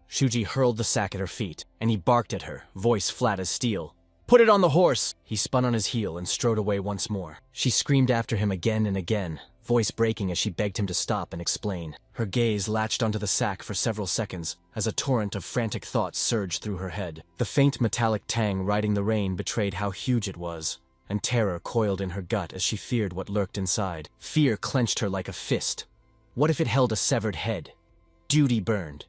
Shuji hurled the sack at her feet, and he barked at her, voice flat as steel. "Put it on the horse!" He spun on his heel and strode away once more. She screamed after him again and again, voice breaking as she begged him to stop and explain. Her gaze latched onto the sack for several seconds as a torrent of frantic thoughts surged through her head. The faint metallic tang riding the rain betrayed how huge it was, and terror coiled in her gut as she feared what lurked inside. Fear clenched her like a fist. What if it held a severed head? Duty burned.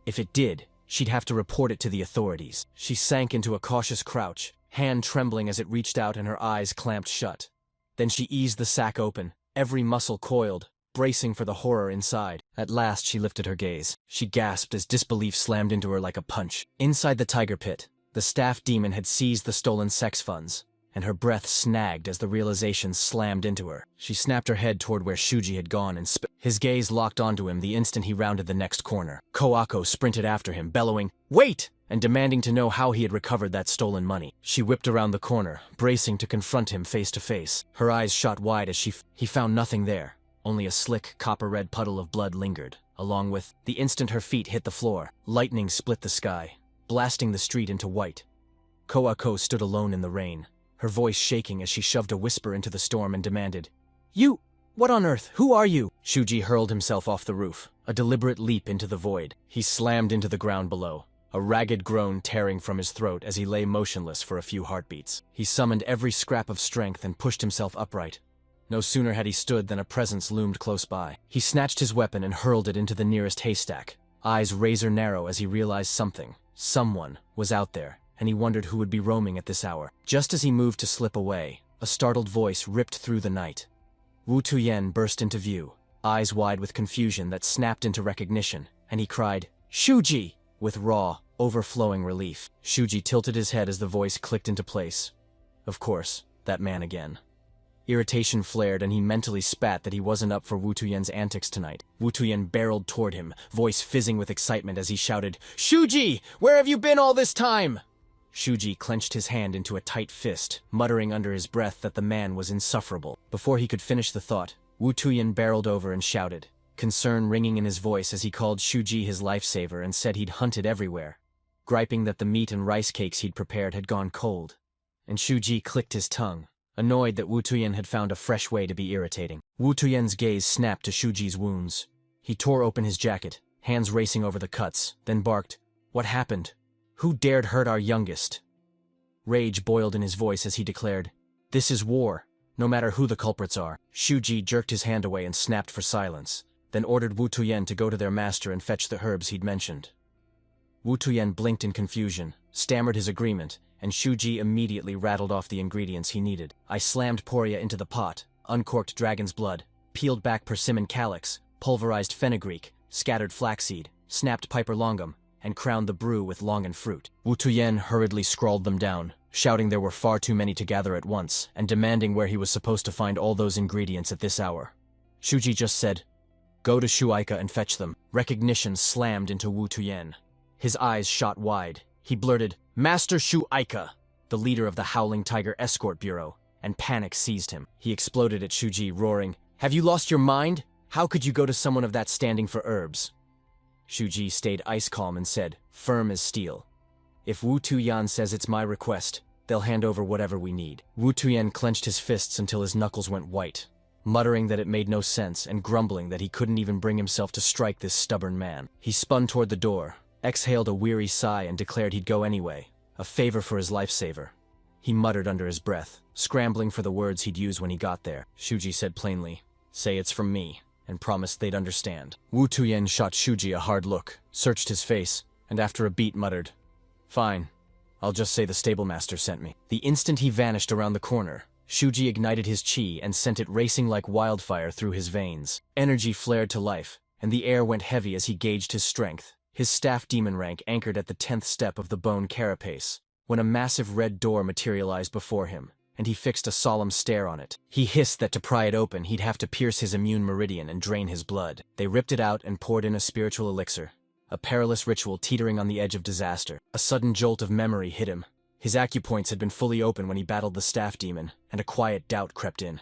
If it did, she'd have to report it to the authorities. She sank into a cautious crouch, hand trembling as it reached out and her eyes clamped shut. Then she eased the sack open, every muscle coiled, bracing for the horror inside. At last she lifted her gaze. She gasped as disbelief slammed into her like a punch. Inside the tiger pit, the staff demon had seized the stolen sex funds, and her breath snagged as the realization slammed into her. She snapped her head toward where Shuji had gone and his gaze locked onto him the instant he rounded the next corner. Koako sprinted after him, bellowing, "Wait!" and demanding to know how he had recovered that stolen money. She whipped around the corner, bracing to confront him face to face. Her eyes shot wide as he found nothing there. Only a slick, copper-red puddle of blood lingered, along with, the instant her feet hit the floor, lightning split the sky, blasting the street into white. Koako stood alone in the rain, her voice shaking as she shoved a whisper into the storm and demanded, What on earth? Who are you?" Shuji hurled himself off the roof, a deliberate leap into the void. He slammed into the ground below, a ragged groan tearing from his throat as he lay motionless for a few heartbeats. He summoned every scrap of strength and pushed himself upright. No sooner had he stood than a presence loomed close by. He snatched his weapon and hurled it into the nearest haystack, eyes razor narrow as he realized someone was out there, and he wondered who would be roaming at this hour. Just as he moved to slip away, a startled voice ripped through the night. Wu Tuyen burst into view, eyes wide with confusion that snapped into recognition, and he cried, "Shuji!" with raw, overflowing relief. Shuji tilted his head as the voice clicked into place. Of course, that man again. Irritation flared and he mentally spat that he wasn't up for Wu Tuyen's antics tonight. Wu Tuyen barreled toward him, voice fizzing with excitement as he shouted, "Shuji! Where have you been all this time?" Shuji clenched his hand into a tight fist, muttering under his breath that the man was insufferable. Before he could finish the thought, Wu Tuyen barreled over and shouted, concern ringing in his voice as he called Shuji his lifesaver and said he'd hunted everywhere, griping that the meat and rice cakes he'd prepared had gone cold. And Shuji clicked his tongue, annoyed that Wu Tuyen had found a fresh way to be irritating. Wu Tuyen's gaze snapped to Shuji's wounds. He tore open his jacket, hands racing over the cuts, then barked, "What happened? Who dared hurt our youngest?" Rage boiled in his voice as he declared, "This is war, no matter who the culprits are." Shuji jerked his hand away and snapped for silence, then ordered Wu Tuyen to go to their master and fetch the herbs he'd mentioned. Wu Tuyen blinked in confusion, stammered his agreement, and Shuji immediately rattled off the ingredients he needed. I slammed Poria into the pot, uncorked dragon's blood, peeled back persimmon calyx, pulverized fenugreek, scattered flaxseed, snapped piper longum, and crowned the brew with longan fruit. Wu Tuyen hurriedly scrawled them down, shouting there were far too many to gather at once, and demanding where he was supposed to find all those ingredients at this hour. Shuji just said, "Go to Shuaika and fetch them." Recognition slammed into Wu Tuyen. His eyes shot wide. He blurted, "Master Shuaika!" the leader of the Howling Tiger Escort Bureau, and panic seized him. He exploded at Shuji, roaring, "Have you lost your mind? How could you go to someone of that standing for herbs?" Shuji stayed ice calm and said, firm as steel, "If Wu Tuyan says it's my request, they'll hand over whatever we need." Wu Tuyen clenched his fists until his knuckles went white, muttering that it made no sense and grumbling that he couldn't even bring himself to strike this stubborn man. He spun toward the door, exhaled a weary sigh and declared he'd go anyway, a favor for his lifesaver. He muttered under his breath, scrambling for the words he'd use when he got there. Shuji said plainly, "Say it's from me," and promised they'd understand. Wu Tuyen shot Shuji a hard look, searched his face, and after a beat muttered, "Fine, I'll just say the stablemaster sent me." The instant he vanished around the corner, Shuji ignited his chi and sent it racing like wildfire through his veins. Energy flared to life, and the air went heavy as he gauged his strength. His staff demon rank anchored at the 10th step of the bone carapace, when a massive red door materialized before him, and he fixed a solemn stare on it. He hissed that to pry it open he'd have to pierce his immune meridian and drain his blood. They ripped it out and poured in a spiritual elixir, a perilous ritual teetering on the edge of disaster. A sudden jolt of memory hit him. His acupoints had been fully open when he battled the staff demon, and a quiet doubt crept in.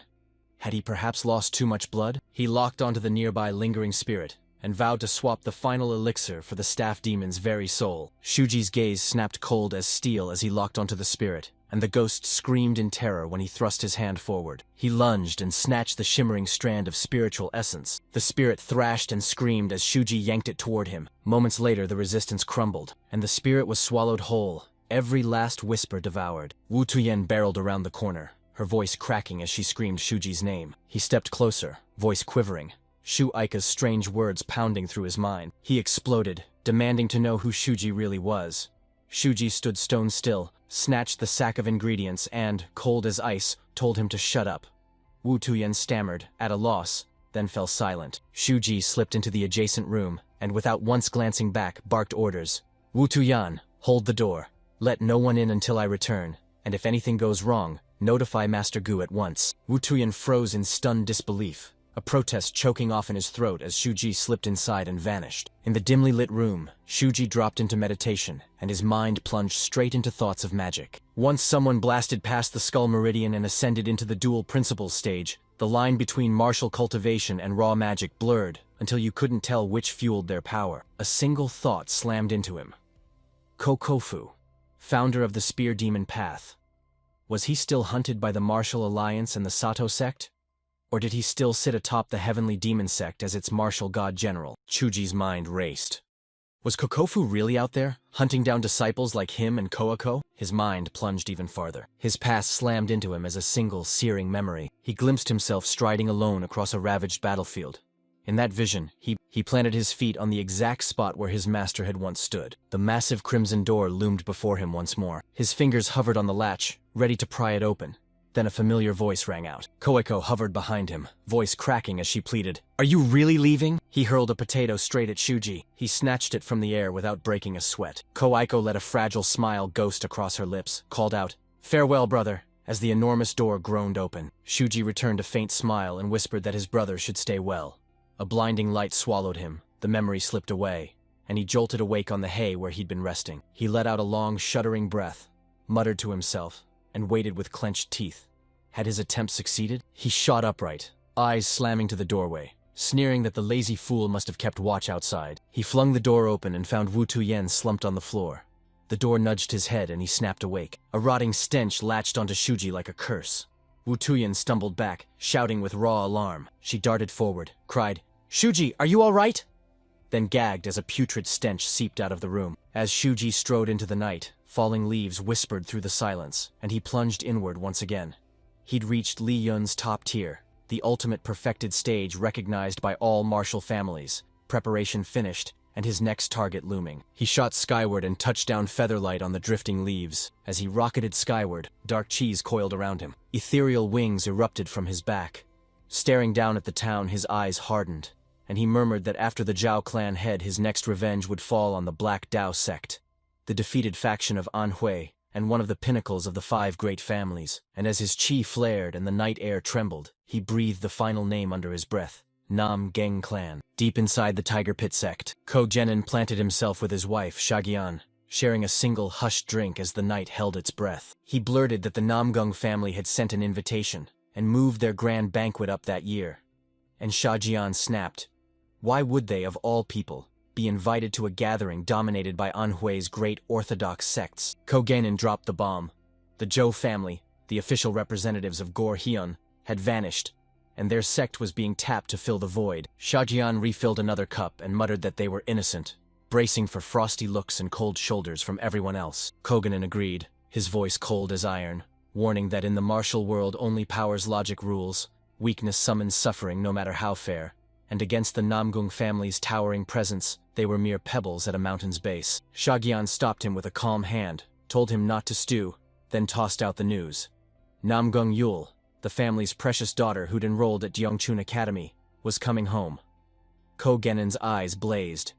Had he perhaps lost too much blood? He locked onto the nearby lingering spirit, and vowed to swap the final elixir for the staff demon's very soul. Shuji's gaze snapped cold as steel as he locked onto the spirit, and the ghost screamed in terror when he thrust his hand forward. He lunged and snatched the shimmering strand of spiritual essence. The spirit thrashed and screamed as Shuji yanked it toward him. Moments later the resistance crumbled, and the spirit was swallowed whole, every last whisper devoured. Wu Tuyen barreled around the corner, her voice cracking as she screamed Shuji's name. He stepped closer, voice quivering, Shuaika's strange words pounding through his mind. He exploded, demanding to know who Shuji really was. Shuji stood stone still, snatched the sack of ingredients and, cold as ice, told him to shut up. Wu Tuyen stammered, at a loss, then fell silent. Shuji slipped into the adjacent room, and without once glancing back, barked orders. "Wu Tuyan, hold the door. Let no one in until I return, and if anything goes wrong, notify Master Gu at once." Wu Tuyen froze in stunned disbelief, a protest choking off in his throat as Shuji slipped inside and vanished. In the dimly lit room, Shuji dropped into meditation, and his mind plunged straight into thoughts of magic. Once someone blasted past the skull meridian and ascended into the dual principles stage, the line between martial cultivation and raw magic blurred until you couldn't tell which fueled their power. A single thought slammed into him. Kokofu, founder of the Spear Demon Path. Was he still hunted by the Martial Alliance and the Sato sect? Or did he still sit atop the Heavenly Demon sect as its martial god general? Chuji's mind raced. Was Kokofu really out there, hunting down disciples like him and Koako? His mind plunged even farther. His past slammed into him as a single, searing memory. He glimpsed himself striding alone across a ravaged battlefield. In that vision, he planted his feet on the exact spot where his master had once stood. The massive crimson door loomed before him once more. His fingers hovered on the latch, ready to pry it open. Then a familiar voice rang out. Koeko hovered behind him, voice cracking as she pleaded, "Are you really leaving?" He hurled a potato straight at Shuji. He snatched it from the air without breaking a sweat. Koeko let a fragile smile ghost across her lips, called out, "Farewell, brother," as the enormous door groaned open. Shuji returned a faint smile and whispered that his brother should stay well. A blinding light swallowed him, the memory slipped away, and he jolted awake on the hay where he'd been resting. He let out a long, shuddering breath, muttered to himself, and waited with clenched teeth. Had his attempt succeeded? He shot upright, eyes slamming to the doorway, sneering that the lazy fool must have kept watch outside. He flung the door open and found Wu Tuyen slumped on the floor. The door nudged his head and he snapped awake. A rotting stench latched onto Shuji like a curse. Wu Tuyen stumbled back, shouting with raw alarm. She darted forward, cried, "Shuji, are you all right?" Then gagged as a putrid stench seeped out of the room. As Shuji strode into the night, falling leaves whispered through the silence, and he plunged inward once again. He'd reached Li Yun's top tier, the ultimate perfected stage recognized by all martial families, preparation finished, and his next target looming. He shot skyward and touched down featherlight on the drifting leaves. As he rocketed skyward, dark cheese coiled around him. Ethereal wings erupted from his back. Staring down at the town, his eyes hardened. and he murmured that after the Jiao clan head, his next revenge would fall on the Black Dao sect, the defeated faction of Anhui, and one of the pinnacles of the 5 great families. And as his chi flared and the night air trembled, he breathed the final name under his breath: Nam Geng clan. Deep inside the Tiger Pit sect, Ko Genin planted himself with his wife, Shagian, sharing a single hushed drink as the night held its breath. He blurted that the Namgung family had sent an invitation and moved their grand banquet up that year. And Shajian snapped. Why would they, of all people, be invited to a gathering dominated by Anhui's great orthodox sects? Ko Genin dropped the bomb. The Zhou family, the official representatives of Gor Hyun, had vanished, and their sect was being tapped to fill the void. Shajian refilled another cup and muttered that they were innocent, bracing for frosty looks and cold shoulders from everyone else. Koganen agreed, his voice cold as iron, warning that in the martial world only power's logic rules, weakness summons suffering no matter how fair, and against the Namgung family's towering presence, they were mere pebbles at a mountain's base. Shagian stopped him with a calm hand, told him not to stew, then tossed out the news. Namgung Yul, the family's precious daughter who'd enrolled at Yeongchun Academy, was coming home. Ko Genin's eyes blazed.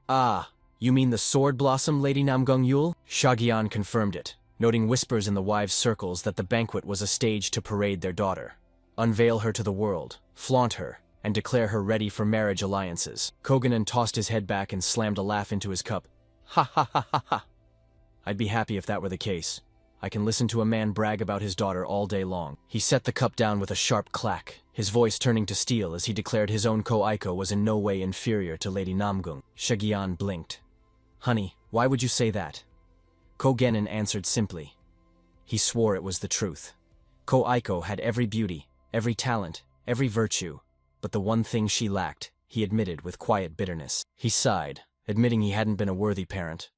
Ah, you mean the sword blossom, Lady Namgung Yul? Shagian confirmed it, noting whispers in the wives' circles that the banquet was a stage to parade their daughter, unveil her to the world, flaunt her, and declare her ready for marriage alliances. Koganen tossed his head back and slammed a laugh into his cup. Ha ha ha ha ha. I'd be happy if that were the case. I can listen to a man brag about his daughter all day long. He set the cup down with a sharp clack, his voice turning to steel as he declared his own Ko-Aiko was in no way inferior to Lady Namgung. Shagian blinked. Honey, why would you say that? Ko-Genin answered simply. He swore it was the truth. Ko-Aiko had every beauty, every talent, every virtue, but the one thing she lacked, he admitted with quiet bitterness. He sighed, admitting he hadn't been a worthy parent.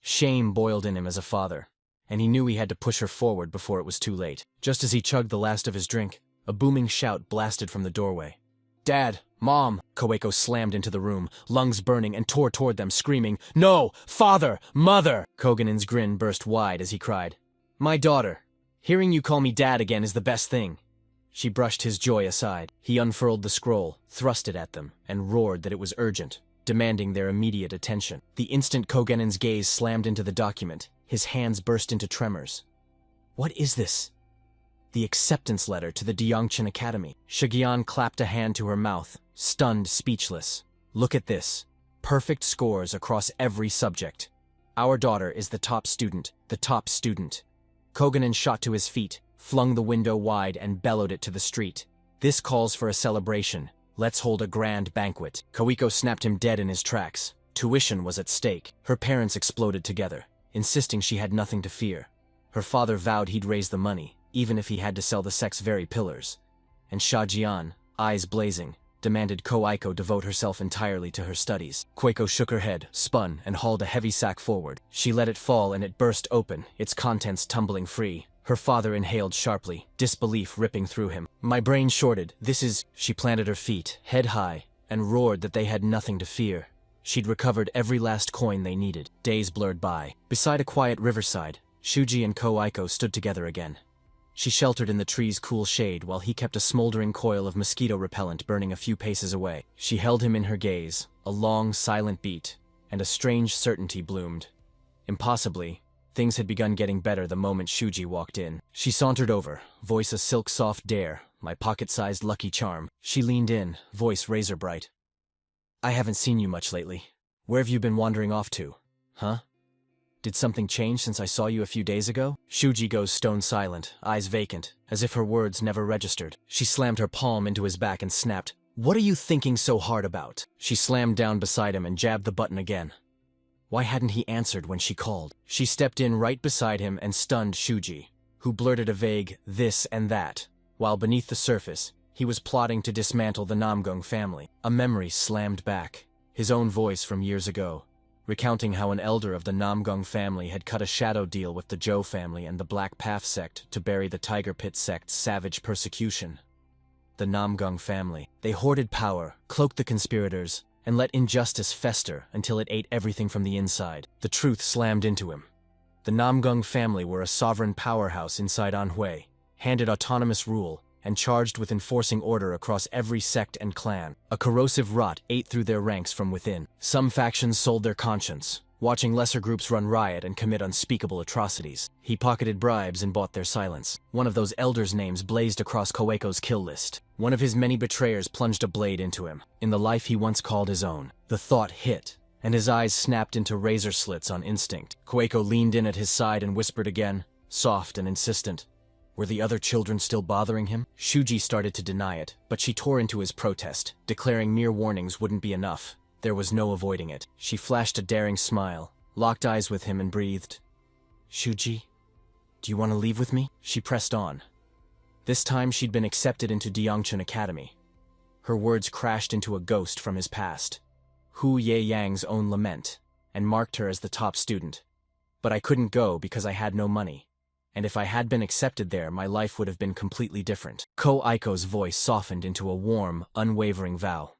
Shame boiled in him as a father, and he knew he had to push her forward before it was too late. Just as he chugged the last of his drink, a booming shout blasted from the doorway. Dad! Mom! Koeko slammed into the room, lungs burning, and tore toward them, screaming, No! Father! Mother! Koganen's grin burst wide as he cried, My daughter! Hearing you call me Dad again is the best thing. She brushed his joy aside. He unfurled the scroll, thrust it at them, and roared that it was urgent, demanding their immediate attention. The instant Koganen's gaze slammed into the document, his hands burst into tremors. What is this? The acceptance letter to the Yeongchun Academy. Shagian clapped a hand to her mouth, stunned, speechless. Look at this. Perfect scores across every subject. Our daughter is the top student, the top student. Koganen shot to his feet, flung the window wide and bellowed it to the street. This calls for a celebration. Let's hold a grand banquet. Koiko snapped him dead in his tracks. Tuition was at stake. Her parents exploded together, insisting she had nothing to fear. Her father vowed he'd raise the money, even if he had to sell the sect's very pillars. And Shajian, eyes blazing, demanded Ko-Aiko devote herself entirely to her studies. Koiko shook her head, spun, and hauled a heavy sack forward. She let it fall and it burst open, its contents tumbling free. Her father inhaled sharply, disbelief ripping through him. My brain shorted. This is... She planted her feet, head high, and roared that they had nothing to fear. She'd recovered every last coin they needed. Days blurred by. Beside a quiet riverside, Shuji and Ko-Aiko stood together again. She sheltered in the tree's cool shade while he kept a smoldering coil of mosquito repellent burning a few paces away. She held him in her gaze, a long, silent beat, and a strange certainty bloomed. Impossibly, things had begun getting better the moment Shuji walked in. She sauntered over, voice a silk-soft dare, my pocket-sized lucky charm. She leaned in, voice razor-bright. I haven't seen you much lately. Where have you been wandering off to? Huh? Did something change since I saw you a few days ago? Shuji goes stone silent, eyes vacant, as if her words never registered. She slammed her palm into his back and snapped, What are you thinking so hard about? She slammed down beside him and jabbed the button again. Why hadn't he answered when she called? She stepped in right beside him and stunned Shuji, who blurted a vague this and that, while beneath the surface, he was plotting to dismantle the Namgung family. A memory slammed back, his own voice from years ago, recounting how an elder of the Namgung family had cut a shadow deal with the Zhou family and the Black Path sect to bury the Tiger Pit sect's savage persecution. The Namgung family. They hoarded power, cloaked the conspirators, and let injustice fester until it ate everything from the inside. The truth slammed into him. The Namgung family were a sovereign powerhouse inside Anhui, handed autonomous rule, and charged with enforcing order across every sect and clan. A corrosive rot ate through their ranks from within. Some factions sold their conscience, watching lesser groups run riot and commit unspeakable atrocities. He pocketed bribes and bought their silence. One of those elders' names blazed across Koeko's kill list. One of his many betrayers plunged a blade into him, in the life he once called his own. The thought hit, and his eyes snapped into razor slits on instinct. Koeko leaned in at his side and whispered again, soft and insistent. Were the other children still bothering him? Shuji started to deny it, but she tore into his protest, declaring mere warnings wouldn't be enough. There was no avoiding it. She flashed a daring smile, locked eyes with him and breathed. Shuji, do you want to leave with me? She pressed on. This time she'd been accepted into Deongchun Academy. Her words crashed into a ghost from his past. Hu Ye Yang's own lament, and marked her as the top student. But I couldn't go because I had no money. And if I had been accepted there, my life would have been completely different. Ko Aiko's voice softened into a warm, unwavering vow.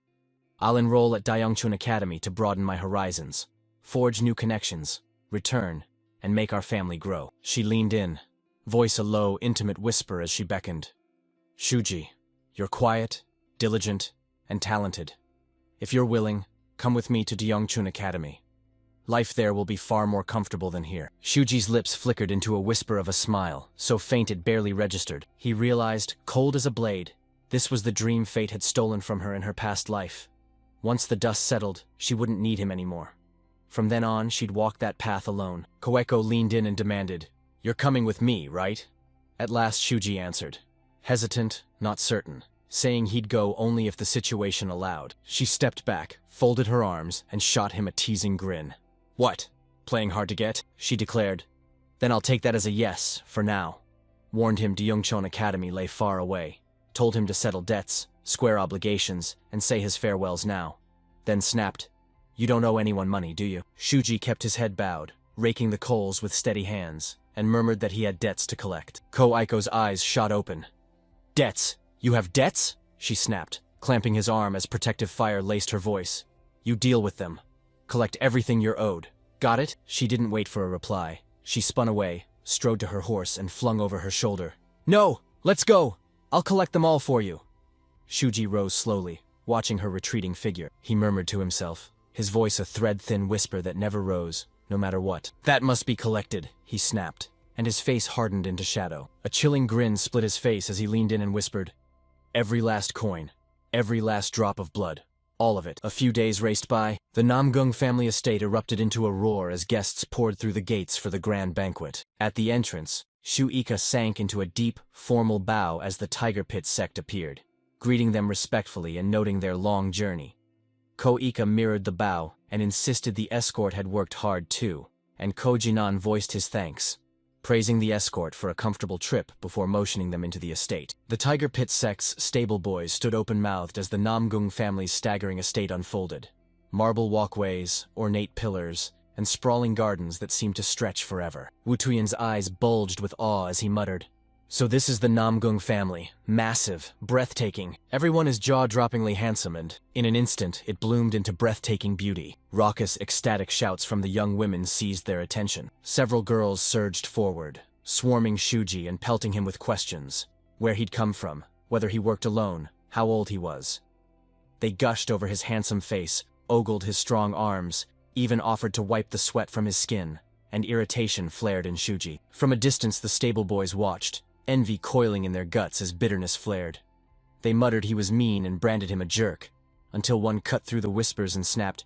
I'll enroll at Deongchun Academy to broaden my horizons, forge new connections, return, and make our family grow. She leaned in, voice a low, intimate whisper as she beckoned. Shuji, you're quiet, diligent, and talented. If you're willing, come with me to Deongchun Academy. Life there will be far more comfortable than here. Shuji's lips flickered into a whisper of a smile, so faint it barely registered. He realized, cold as a blade, this was the dream fate had stolen from her in her past life. Once the dust settled, she wouldn't need him anymore. From then on, she'd walk that path alone. Koeko leaned in and demanded, You're coming with me, right? At last Shuji answered, hesitant, not certain, saying he'd go only if the situation allowed. She stepped back, folded her arms, and shot him a teasing grin. What? Playing hard to get? She declared. Then I'll take that as a yes, for now. Warned him Deongchun Academy lay far away. Told him to settle debts, square obligations, and say his farewells now. Then snapped, You don't owe anyone money, do you? Shuji kept his head bowed, raking the coals with steady hands, and murmured that he had debts to collect. Ko Aiko's eyes shot open. Debts? You have debts? She snapped, clamping his arm as protective fire laced her voice. You deal with them. Collect everything you're owed. Got it? She didn't wait for a reply. She spun away, strode to her horse, and flung over her shoulder. No! Let's go! I'll collect them all for you. Shuji rose slowly, watching her retreating figure. He murmured to himself, his voice a thread-thin whisper that never rose, no matter what. That must be collected, he snapped, and his face hardened into shadow. A chilling grin split his face as he leaned in and whispered, Every last coin, every last drop of blood. All of it. A few days raced by. The Namgung family estate erupted into a roar as guests poured through the gates for the grand banquet. At the entrance, Shuika sank into a deep, formal bow as the Tiger Pit sect appeared, greeting them respectfully and noting their long journey. Ko-ika mirrored the bow and insisted the escort had worked hard too, and Ko-jinan voiced his thanks, praising the escort for a comfortable trip before motioning them into the estate. The Tiger Pit sect's stable boys stood open-mouthed as the Namgung family's staggering estate unfolded. Marble walkways, ornate pillars, and sprawling gardens that seemed to stretch forever. Wu Tuyan's eyes bulged with awe as he muttered, So this is the Namgung family. Massive, breathtaking. Everyone is jaw-droppingly handsome, and, in an instant, it bloomed into breathtaking beauty. Raucous, ecstatic shouts from the young women seized their attention. Several girls surged forward, swarming Shuji and pelting him with questions. Where he'd come from, whether he worked alone, how old he was. They gushed over his handsome face, ogled his strong arms, even offered to wipe the sweat from his skin, and irritation flared in Shuji. From a distance the stable boys watched, envy coiling in their guts as bitterness flared. They muttered he was mean and branded him a jerk, until one cut through the whispers and snapped,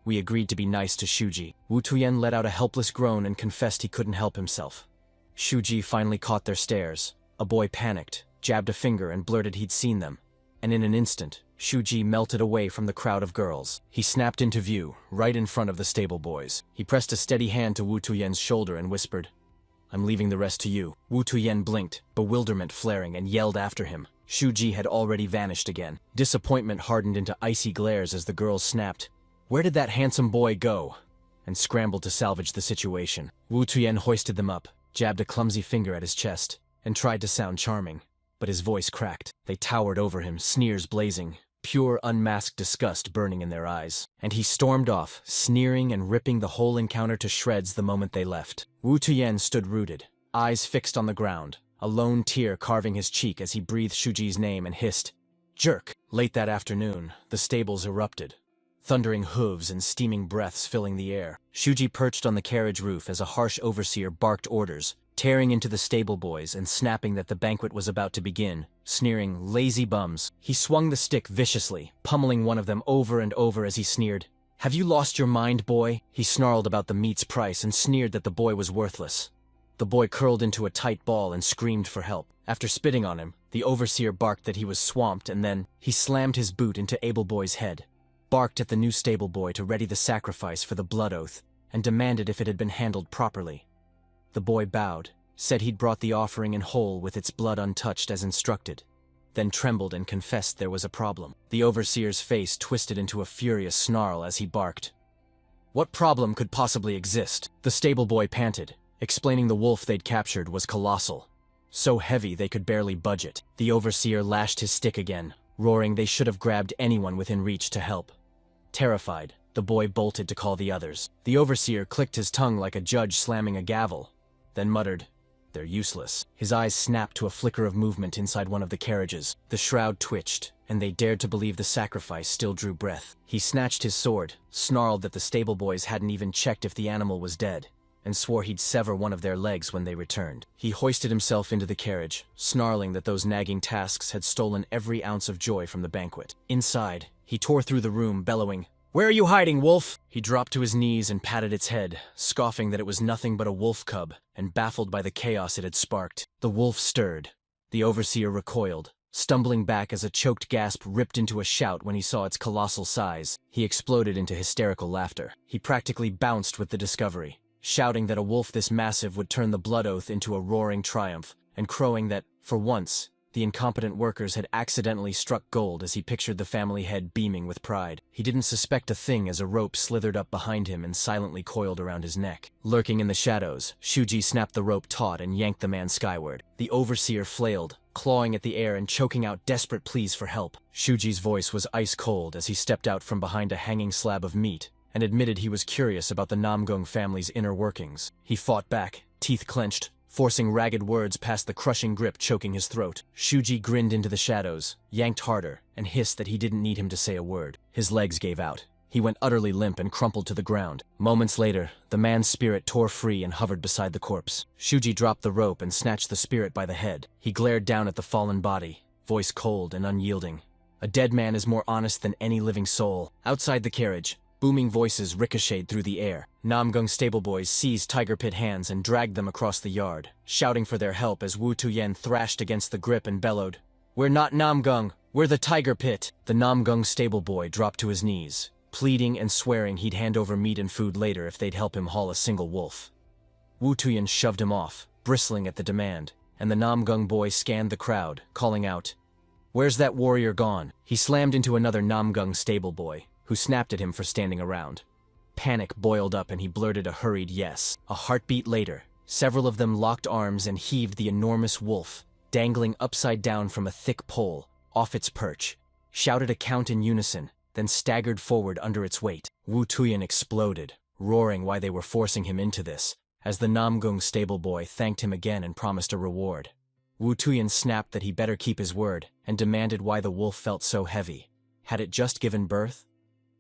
We agreed to be nice to Shuji. Wu Tuyen let out a helpless groan and confessed he couldn't help himself. Shuji finally caught their stares. A boy panicked, jabbed a finger and blurted he'd seen them, and in an instant, Shuji melted away from the crowd of girls. He snapped into view, right in front of the stable boys. He pressed a steady hand to Wu Tuyen's shoulder and whispered, I'm leaving the rest to you. Wu Tuyen blinked, bewilderment flaring, and yelled after him. Shuji had already vanished again. Disappointment hardened into icy glares as the girls snapped, Where did that handsome boy go? And scrambled to salvage the situation. Wu Tuyen hoisted them up, jabbed a clumsy finger at his chest, and tried to sound charming. But his voice cracked. They towered over him, sneers blazing, pure unmasked disgust burning in their eyes. And he stormed off, sneering and ripping the whole encounter to shreds the moment they left. Wu Tuyen stood rooted, eyes fixed on the ground, a lone tear carving his cheek as he breathed Shuji's name and hissed, "Jerk!" Late that afternoon, the stables erupted, thundering hooves and steaming breaths filling the air. Shuji perched on the carriage roof as a harsh overseer barked orders, tearing into the stable boys and snapping that the banquet was about to begin, sneering, "Lazy bums." He swung the stick viciously, pummeling one of them over and over as he sneered, "Have you lost your mind, boy?" He snarled about the meat's price and sneered that the boy was worthless. The boy curled into a tight ball and screamed for help. After spitting on him, the overseer barked that he was swamped, and then he slammed his boot into Able Boy's head, barked at the new stable boy to ready the sacrifice for the blood oath, and demanded if it had been handled properly. The boy bowed, said he'd brought the offering in whole with its blood untouched as instructed, then trembled and confessed there was a problem. The overseer's face twisted into a furious snarl as he barked. What problem could possibly exist? The stable boy panted, explaining the wolf they'd captured was colossal, so heavy they could barely budge it. The overseer lashed his stick again, roaring they should have grabbed anyone within reach to help. Terrified, the boy bolted to call the others. The overseer clicked his tongue like a judge slamming a gavel, then muttered, "They're useless." His eyes snapped to a flicker of movement inside one of the carriages. The shroud twitched, and they dared to believe the sacrifice still drew breath. He snatched his sword, snarled that the stable boys hadn't even checked if the animal was dead, and swore he'd sever one of their legs when they returned. He hoisted himself into the carriage, snarling that those nagging tasks had stolen every ounce of joy from the banquet. Inside, he tore through the room, bellowing, "Where are you hiding, wolf?" He dropped to his knees and patted its head, scoffing that it was nothing but a wolf cub, and baffled by the chaos it had sparked. The wolf stirred. The overseer recoiled, stumbling back as a choked gasp ripped into a shout when he saw its colossal size. He exploded into hysterical laughter. He practically bounced with the discovery, shouting that a wolf this massive would turn the blood oath into a roaring triumph, and crowing that, for once, the incompetent workers had accidentally struck gold as he pictured the family head beaming with pride. He didn't suspect a thing as a rope slithered up behind him and silently coiled around his neck. Lurking in the shadows, Shuji snapped the rope taut and yanked the man skyward. The overseer flailed, clawing at the air and choking out desperate pleas for help. Shuji's voice was ice cold as he stepped out from behind a hanging slab of meat and admitted he was curious about the Namgung family's inner workings. He fought back, teeth clenched, forcing ragged words past the crushing grip choking his throat. Shuji grinned into the shadows, yanked harder, and hissed that he didn't need him to say a word. His legs gave out. He went utterly limp and crumpled to the ground. Moments later, the man's spirit tore free and hovered beside the corpse. Shuji dropped the rope and snatched the spirit by the head. He glared down at the fallen body, voice cold and unyielding. A dead man is more honest than any living soul. Outside the carriage, booming voices ricocheted through the air. Namgung stable boys seized Tiger Pit hands and dragged them across the yard, shouting for their help as Wu Tuyen thrashed against the grip and bellowed, "We're not Namgung, we're the Tiger Pit." The Namgung stable boy dropped to his knees, pleading and swearing he'd hand over meat and food later if they'd help him haul a single wolf. Wu Tuyen shoved him off, bristling at the demand, and the Namgung boy scanned the crowd, calling out, "Where's that warrior gone?" He slammed into another Namgung stable boy, who snapped at him for standing around. Panic boiled up and he blurted a hurried yes. A heartbeat later, several of them locked arms and heaved the enormous wolf, dangling upside down from a thick pole, off its perch, shouted a count in unison, then staggered forward under its weight. Wu Tuyen exploded, roaring why they were forcing him into this, as the Namgung stable boy thanked him again and promised a reward. Wu Tuyen snapped that he better keep his word, and demanded why the wolf felt so heavy. Had it just given birth?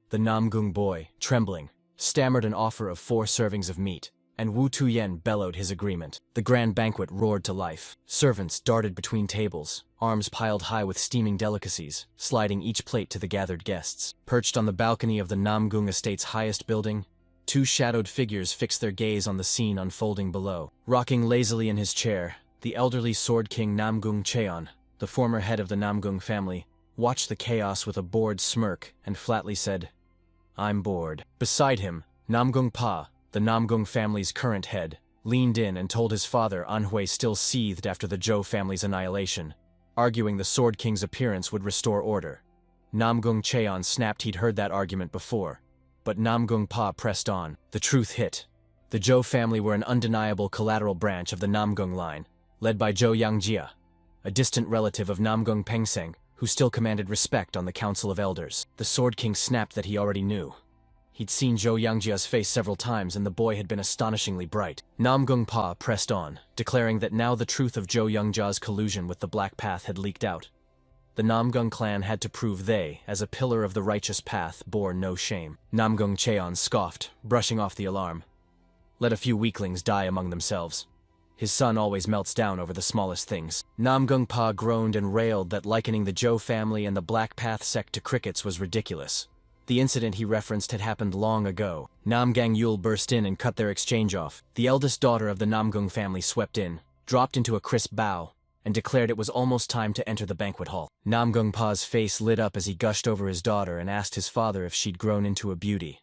The Namgung boy, trembling, stammered an offer of 4 servings of meat, and Wu Tuyen bellowed his agreement. The grand banquet roared to life. Servants darted between tables, arms piled high with steaming delicacies, sliding each plate to the gathered guests. Perched on the balcony of the Namgung estate's highest building, 2 shadowed figures fixed their gaze on the scene unfolding below. Rocking lazily in his chair, the elderly Sword King Namgung Cheon, the former head of the Namgung family, watched the chaos with a bored smirk and flatly said, "I'm bored." Beside him, Namgung Pa, the Namgung family's current head, leaned in and told his father Anhui still seethed after the Zhou family's annihilation, arguing the Sword King's appearance would restore order. Namgung Cheon snapped he'd heard that argument before, but Namgung Pa pressed on. The truth hit. The Zhou family were an undeniable collateral branch of the Namgung line, led by Zhou Yangjia, a distant relative of Namgung Pengseng, who still commanded respect on the Council of Elders. The Sword King snapped that he already knew. He'd seen Zhou Yangjia's face several times, and the boy had been astonishingly bright. Nam Pa pressed on, declaring that now the truth of Zhou Yangjia's collusion with the Black Path had leaked out. The Namgung clan had to prove they, as a pillar of the righteous path, bore no shame. Namgung Cheon scoffed, brushing off the alarm. Let a few weaklings die among themselves. His son always melts down over the smallest things. Namgung Pa groaned and railed that likening the Zhou family and the Black Path sect to crickets was ridiculous. The incident he referenced had happened long ago. Namgang Yul burst in and cut their exchange off. The eldest daughter of the Namgung family swept in, dropped into a crisp bow, and declared it was almost time to enter the banquet hall. Namgung Pa's face lit up as he gushed over his daughter and asked his father if she'd grown into a beauty,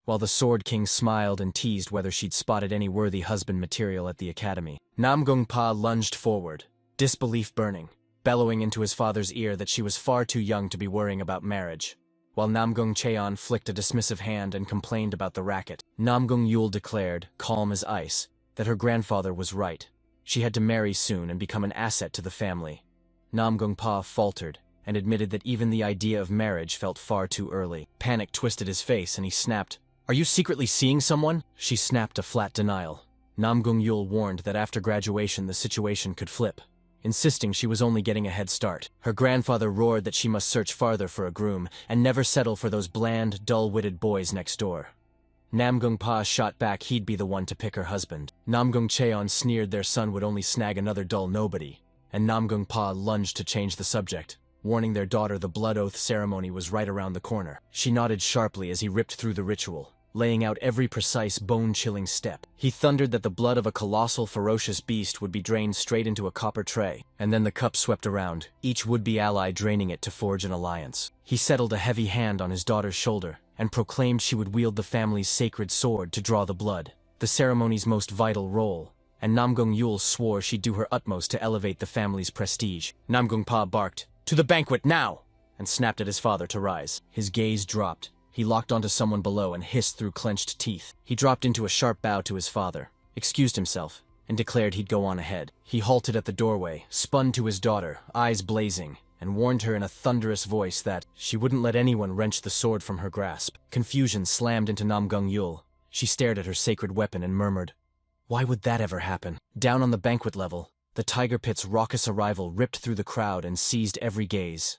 while the Sword King smiled and teased whether she'd spotted any worthy husband material at the academy. Namgung Pa lunged forward, disbelief burning, bellowing into his father's ear that she was far too young to be worrying about marriage, while Namgung Cheon flicked a dismissive hand and complained about the racket. Namgung Yul declared, calm as ice, that her grandfather was right. She had to marry soon and become an asset to the family. Namgung Pa faltered and admitted that even the idea of marriage felt far too early. Panic twisted his face and he snapped, "Are you secretly seeing someone?" She snapped a flat denial. Namgung Yul warned that after graduation the situation could flip, insisting she was only getting a head start. Her grandfather roared that she must search farther for a groom and never settle for those bland, dull-witted boys next door. Namgung Pa shot back he'd be the one to pick her husband. Namgung Cheon sneered their son would only snag another dull nobody, and Namgung Pa lunged to change the subject, warning their daughter the blood oath ceremony was right around the corner. She nodded sharply as he ripped through the ritual, laying out every precise bone-chilling step. He thundered that the blood of a colossal, ferocious beast would be drained straight into a copper tray, and then the cup swept around, each would-be ally draining it to forge an alliance. He settled a heavy hand on his daughter's shoulder, and proclaimed she would wield the family's sacred sword to draw the blood, the ceremony's most vital role, and Namgung Yul swore she'd do her utmost to elevate the family's prestige. Namgung Pa barked, "To the banquet, now!" and snapped at his father to rise. His gaze dropped. He locked onto someone below and hissed through clenched teeth. He dropped into a sharp bow to his father, excused himself, and declared he'd go on ahead. He halted at the doorway, spun to his daughter, eyes blazing, and warned her in a thunderous voice that she wouldn't let anyone wrench the sword from her grasp. Confusion slammed into Namgung Yul. She stared at her sacred weapon and murmured, "Why would that ever happen?" Down on the banquet level, the Tiger Pit's raucous arrival ripped through the crowd and seized every gaze.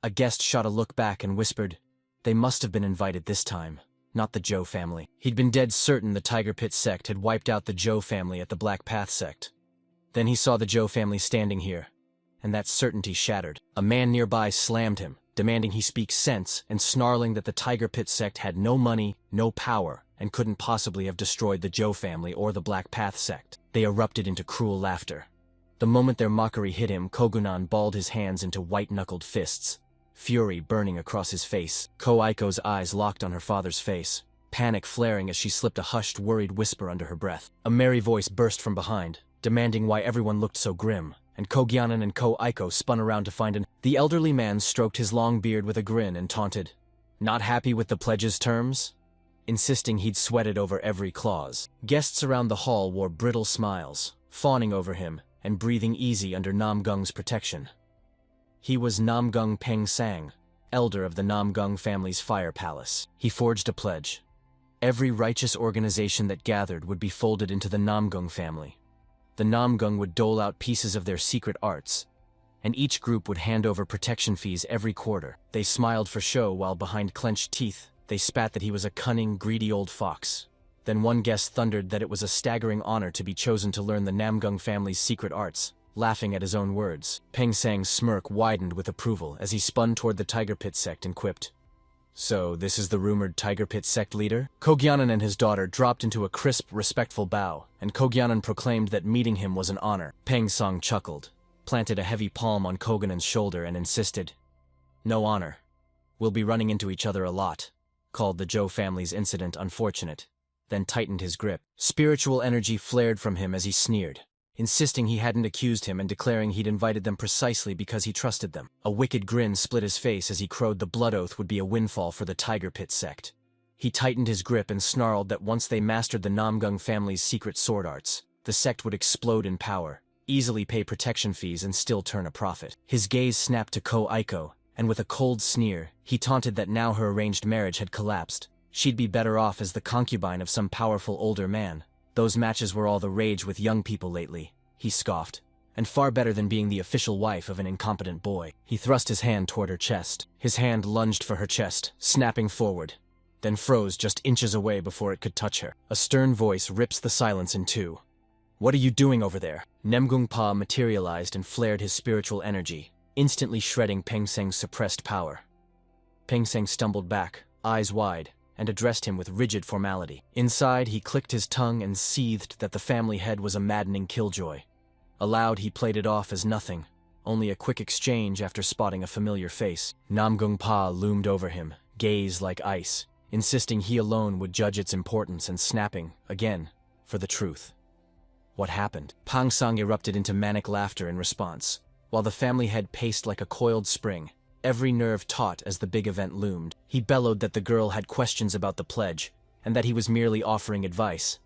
A guest shot a look back and whispered, they must have been invited this time, not the Zhou family. He'd been dead certain the Tiger Pit sect had wiped out the Zhou family at the Black Path sect. Then he saw the Zhou family standing here, and that certainty shattered. A man nearby slammed him, demanding he speak sense and snarling that the Tiger Pit sect had no money, no power, and couldn't possibly have destroyed the Zhou family or the Black Path sect. They erupted into cruel laughter. The moment their mockery hit him, Kogunan balled his hands into white-knuckled fists, fury burning across his face. Aiko's eyes locked on her father's face, panic flaring as she slipped a hushed, worried whisper under her breath. A merry voice burst from behind, demanding why everyone looked so grim, and Ko-Gyanan and Ko-Aiko spun around to find The elderly man stroked his long beard with a grin and taunted, "Not happy with the pledge's terms?" insisting he'd sweated over every clause. Guests around the hall wore brittle smiles, fawning over him and breathing easy under Namgung's protection. He was Namgung Peng Sang, elder of the Namgung family's fire palace. He forged a pledge. Every righteous organization that gathered would be folded into the Namgung family. The Namgung would dole out pieces of their secret arts, and each group would hand over protection fees every quarter. They smiled for show while behind clenched teeth, they spat that he was a cunning, greedy old fox. Then one guest thundered that it was a staggering honor to be chosen to learn the Namgung family's secret arts, laughing at his own words. Peng Sang's smirk widened with approval as he spun toward the Tiger Pit sect and quipped, "So, this is the rumored Tiger Pit sect leader?" Ko-Gyanan and his daughter dropped into a crisp, respectful bow, and Ko-Gyanan proclaimed that meeting him was an honor. Peng Sang chuckled, planted a heavy palm on Koganan's shoulder and insisted, "No honor. We'll be running into each other a lot," called the Zhou family's incident unfortunate, then tightened his grip. Spiritual energy flared from him as he sneered, insisting he hadn't accused him and declaring he'd invited them precisely because he trusted them. A wicked grin split his face as he crowed the blood oath would be a windfall for the Tiger Pit sect. He tightened his grip and snarled that once they mastered the Namgung family's secret sword arts, the sect would explode in power, easily pay protection fees and still turn a profit. His gaze snapped to Ko-Aiko, and with a cold sneer, he taunted that now her arranged marriage had collapsed, She'd be better off as the concubine of some powerful older man. Those matches were all the rage with young people lately, he scoffed. And far better than being the official wife of an incompetent boy. He thrust his hand toward her chest. His hand lunged for her chest, snapping forward, then froze just inches away before it could touch her. A stern voice rips the silence in two. "What are you doing over there?" Namgungpa materialized and flared his spiritual energy, instantly shredding Peng Seng's suppressed power. Peng Seng stumbled back, eyes wide, and addressed him with rigid formality. Inside, he clicked his tongue and seethed that the family head was a maddening killjoy. Aloud, he played it off as nothing, only a quick exchange after spotting a familiar face. Namgungpa loomed over him, gaze like ice, insisting he alone would judge its importance and snapping, again, for the truth. What happened? Pang Sang erupted into manic laughter in response, while the family head paced like a coiled spring, every nerve taut as the big event loomed. He bellowed that the girl had questions about the pledge, and that he was merely offering advice,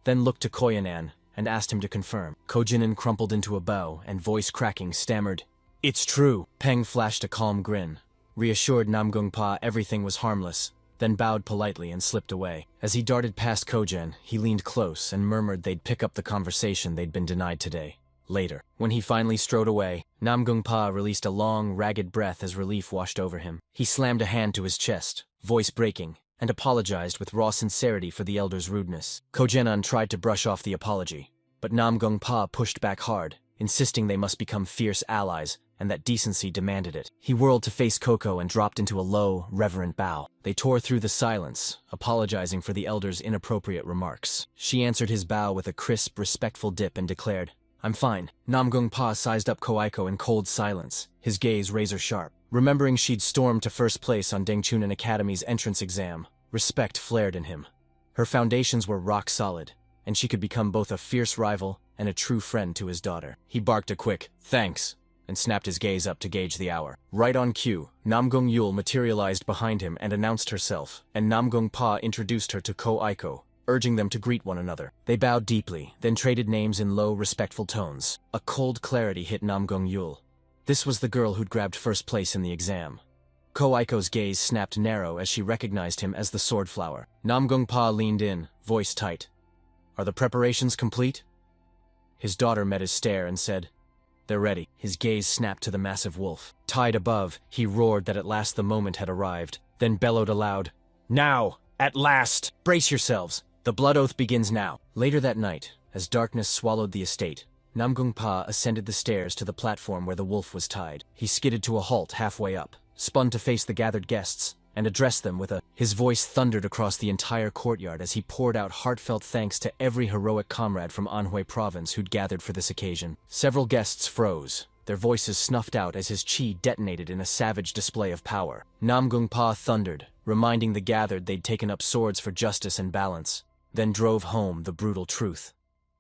then looked to Koyanan and asked him to confirm. Kojinin crumpled into a bow and, voice cracking, stammered, "It's true." Peng flashed a calm grin, reassured Namgungpa everything was harmless, then bowed politely and slipped away. As he darted past Kojin, he leaned close and murmured they'd pick up the conversation they'd been denied today, later. When he finally strode away, Namgungpa released a long, ragged breath as relief washed over him. He slammed a hand to his chest, voice breaking, and apologized with raw sincerity for the elder's rudeness. Kojenan tried to brush off the apology, but Namgungpa pushed back hard, insisting they must become fierce allies and that decency demanded it. He whirled to face Coco and dropped into a low, reverent bow. They tore through the silence, apologizing for the elder's inappropriate remarks. She answered his bow with a crisp, respectful dip and declared, "I'm fine." Namgungpa sized up Koiko in cold silence, his gaze razor-sharp. Remembering she'd stormed to first place on Dengchunan Academy's entrance exam, respect flared in him. Her foundations were rock solid, and she could become both a fierce rival and a true friend to his daughter. He barked a quick, "Thanks," and snapped his gaze up to gauge the hour. Right on cue, Namgung Yul materialized behind him and announced herself, and Namgung Pa introduced her to Ko Aiko, urging them to greet one another. They bowed deeply, then traded names in low, respectful tones. A cold clarity hit Namgung Yul. This was the girl who'd grabbed first place in the exam. Ko Aiko's gaze snapped narrow as she recognized him as the Swordflower. Namgung Pa leaned in, voice tight. "Are the preparations complete?" His daughter met his stare and said, "They're ready." His gaze snapped to the massive wolf. Tied above, he roared that at last the moment had arrived, then bellowed aloud, "Now! At last! Brace yourselves! The blood oath begins now." Later that night, as darkness swallowed the estate, Namgung Pa ascended the stairs to the platform where the wolf was tied. He skidded to a halt halfway up, spun to face the gathered guests, and addressed them with a... His voice thundered across the entire courtyard as he poured out heartfelt thanks to every heroic comrade from Anhui province who'd gathered for this occasion. Several guests froze, their voices snuffed out as his chi detonated in a savage display of power. Namgung Pa thundered, reminding the gathered they'd taken up swords for justice and balance, then drove home the brutal truth.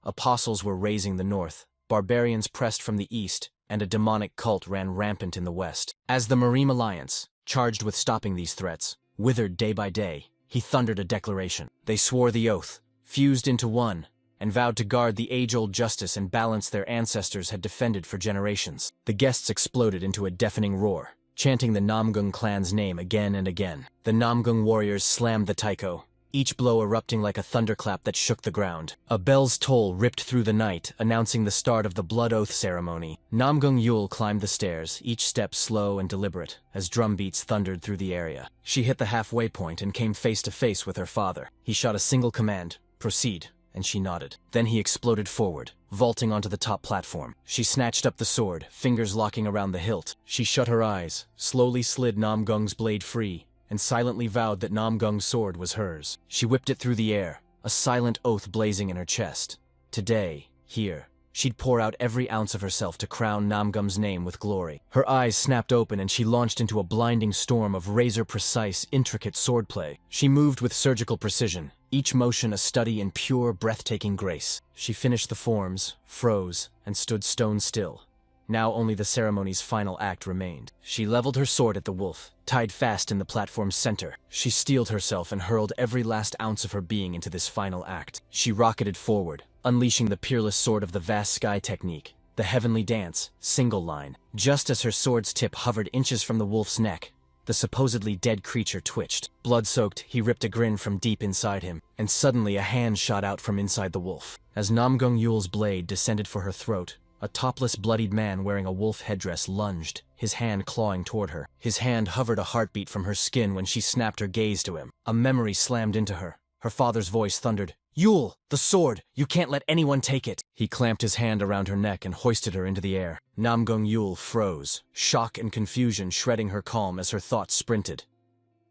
Apostles were raising the north, barbarians pressed from the east, and a demonic cult ran rampant in the west. As the Marine Alliance, charged with stopping these threats, withered day by day, he thundered a declaration. They swore the oath, fused into one, and vowed to guard the age-old justice and balance their ancestors had defended for generations. The guests exploded into a deafening roar, chanting the Namgung clan's name again and again. The Namgung warriors slammed the taiko, each blow erupting like a thunderclap that shook the ground. A bell's toll ripped through the night, announcing the start of the blood oath ceremony. Namgung Yul climbed the stairs, each step slow and deliberate, as drum beats thundered through the area. She hit the halfway point and came face to face with her father. He shot a single command, "Proceed," and she nodded. Then he exploded forward, vaulting onto the top platform. She snatched up the sword, fingers locking around the hilt. She shut her eyes, slowly slid Namgung's blade free, and silently vowed that Namgung's sword was hers. She whipped it through the air, a silent oath blazing in her chest. Today, here, she'd pour out every ounce of herself to crown Namgung's name with glory. Her eyes snapped open and she launched into a blinding storm of razor-precise, intricate swordplay. She moved with surgical precision, each motion a study in pure, breathtaking grace. She finished the forms, froze, and stood stone still. Now only the ceremony's final act remained. She leveled her sword at the wolf, tied fast in the platform's center. She steeled herself and hurled every last ounce of her being into this final act. She rocketed forward, unleashing the peerless sword of the vast sky technique, the heavenly dance, single line. Just as her sword's tip hovered inches from the wolf's neck, The supposedly dead creature twitched. Blood-soaked, he ripped a grin from deep inside him, and suddenly a hand shot out from inside the wolf. As Namgung Yul's blade descended for her throat, a topless, bloodied man wearing a wolf headdress lunged, his hand clawing toward her. His hand hovered a heartbeat from her skin when she snapped her gaze to him. A memory slammed into her. Her father's voice thundered, "Yul, the sword! You can't let anyone take it!" He clamped his hand around her neck and hoisted her into the air. Namgung Yul froze, shock and confusion shredding her calm as her thoughts sprinted.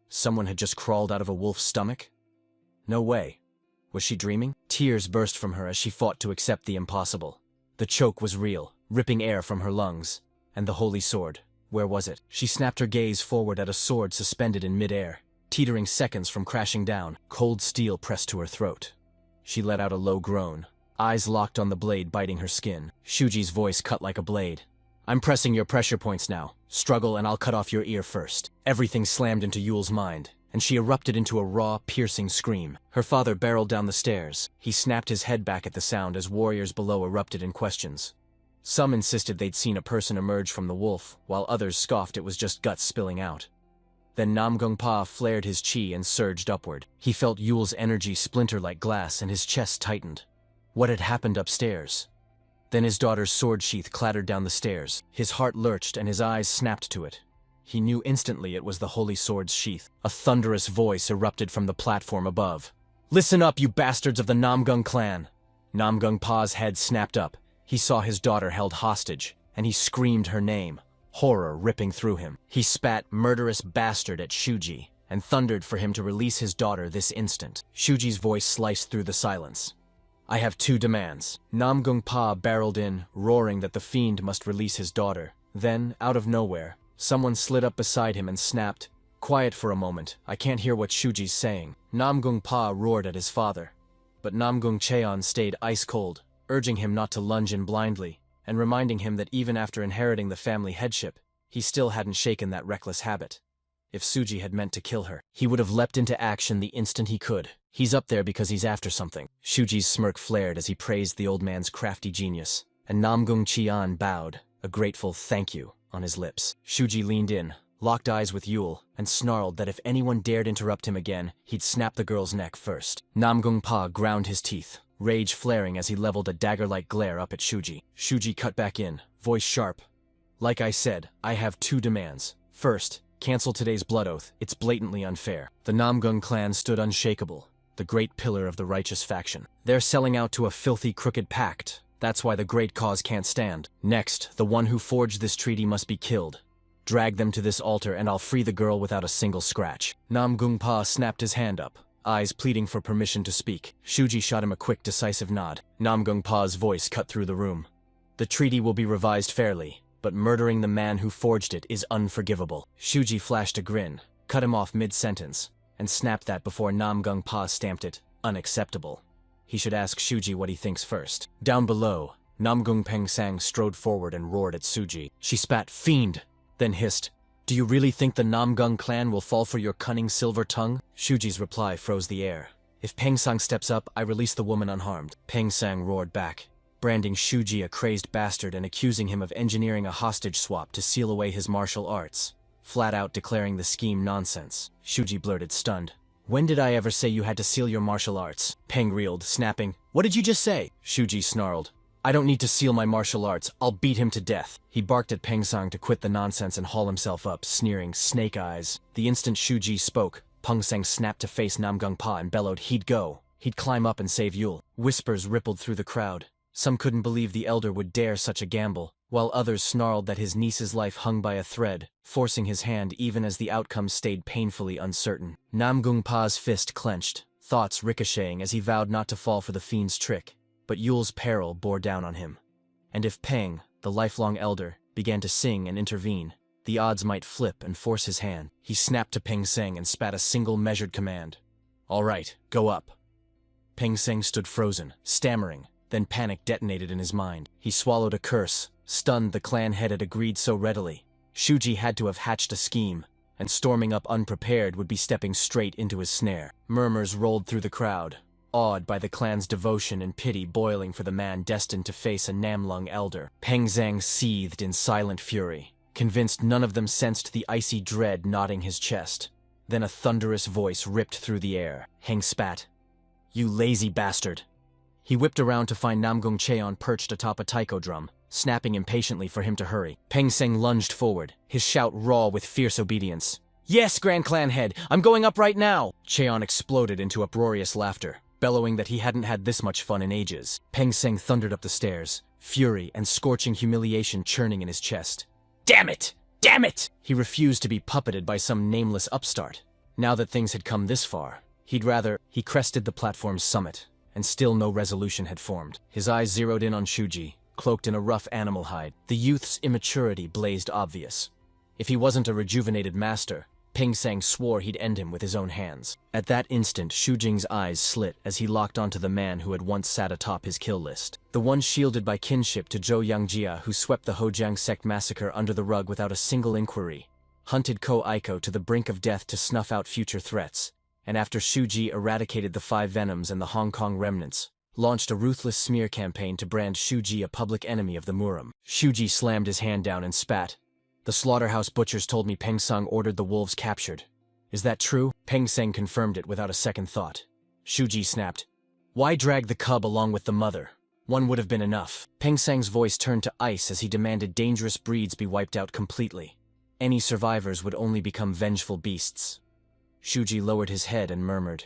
Someone had just crawled out of a wolf's stomach? No way. Was she dreaming? Tears burst from her as she fought to accept the impossible. The choke was real, ripping air from her lungs. And the holy sword, where was it? She snapped her gaze forward at a sword suspended in midair, teetering seconds from crashing down, cold steel pressed to her throat. She let out a low groan, eyes locked on the blade biting her skin. Shuji's voice cut like a blade. "I'm pressing your pressure points now. Struggle and I'll cut off your ear first." Everything slammed into Yul's mind, and she erupted into a raw, piercing scream. Her father barreled down the stairs. He snapped his head back at the sound as warriors below erupted in questions. Some insisted they'd seen a person emerge from the wolf, while others scoffed it was just guts spilling out. Then Namgung Pa flared his chi and surged upward. He felt Yul's energy splinter like glass and his chest tightened. What had happened upstairs? Then his daughter's sword sheath clattered down the stairs. His heart lurched and his eyes snapped to it. He knew instantly it was the holy sword's sheath. A thunderous voice erupted from the platform above. "Listen up, you bastards of the Namgung clan!" Namgung Pa's head snapped up. He saw his daughter held hostage, and he screamed her name, horror ripping through him. He spat "murderous bastard" at Shuji, and thundered for him to release his daughter this instant. Shuji's voice sliced through the silence. "I have two demands." Namgung Pa barreled in, roaring that the fiend must release his daughter. Then, out of nowhere, someone slid up beside him and snapped, "Quiet for a moment, I can't hear what Shuji's saying." Namgung Pa roared at his father, but Namgung Cheon stayed ice cold, urging him not to lunge in blindly, and reminding him that even after inheriting the family headship, he still hadn't shaken that reckless habit. If Suji had meant to kill her, he would have leapt into action the instant he could. He's up there because he's after something. Shuji's smirk flared as he praised the old man's crafty genius, and Namgung Cheon bowed, a grateful "thank you" on his lips. Shuji leaned in, locked eyes with Yul, and snarled that if anyone dared interrupt him again, he'd snap the girl's neck first. Namgung Pa ground his teeth, rage flaring as he leveled a dagger-like glare up at Shuji. Shuji cut back in, voice sharp. "Like I said, I have two demands. First, cancel today's blood oath. It's blatantly unfair." The Namgung clan stood unshakable, the great pillar of the righteous faction. They're selling out to a filthy, crooked pact. That's why the great cause can't stand. Next, the one who forged this treaty must be killed. Drag them to this altar and I'll free the girl without a single scratch. Namgung Pa snapped his hand up, eyes pleading for permission to speak. Shuji shot him a quick, decisive nod. Namgung Pa's voice cut through the room. "The treaty will be revised fairly, but murdering the man who forged it is unforgivable." Shuji flashed a grin, cut him off mid-sentence, and snapped that before Namgung Pa stamped it, "Unacceptable." He should ask Shuji what he thinks first. Down below, Namgung Pengsang strode forward and roared at Suji. She spat, "Fiend!" then hissed, "Do you really think the Namgung clan will fall for your cunning silver tongue?" Shuji's reply froze the air. "If Pengsang steps up, I release the woman unharmed." Pengsang roared back, branding Shuji a crazed bastard and accusing him of engineering a hostage swap to seal away his martial arts, flat out declaring the scheme nonsense. Shuji blurted, stunned, "When did I ever say you had to seal your martial arts?" Peng reeled, snapping, "What did you just say?" Shuji snarled, "I don't need to seal my martial arts. I'll beat him to death." He barked at Pengsang to quit the nonsense and haul himself up, sneering, "Snake eyes." The instant Shuji spoke, Pengsang snapped to face Namgung Pa and bellowed he'd go. He'd climb up and save Yul. Whispers rippled through the crowd. Some couldn't believe the elder would dare such a gamble, while others snarled that his niece's life hung by a thread, forcing his hand even as the outcome stayed painfully uncertain. Namgung Pa's fist clenched, thoughts ricocheting as he vowed not to fall for the fiend's trick. But Yul's peril bore down on him. And if Peng, the lifelong elder, began to sing and intervene, the odds might flip and force his hand. He snapped to Peng Seng and spat a single measured command. "All right, go up." Peng Seng stood frozen, stammering, then panic detonated in his mind. He swallowed a curse, stunned the clan head had agreed so readily. Shuji had to have hatched a scheme, and storming up unprepared would be stepping straight into his snare. Murmurs rolled through the crowd, awed by the clan's devotion and pity boiling for the man destined to face a Namlung elder. Peng Zhang seethed in silent fury, convinced none of them sensed the icy dread knotting his chest. Then a thunderous voice ripped through the air. Heng spat. "You lazy bastard." He whipped around to find Namgung Cheon perched atop a taiko drum, snapping impatiently for him to hurry. Peng Seng lunged forward, his shout raw with fierce obedience. "Yes, Grand Clan Head, I'm going up right now!" Cheon exploded into uproarious laughter, bellowing that he hadn't had this much fun in ages. Peng Seng thundered up the stairs, fury and scorching humiliation churning in his chest. "Damn it! Damn it!" He refused to be puppeted by some nameless upstart. Now that things had come this far, he crested the platform's summit, and still no resolution had formed. His eyes zeroed in on Shuji, cloaked in a rough animal hide. The youth's immaturity blazed obvious. If he wasn't a rejuvenated master, Peng Sang swore he'd end him with his own hands. At that instant, Shu Jing's eyes slit as he locked onto the man who had once sat atop his kill list. The one shielded by kinship to Zhou Yangjia, who swept the Hojiang sect massacre under the rug without a single inquiry, hunted Ko Aiku to the brink of death to snuff out future threats, and after Shu Ji eradicated the 5 Venoms and the Hong Kong remnants, launched a ruthless smear campaign to brand Shu Ji a public enemy of the Muram. Shu Ji slammed his hand down and spat. "The slaughterhouse butchers told me Peng Sang ordered the wolves captured. Is that true?" Peng Sang confirmed it without a second thought. Shu Ji snapped. "Why drag the cub along with the mother? One would have been enough." Peng Sang's voice turned to ice as he demanded dangerous breeds be wiped out completely. Any survivors would only become vengeful beasts. Shu Ji lowered his head and murmured,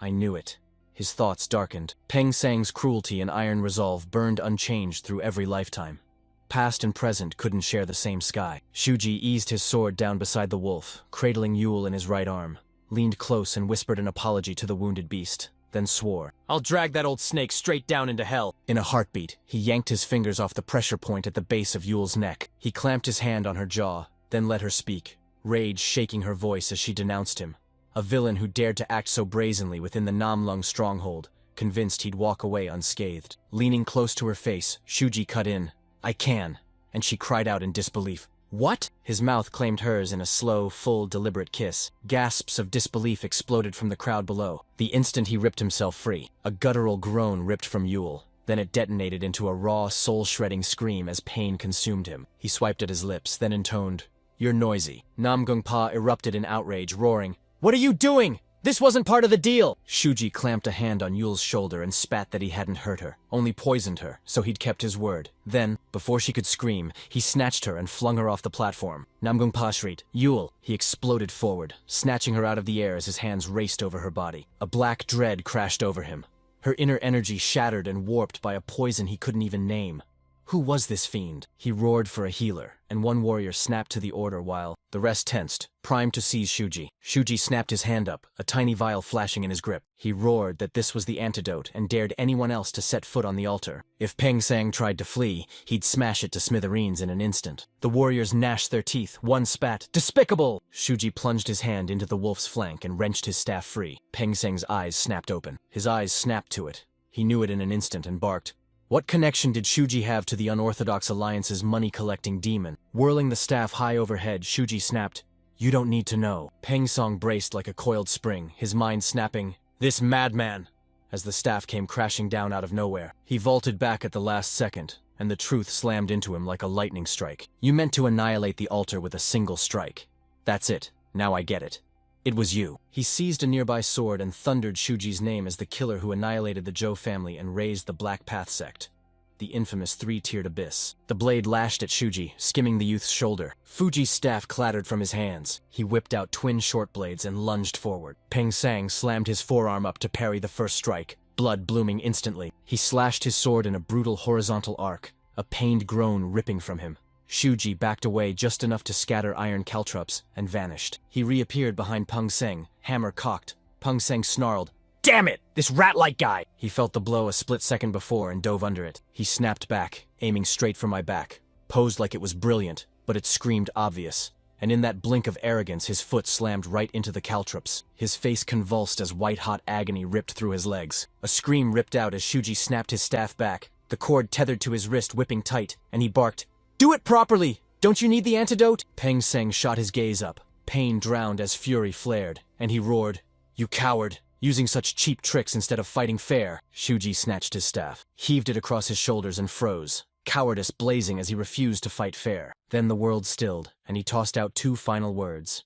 "I knew it." His thoughts darkened. Peng Sang's cruelty and iron resolve burned unchanged through every lifetime. Past and present couldn't share the same sky. Shu Ji eased his sword down beside the wolf, cradling Yule in his right arm, leaned close and whispered an apology to the wounded beast, then swore, "I'll drag that old snake straight down into hell." In a heartbeat, he yanked his fingers off the pressure point at the base of Yule's neck. He clamped his hand on her jaw, then let her speak, rage shaking her voice as she denounced him. A villain who dared to act so brazenly within the Namlung stronghold, convinced he'd walk away unscathed. Leaning close to her face, Shu Ji cut in, "I can," and she cried out in disbelief. "What?" His mouth claimed hers in a slow, full, deliberate kiss. Gasps of disbelief exploded from the crowd below. The instant he ripped himself free, a guttural groan ripped from Yule. Then it detonated into a raw, soul-shredding scream as pain consumed him. He swiped at his lips, then intoned, "You're noisy." Namgung Pa erupted in outrage, roaring, "What are you doing? This wasn't part of the deal!" Shu Ji clamped a hand on Yule's shoulder and spat that he hadn't hurt her, only poisoned her, so he'd kept his word. Then, before she could scream, he snatched her and flung her off the platform. Namgung Pa shrieked, "Yule!" He exploded forward, snatching her out of the air as his hands raced over her body. A black dread crashed over him, her inner energy shattered and warped by a poison he couldn't even name. Who was this fiend? He roared for a healer, and one warrior snapped to the order while the rest tensed, primed to seize Shuji. Shuji snapped his hand up, a tiny vial flashing in his grip. He roared that this was the antidote and dared anyone else to set foot on the altar. If Peng Sang tried to flee, he'd smash it to smithereens in an instant. The warriors gnashed their teeth, one spat, "Despicable!" Shuji plunged his hand into the wolf's flank and wrenched his staff free. Peng Sang's eyes snapped open. His eyes snapped to it. He knew it in an instant and barked. What connection did Shuji have to the Unorthodox Alliance's money-collecting demon? Whirling the staff high overhead, Shuji snapped, "You don't need to know." Peng Song braced like a coiled spring, his mind snapping, "This madman!" As the staff came crashing down out of nowhere, he vaulted back at the last second, and the truth slammed into him like a lightning strike. "You meant to annihilate the altar with a single strike. That's it. Now I get it. It was you." He seized a nearby sword and thundered Shuji's name as the killer who annihilated the Zhou family and raised the Black Path sect, the infamous 3-tiered abyss. The blade lashed at Shuji, skimming the youth's shoulder. Fuji's staff clattered from his hands. He whipped out twin short blades and lunged forward. Peng Sang slammed his forearm up to parry the first strike, blood blooming instantly. He slashed his sword in a brutal horizontal arc, a pained groan ripping from him. Shuji backed away just enough to scatter iron caltrops and vanished. He reappeared behind Peng Seng, hammer cocked. Peng Seng snarled, "Damn it! This rat-like guy!" He felt the blow a split second before and dove under it. He snapped back, aiming straight for my back. Posed like it was brilliant, but it screamed obvious. And in that blink of arrogance, his foot slammed right into the caltrops. His face convulsed as white-hot agony ripped through his legs. A scream ripped out as Shuji snapped his staff back, the cord tethered to his wrist whipping tight, and he barked, "Do it properly! Don't you need the antidote?" Peng Seng shot his gaze up. Pain drowned as fury flared, and he roared, "You coward! Using such cheap tricks instead of fighting fair." Shuji snatched his staff, heaved it across his shoulders and froze, cowardice blazing as he refused to fight fair. Then the world stilled, and he tossed out 2 final words.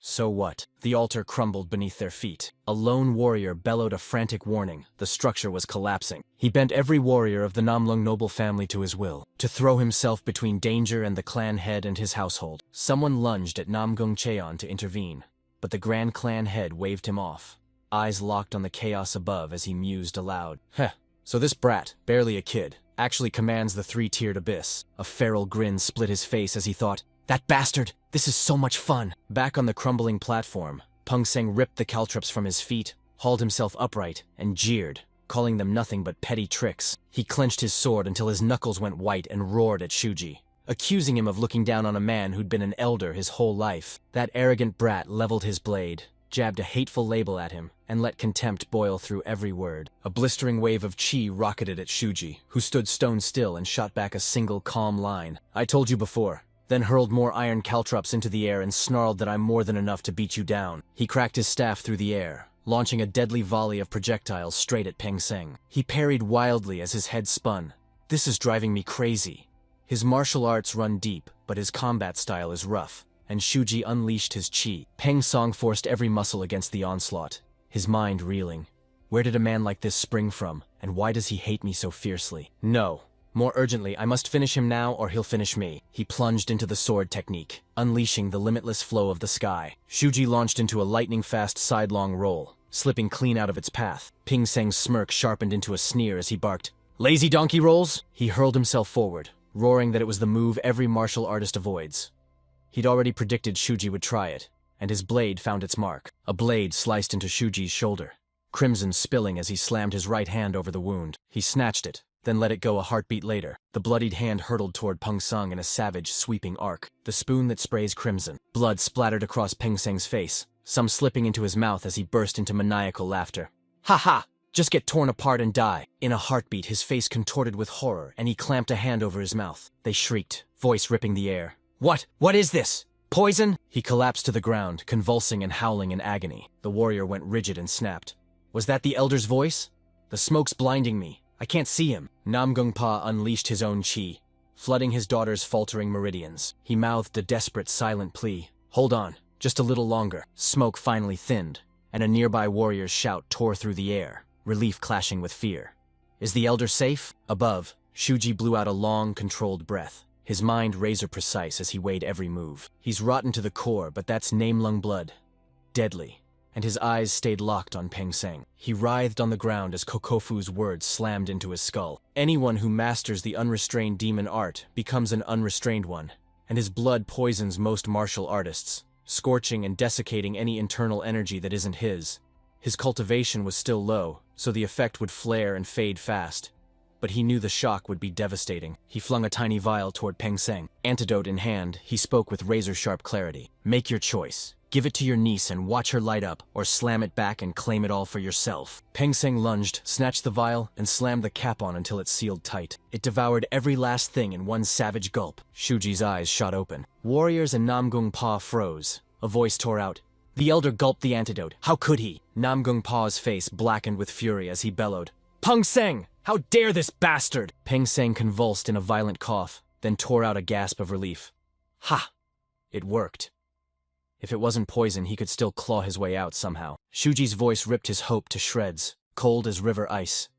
So what? The altar crumbled beneath their feet. A lone warrior bellowed a frantic warning. The structure was collapsing. He bent every warrior of the Namong noble family to his will, to throw himself between danger and the clan head and his household. Someone lunged at Namgung Cheon to intervene, but the Grand Clan head waved him off, eyes locked on the chaos above as he mused aloud. So this brat, barely a kid, actually commands the 3-tiered abyss. A feral grin split his face as he thought, "That bastard! This is so much fun!" Back on the crumbling platform, Peng Seng ripped the caltrops from his feet, hauled himself upright, and jeered, calling them nothing but petty tricks. He clenched his sword until his knuckles went white and roared at Shuji, accusing him of looking down on a man who'd been an elder his whole life. That arrogant brat leveled his blade, jabbed a hateful label at him, and let contempt boil through every word. A blistering wave of chi rocketed at Shuji, who stood stone still and shot back a single calm line. "I told you before," then hurled more iron caltrops into the air and snarled that I'm more than enough to beat you down. He cracked his staff through the air, launching a deadly volley of projectiles straight at Peng Seng. He parried wildly as his head spun. This is driving me crazy. His martial arts run deep, but his combat style is rough, and Shuji unleashed his chi. Peng Song forced every muscle against the onslaught, his mind reeling. Where did a man like this spring from, and why does he hate me so fiercely? No. More urgently, I must finish him now or he'll finish me. He plunged into the sword technique, unleashing the limitless flow of the sky. Shuji launched into a lightning-fast sidelong roll, slipping clean out of its path. Peng Seng's smirk sharpened into a sneer as he barked, "Lazy donkey rolls?" He hurled himself forward, roaring that it was the move every martial artist avoids. He'd already predicted Shuji would try it, and his blade found its mark. A blade sliced into Shuji's shoulder, crimson spilling as he slammed his right hand over the wound. He snatched it, then let it go a heartbeat later. The bloodied hand hurtled toward Peng Seng in a savage, sweeping arc. The spoon that sprays crimson. Blood splattered across Peng Seng's face, some slipping into his mouth as he burst into maniacal laughter. "Ha ha! Just get torn apart and die." In a heartbeat, his face contorted with horror, and he clamped a hand over his mouth. They shrieked, voice ripping the air. What is this? Poison?" He collapsed to the ground, convulsing and howling in agony. The warrior went rigid and snapped. "Was that the elder's voice? The smoke's blinding me. I can't see him." Namgung Pa unleashed his own chi, flooding his daughter's faltering meridians. He mouthed a desperate, silent plea. "Hold on, just a little longer." Smoke finally thinned, and a nearby warrior's shout tore through the air, relief clashing with fear. "Is the elder safe?" Above, Shuji blew out a long, controlled breath, his mind razor-precise as he weighed every move. "He's rotten to the core, but that's Namlung blood. Deadly." And his eyes stayed locked on Peng Seng. He writhed on the ground as Kokofu's words slammed into his skull. Anyone who masters the unrestrained demon art becomes an unrestrained one, and his blood poisons most martial artists, scorching and desiccating any internal energy that isn't his. His cultivation was still low, so the effect would flare and fade fast, but he knew the shock would be devastating. He flung a tiny vial toward Peng Seng. Antidote in hand, he spoke with razor-sharp clarity. "Make your choice. Give it to your niece and watch her light up, or slam it back and claim it all for yourself." Peng Seng lunged, snatched the vial, and slammed the cap on until it sealed tight. It devoured every last thing in one savage gulp. Shuji's eyes shot open. Warriors and Namgung Pa froze. A voice tore out, "The elder gulped the antidote. How could he?" Namgung Pa's face blackened with fury as he bellowed, "Peng Seng! How dare this bastard!" Peng Seng convulsed in a violent cough, then tore out a gasp of relief. Ha! It worked. If it wasn't poison, he could still claw his way out somehow. Shuji's voice ripped his hope to shreds, cold as river ice.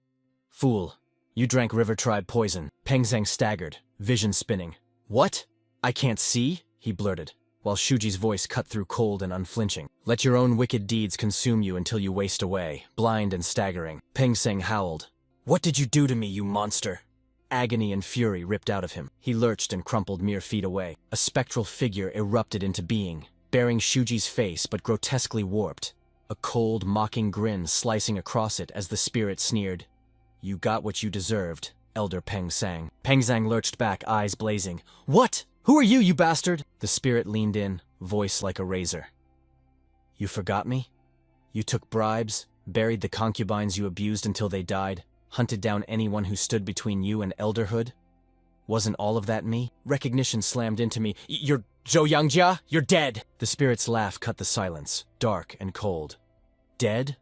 "Fool, you drank river tribe poison." Peng Seng staggered, vision spinning. "What? I can't see?" he blurted, while Shuji's voice cut through cold and unflinching. "Let your own wicked deeds consume you until you waste away, blind and staggering." Peng Seng howled. "What did you do to me, you monster?" Agony and fury ripped out of him. He lurched and crumpled mere feet away. A spectral figure erupted into being, bearing Shuji's face but grotesquely warped, a cold, mocking grin slicing across it as the spirit sneered. "You got what you deserved, Elder Peng Seng." Peng Seng lurched back, eyes blazing. "What? Who are you, you bastard?" The spirit leaned in, voice like a razor. "You forgot me? You took bribes, buried the concubines you abused until they died, hunted down anyone who stood between you and elderhood? Wasn't all of that me?" Recognition slammed into me. "You're Zhou Yangjia? You're dead!" The spirit's laugh cut the silence, dark and cold. "Dead?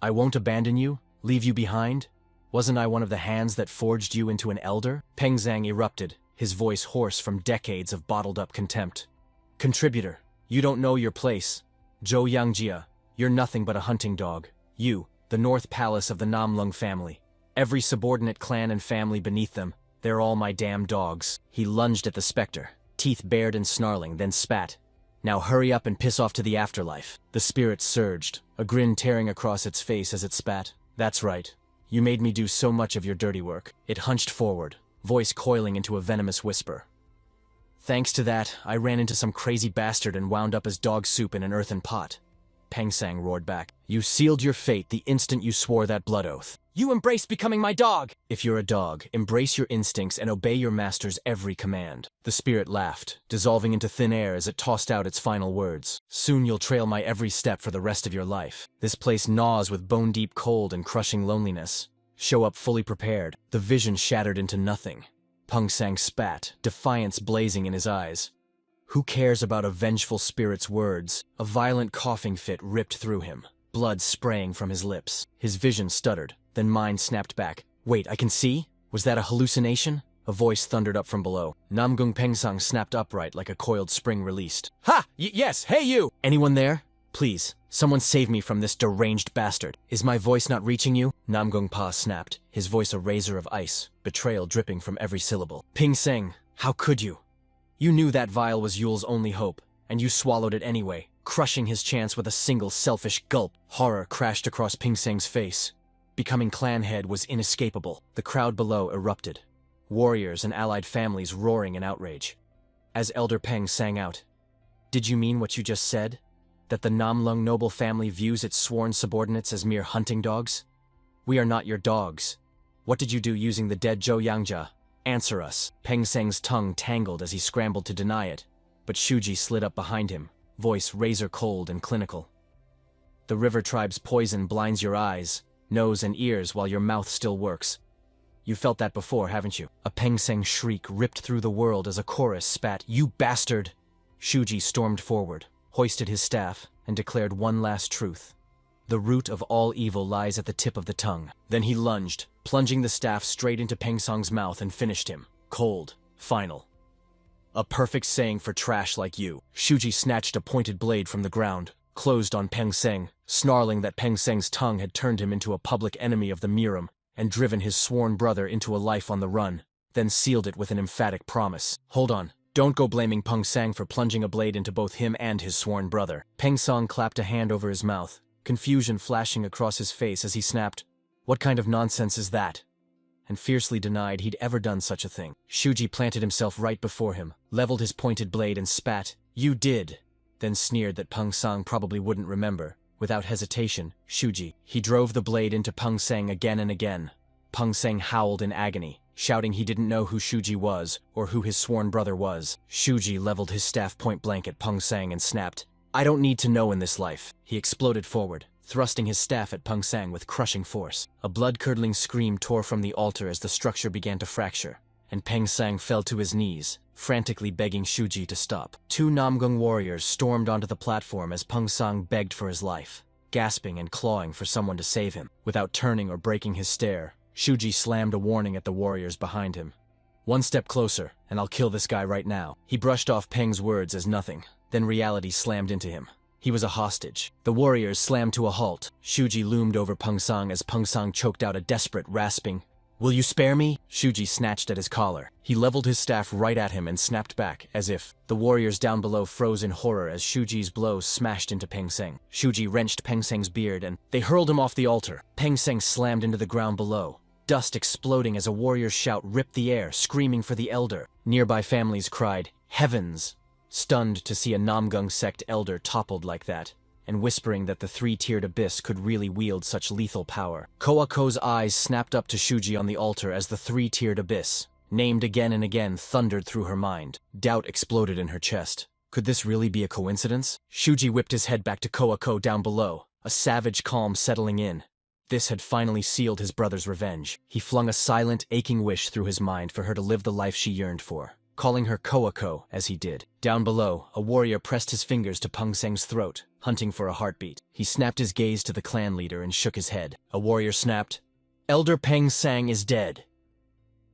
I won't abandon you, leave you behind? Wasn't I one of the hands that forged you into an elder? Peng Zhang erupted, his voice hoarse from decades of bottled-up contempt. Contributor, you don't know your place. Zhou Yangjia, you're nothing but a hunting dog. You, the North Palace of the Namlung family. Every subordinate clan and family beneath them, they're all my damn dogs. He lunged at the specter, teeth bared and snarling, then spat. Now hurry up and piss off to the afterlife. The spirit surged, a grin tearing across its face as it spat. That's right. You made me do so much of your dirty work. It hunched forward, voice coiling into a venomous whisper. Thanks to that, I ran into some crazy bastard and wound up as dog soup in an earthen pot. Peng Sang roared back. You sealed your fate the instant you swore that blood oath. You embraced becoming my dog! If you're a dog, embrace your instincts and obey your master's every command. The spirit laughed, dissolving into thin air as it tossed out its final words. Soon you'll trail my every step for the rest of your life. This place gnaws with bone-deep cold and crushing loneliness. Show up fully prepared. The vision shattered into nothing. Peng Sang spat, defiance blazing in his eyes. Who cares about a vengeful spirit's words? A violent coughing fit ripped through him, blood spraying from his lips. His vision stuttered, then mine snapped back. Wait, I can see? Was that a hallucination? A voice thundered up from below. Namgung Pengsang snapped upright like a coiled spring released. Ha! Yes, hey you! Anyone there? Please, someone save me from this deranged bastard. Is my voice not reaching you? Namgung Pa snapped, his voice a razor of ice, betrayal dripping from every syllable. Ping Seng, how could you? You knew that vial was Yule's only hope, and you swallowed it anyway, crushing his chance with a single selfish gulp. Horror crashed across Ping Seng's face. Becoming clan head was inescapable. The crowd below erupted, warriors and allied families roaring in outrage. As Elder Peng sang out, Did you mean what you just said? That the Namlung noble family views its sworn subordinates as mere hunting dogs? We are not your dogs. What did you do using the dead Zhou Yangjia? Answer us. Peng Seng's tongue tangled as he scrambled to deny it, but Shuji slid up behind him, voice razor-cold and clinical. The river tribe's poison blinds your eyes, nose and ears while your mouth still works. You felt that before, haven't you? A Peng Seng shriek ripped through the world as a chorus spat, You bastard! Shuji stormed forward, hoisted his staff, and declared one last truth. The root of all evil lies at the tip of the tongue. Then he lunged, plunging the staff straight into Peng Seng's mouth and finished him. Cold. Final. A perfect saying for trash like you. Shuji snatched a pointed blade from the ground, closed on Peng Seng, snarling that Peng Seng's tongue had turned him into a public enemy of the Miram and driven his sworn brother into a life on the run, then sealed it with an emphatic promise. Hold on. Don't go blaming Peng Seng for plunging a blade into both him and his sworn brother. Peng Seng clapped a hand over his mouth, confusion flashing across his face as he snapped, What kind of nonsense is that? And fiercely denied he'd ever done such a thing. Shuji planted himself right before him, leveled his pointed blade and spat, You did, then sneered that Peng Seng probably wouldn't remember. Without hesitation, Shuji, he drove the blade into Peng Seng again and again. Peng Seng howled in agony, shouting he didn't know who Shuji was or who his sworn brother was. Shuji leveled his staff point blank at Peng Seng and snapped, I don't need to know in this life. He exploded forward, thrusting his staff at Peng Seng with crushing force. A blood-curdling scream tore from the altar as the structure began to fracture, and Peng Seng fell to his knees, frantically begging Shuji to stop. Two Namgung warriors stormed onto the platform as Peng Seng begged for his life, gasping and clawing for someone to save him. Without turning or breaking his stare, Shuji slammed a warning at the warriors behind him. One step closer, and I'll kill this guy right now. He brushed off Peng's words as nothing, then reality slammed into him. He was a hostage. The warriors slammed to a halt. Shuji loomed over Peng Seng as Peng Seng choked out a desperate, rasping, Will you spare me? Shuji snatched at his collar. He leveled his staff right at him and snapped back, as if. The warriors down below froze in horror as Shuji's blows smashed into Peng Seng. Shuji wrenched Peng Seng's beard and they hurled him off the altar. Peng Seng slammed into the ground below, dust exploding as a warrior's shout ripped the air, screaming for the elder. Nearby families cried, Heavens! Stunned to see a Namgung sect elder toppled like that, and whispering that the three-tiered abyss could really wield such lethal power. Koako's eyes snapped up to Shuji on the altar as the three-tiered abyss, named again and again, thundered through her mind. Doubt exploded in her chest. Could this really be a coincidence? Shuji whipped his head back to Koako down below, a savage calm settling in. This had finally sealed his brother's revenge. He flung a silent, aching wish through his mind for her to live the life she yearned for, calling her Koako as he did. Down below, a warrior pressed his fingers to Peng Seng's throat, hunting for a heartbeat. He snapped his gaze to the clan leader and shook his head. A warrior snapped, Elder Peng Sang is dead.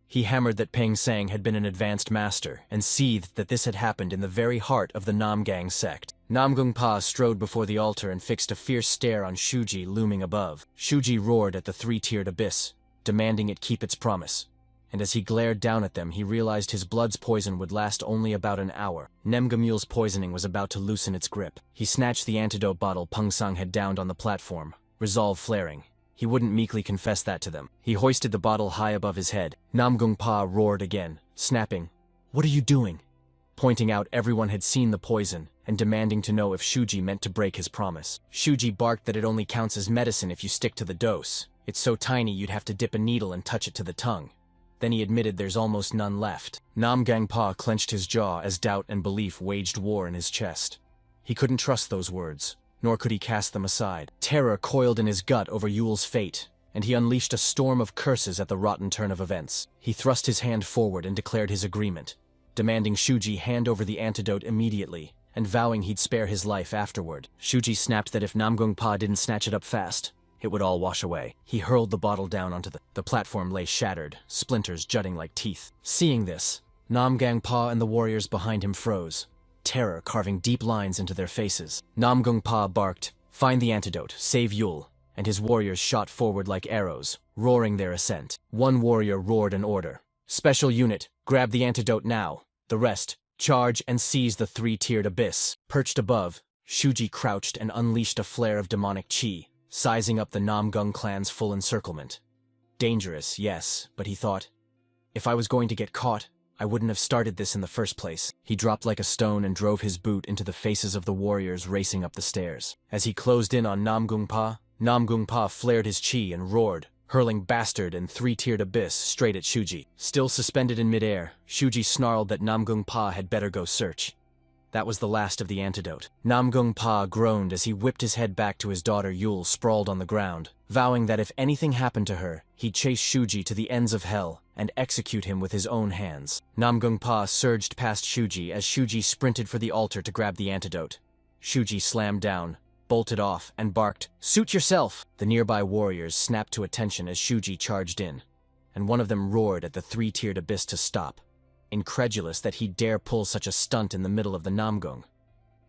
He hammered that Peng Sang had been an advanced master, and seethed that this had happened in the very heart of the Namgang sect. Namgung Pa strode before the altar and fixed a fierce stare on Shuji looming above. Shuji roared at the three-tiered abyss, demanding it keep its promise. And as he glared down at them, he realized his blood's poison would last only about an hour. Nemgamul's poisoning was about to loosen its grip. He snatched the antidote bottle Peng Sang had downed on the platform, resolve flaring. He wouldn't meekly confess that to them. He hoisted the bottle high above his head. Namgung Pa roared again, snapping, "What are you doing?" Pointing out everyone had seen the poison, and demanding to know if Shuji meant to break his promise. Shuji barked that it only counts as medicine if you stick to the dose. It's so tiny you'd have to dip a needle and touch it to the tongue. Then he admitted there's almost none left. Namgang Pa clenched his jaw as doubt and belief waged war in his chest. He couldn't trust those words, nor could he cast them aside. Terror coiled in his gut over Yule's fate, and he unleashed a storm of curses at the rotten turn of events. He thrust his hand forward and declared his agreement, demanding Shuji hand over the antidote immediately, and vowing he'd spare his life afterward. Shuji snapped that if Namgung Pa didn't snatch it up fast, it would all wash away. He hurled the bottle down onto the platform lay shattered, splinters jutting like teeth. Seeing this, Namgang Pa and the warriors behind him froze, terror carving deep lines into their faces. Namgung Pa barked, "Find the antidote, save Yule," and his warriors shot forward like arrows, roaring their ascent. One warrior roared an order. "Special unit, grab the antidote now. The rest, charge and seize the three-tiered abyss." Perched above, Shuji crouched and unleashed a flare of demonic chi, sizing up the Namgung clan's full encirclement. Dangerous, yes, but he thought, if I was going to get caught, I wouldn't have started this in the first place. He dropped like a stone and drove his boot into the faces of the warriors racing up the stairs. As he closed in on Namgung Pa flared his chi and roared, hurling bastard and three-tiered abyss straight at Shuji. Still suspended in midair, Shuji snarled that Namgung Pa had better go search. That was the last of the antidote. Namgung Pa groaned as he whipped his head back to his daughter Yule sprawled on the ground, vowing that if anything happened to her, he'd chase Shuji to the ends of hell and execute him with his own hands. Namgung Pa surged past Shuji as Shuji sprinted for the altar to grab the antidote. Shuji slammed down, bolted off, and barked, "Suit yourself!" The nearby warriors snapped to attention as Shuji charged in, and one of them roared at the three-tiered abyss to stop, incredulous that he'd dare pull such a stunt in the middle of the Namgung.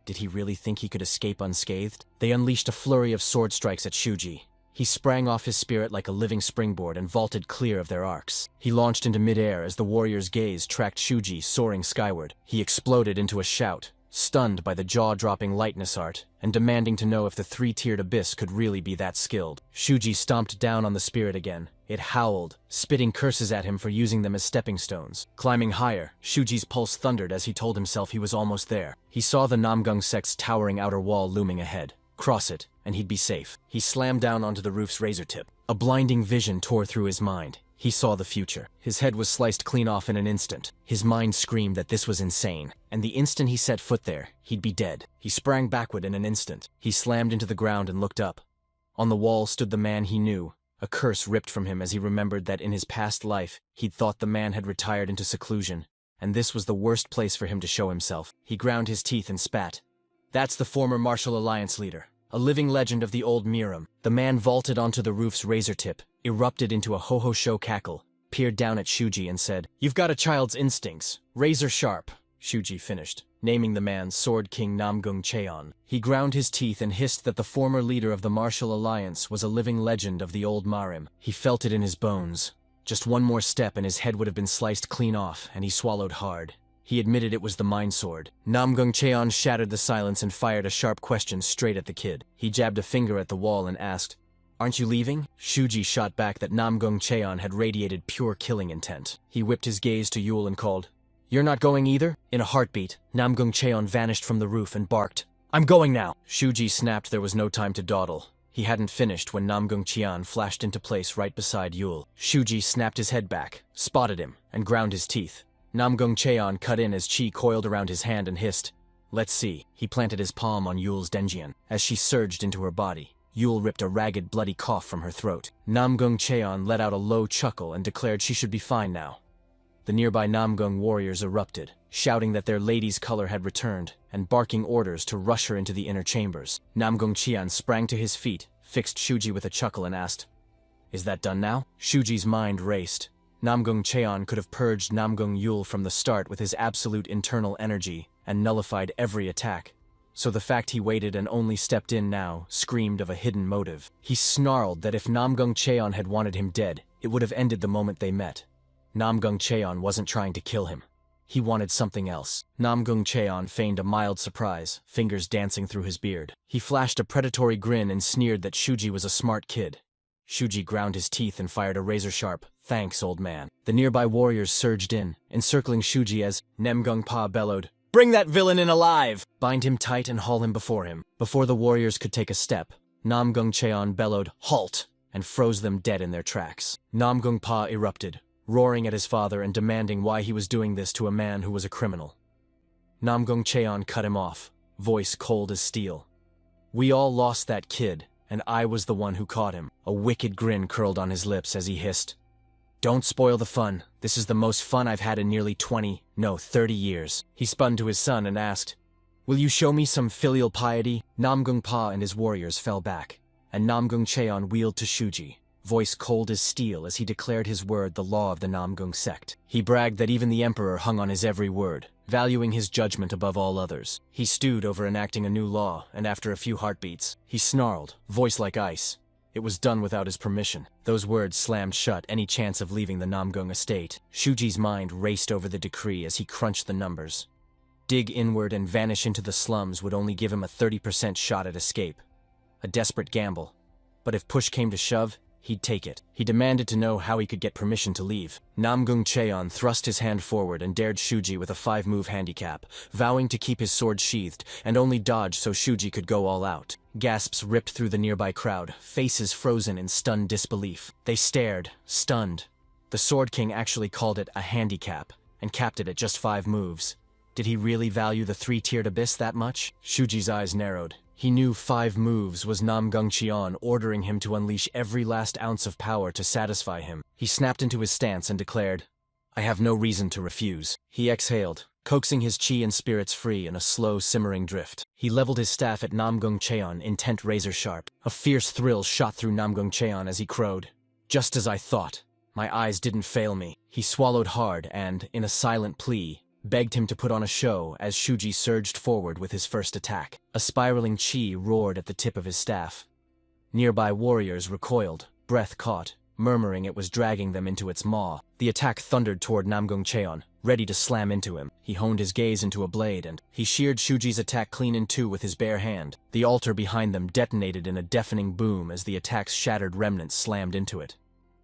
Did he really think he could escape unscathed? They unleashed a flurry of sword strikes at Shuji. He sprang off his spirit like a living springboard and vaulted clear of their arcs. He launched into midair as the warrior's gaze tracked Shuji soaring skyward. He exploded into a shout, stunned by the jaw-dropping lightness art, and demanding to know if the three-tiered abyss could really be that skilled. Shuji stomped down on the spirit again. It howled, spitting curses at him for using them as stepping stones. Climbing higher, Shuji's pulse thundered as he told himself he was almost there. He saw the Namgung sect's towering outer wall looming ahead. Cross it, and he'd be safe. He slammed down onto the roof's razor tip. A blinding vision tore through his mind. He saw the future. His head was sliced clean off in an instant. His mind screamed that this was insane, and the instant he set foot there, he'd be dead. He sprang backward in an instant. He slammed into the ground and looked up. On the wall stood the man he knew. A curse ripped from him as he remembered that in his past life, he'd thought the man had retired into seclusion, and this was the worst place for him to show himself. He ground his teeth and spat. That's the former Martial Alliance leader, a living legend of the old Miram. The man vaulted onto the roof's razor tip, erupted into a ho-ho-show cackle, peered down at Shuji and said, "You've got a child's instincts, razor sharp." Shuji finished, naming the man Sword King Namgung Cheon. He ground his teeth and hissed that the former leader of the Martial Alliance was a living legend of the old Marim. He felt it in his bones. Just one more step and his head would have been sliced clean off, and he swallowed hard. He admitted it was the Mind Sword. Namgung Cheon shattered the silence and fired a sharp question straight at the kid. He jabbed a finger at the wall and asked, "Aren't you leaving?" Shuji shot back that Namgung Cheon had radiated pure killing intent. He whipped his gaze to Yule and called, "You're not going either?" In a heartbeat, Namgung Cheon vanished from the roof and barked, "I'm going now!" Shuji snapped there was no time to dawdle. He hadn't finished when Namgung Cheon flashed into place right beside Yule. Shuji snapped his head back, spotted him, and ground his teeth. Namgung Cheon cut in as chi coiled around his hand and hissed, "Let's see." He planted his palm on Yule's denjian. As she surged into her body, Yule ripped a ragged, bloody cough from her throat. Namgung Cheon let out a low chuckle and declared she should be fine now. The nearby Namgung warriors erupted, shouting that their lady's color had returned, and barking orders to rush her into the inner chambers. Namgung Cheon sprang to his feet, fixed Shuji with a chuckle and asked, Is that done now? Shuji's mind raced. Namgung Cheon could have purged Namgung Yul from the start with his absolute internal energy and nullified every attack. So the fact he waited and only stepped in now screamed of a hidden motive. He snarled that if Namgung Cheon had wanted him dead, it would have ended the moment they met. Namgung Cheon wasn't trying to kill him. He wanted something else. Namgung Cheon feigned a mild surprise, fingers dancing through his beard. He flashed a predatory grin and sneered that Shuji was a smart kid. Shuji ground his teeth and fired a razor-sharp, "Thanks, old man." The nearby warriors surged in, encircling Shuji as Namgung Pa bellowed, "Bring that villain in alive! Bind him tight and haul him before him." Before the warriors could take a step, Namgung Cheon bellowed, "Halt!" and froze them dead in their tracks. Namgung Pa erupted, roaring at his father and demanding why he was doing this to a man who was a criminal. Namgung Cheon cut him off, voice cold as steel. "We all lost that kid, and I was the one who caught him." A wicked grin curled on his lips as he hissed, "Don't spoil the fun. This is the most fun I've had in nearly 30 years. He spun to his son and asked, "Will you show me some filial piety?" Namgung Pa and his warriors fell back, and Namgung Cheon wheeled to Shuji, voice cold as steel as he declared his word the law of the Namgung sect. He bragged that even the emperor hung on his every word, valuing his judgment above all others. He stewed over enacting a new law, and after a few heartbeats, he snarled, voice like ice. It was done without his permission. Those words slammed shut any chance of leaving the Namgung estate. Shuji's mind raced over the decree as he crunched the numbers. Dig inward and vanish into the slums would only give him a 30% shot at escape. A desperate gamble. But if push came to shove, he'd take it. He demanded to know how he could get permission to leave. Namgung Cheon thrust his hand forward and dared Shuji with a 5-move handicap, vowing to keep his sword sheathed and only dodge so Shuji could go all out. Gasps ripped through the nearby crowd, faces frozen in stunned disbelief. They stared, stunned. The Sword King actually called it a handicap, and capped it at just 5 moves. Did he really value the 3-tiered abyss that much? Shuji's eyes narrowed. He knew 5 moves was Namgung Cheon ordering him to unleash every last ounce of power to satisfy him. He snapped into his stance and declared, "I have no reason to refuse." He exhaled, coaxing his chi and spirits free in a slow, simmering drift. He leveled his staff at Namgung Cheon, intent razor-sharp. A fierce thrill shot through Namgung Cheon as he crowed, "Just as I thought. My eyes didn't fail me." He swallowed hard and, in a silent plea, begged him to put on a show as Shuji surged forward with his first attack. A spiraling chi roared at the tip of his staff. Nearby warriors recoiled, breath caught, murmuring it was dragging them into its maw. The attack thundered toward Namgung Cheon, ready to slam into him. He honed his gaze into a blade and he sheared Shuji's attack clean in two with his bare hand. The altar behind them detonated in a deafening boom as the attack's shattered remnants slammed into it.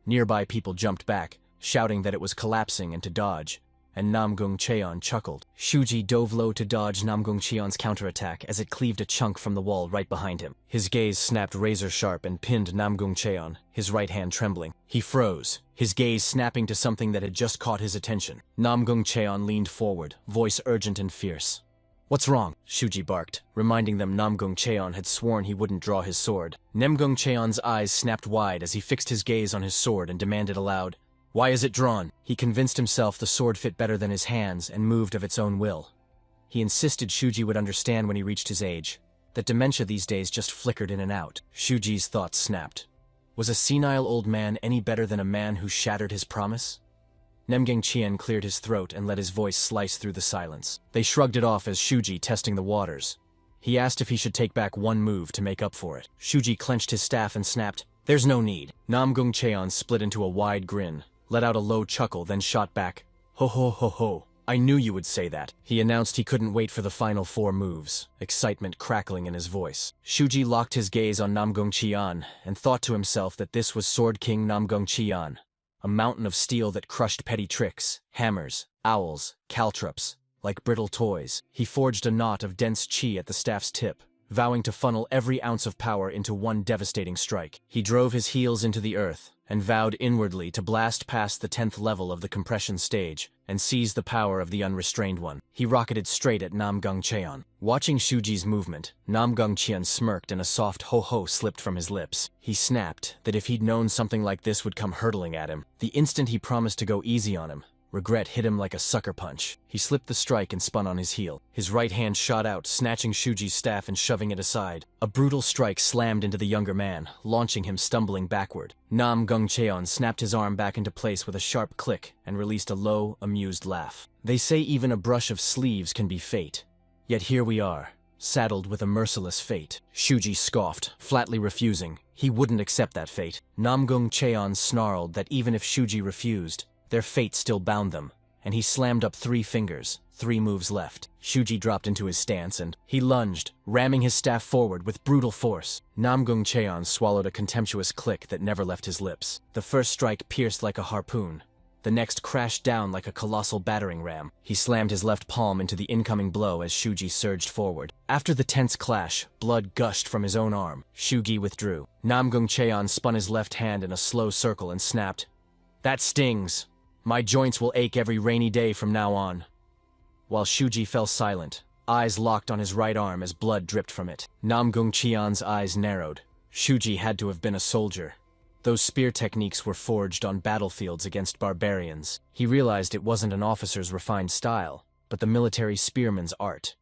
Nearby people jumped back, shouting that it was collapsing and to dodge, and Namgung Cheon chuckled. Shuji dove low to dodge Namgung Cheon's counterattack as it cleaved a chunk from the wall right behind him. His gaze snapped razor-sharp and pinned Namgung Cheon, his right hand trembling. He froze, his gaze snapping to something that had just caught his attention. Namgung Cheon leaned forward, voice urgent and fierce. "What's wrong?" Shuji barked, reminding them Namgung Cheon had sworn he wouldn't draw his sword. Namgung Cheon's eyes snapped wide as he fixed his gaze on his sword and demanded aloud, "Why is it drawn?" He convinced himself the sword fit better than his hands and moved of its own will. He insisted Shuji would understand when he reached his age, that dementia these days just flickered in and out. Shuji's thoughts snapped. Was a senile old man any better than a man who shattered his promise? Namgung Cheon cleared his throat and let his voice slice through the silence. They shrugged it off as Shuji testing the waters. He asked if he should take back 1 move to make up for it. Shuji clenched his staff and snapped, "There's no need." Namgung Cheon split into a wide grin, let out a low chuckle, then shot back, "Ho ho ho ho, I knew you would say that." He announced he couldn't wait for the final 4 moves, excitement crackling in his voice. Shuji locked his gaze on Namgung Cheon and thought to himself that this was Sword King Namgung Cheon, a mountain of steel that crushed petty tricks, hammers, owls, caltrops, like brittle toys. He forged a knot of dense chi at the staff's tip, vowing to funnel every ounce of power into one devastating strike. He drove his heels into the earth and vowed inwardly to blast past the 10th level of the compression stage and seize the power of the unrestrained one. He rocketed straight at Namgung Cheon. Watching Shuji's movement, Namgung Cheon smirked and a soft ho-ho slipped from his lips. He snapped that if he'd known something like this would come hurtling at him, the instant he promised to go easy on him, Regret hit him like a sucker punch. He slipped the strike and spun on his heel. His right hand shot out, snatching Shuji's staff and shoving it aside. A brutal strike slammed into the younger man, launching him stumbling backward. Nam Gung Cheon snapped his arm back into place with a sharp click and released a low, amused laugh. They say even a brush of sleeves can be fate. Yet here we are, saddled with a merciless fate. Shuji scoffed, flatly refusing. He wouldn't accept that fate. Nam Gung Cheon snarled that even if Shuji refused, their fate still bound them, and he slammed up 3 fingers, 3 moves left. Shuji dropped into his stance and he lunged, ramming his staff forward with brutal force. Nam Gung Cheon swallowed a contemptuous click that never left his lips. The first strike pierced like a harpoon. The next crashed down like a colossal battering ram. He slammed his left palm into the incoming blow as Shuji surged forward. After the tense clash, blood gushed from his own arm. Shuji withdrew. Nam Gung Cheon spun his left hand in a slow circle and snapped, "That stings. My joints will ache every rainy day from now on." While Shuji fell silent, eyes locked on his right arm as blood dripped from it. Nam Gung Cheon's eyes narrowed. Shuji had to have been a soldier. Those spear techniques were forged on battlefields against barbarians. He realized it wasn't an officer's refined style, but the military spearman's art.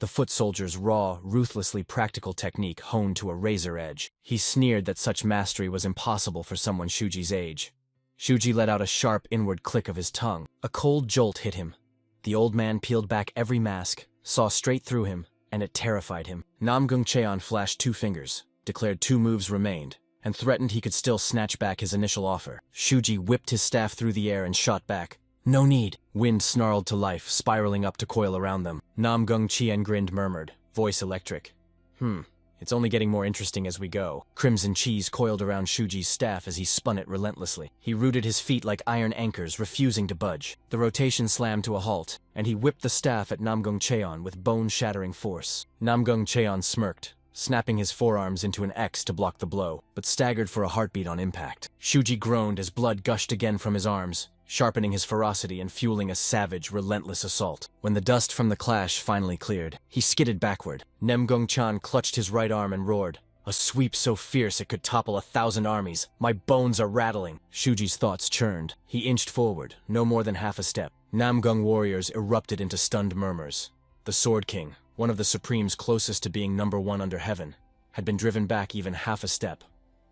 The foot soldier's raw, ruthlessly practical technique honed to a razor edge. He sneered that such mastery was impossible for someone Shuji's age. Shuji let out a sharp inward click of his tongue. A cold jolt hit him. The old man peeled back every mask, saw straight through him, and it terrified him. Nam Gung Cheon flashed 2 fingers, declared 2 moves remained, and threatened he could still snatch back his initial offer. Shuji whipped his staff through the air and shot back. "No need." Wind snarled to life, spiraling up to coil around them. Nam Gung Cheon grinned, murmured, voice electric. It's only getting more interesting as we go." Crimson cheese coiled around Shuji's staff as he spun it relentlessly. He rooted his feet like iron anchors, refusing to budge. The rotation slammed to a halt, and he whipped the staff at Nam Gung Cheon with bone-shattering force. Nam Gung Cheon smirked, snapping his forearms into an X to block the blow, but staggered for a heartbeat on impact. Shuji groaned as blood gushed again from his arms, sharpening his ferocity and fueling a savage, relentless assault. When the dust from the clash finally cleared, he skidded backward. Nem Gung Chan clutched his right arm and roared, "A sweep so fierce it could topple 1,000 armies. My bones are rattling." Shuji's thoughts churned. He inched forward, no more than half a step. Nam Gung warriors erupted into stunned murmurs. The Sword King, one of the Supremes closest to being #1 under heaven, had been driven back even half a step.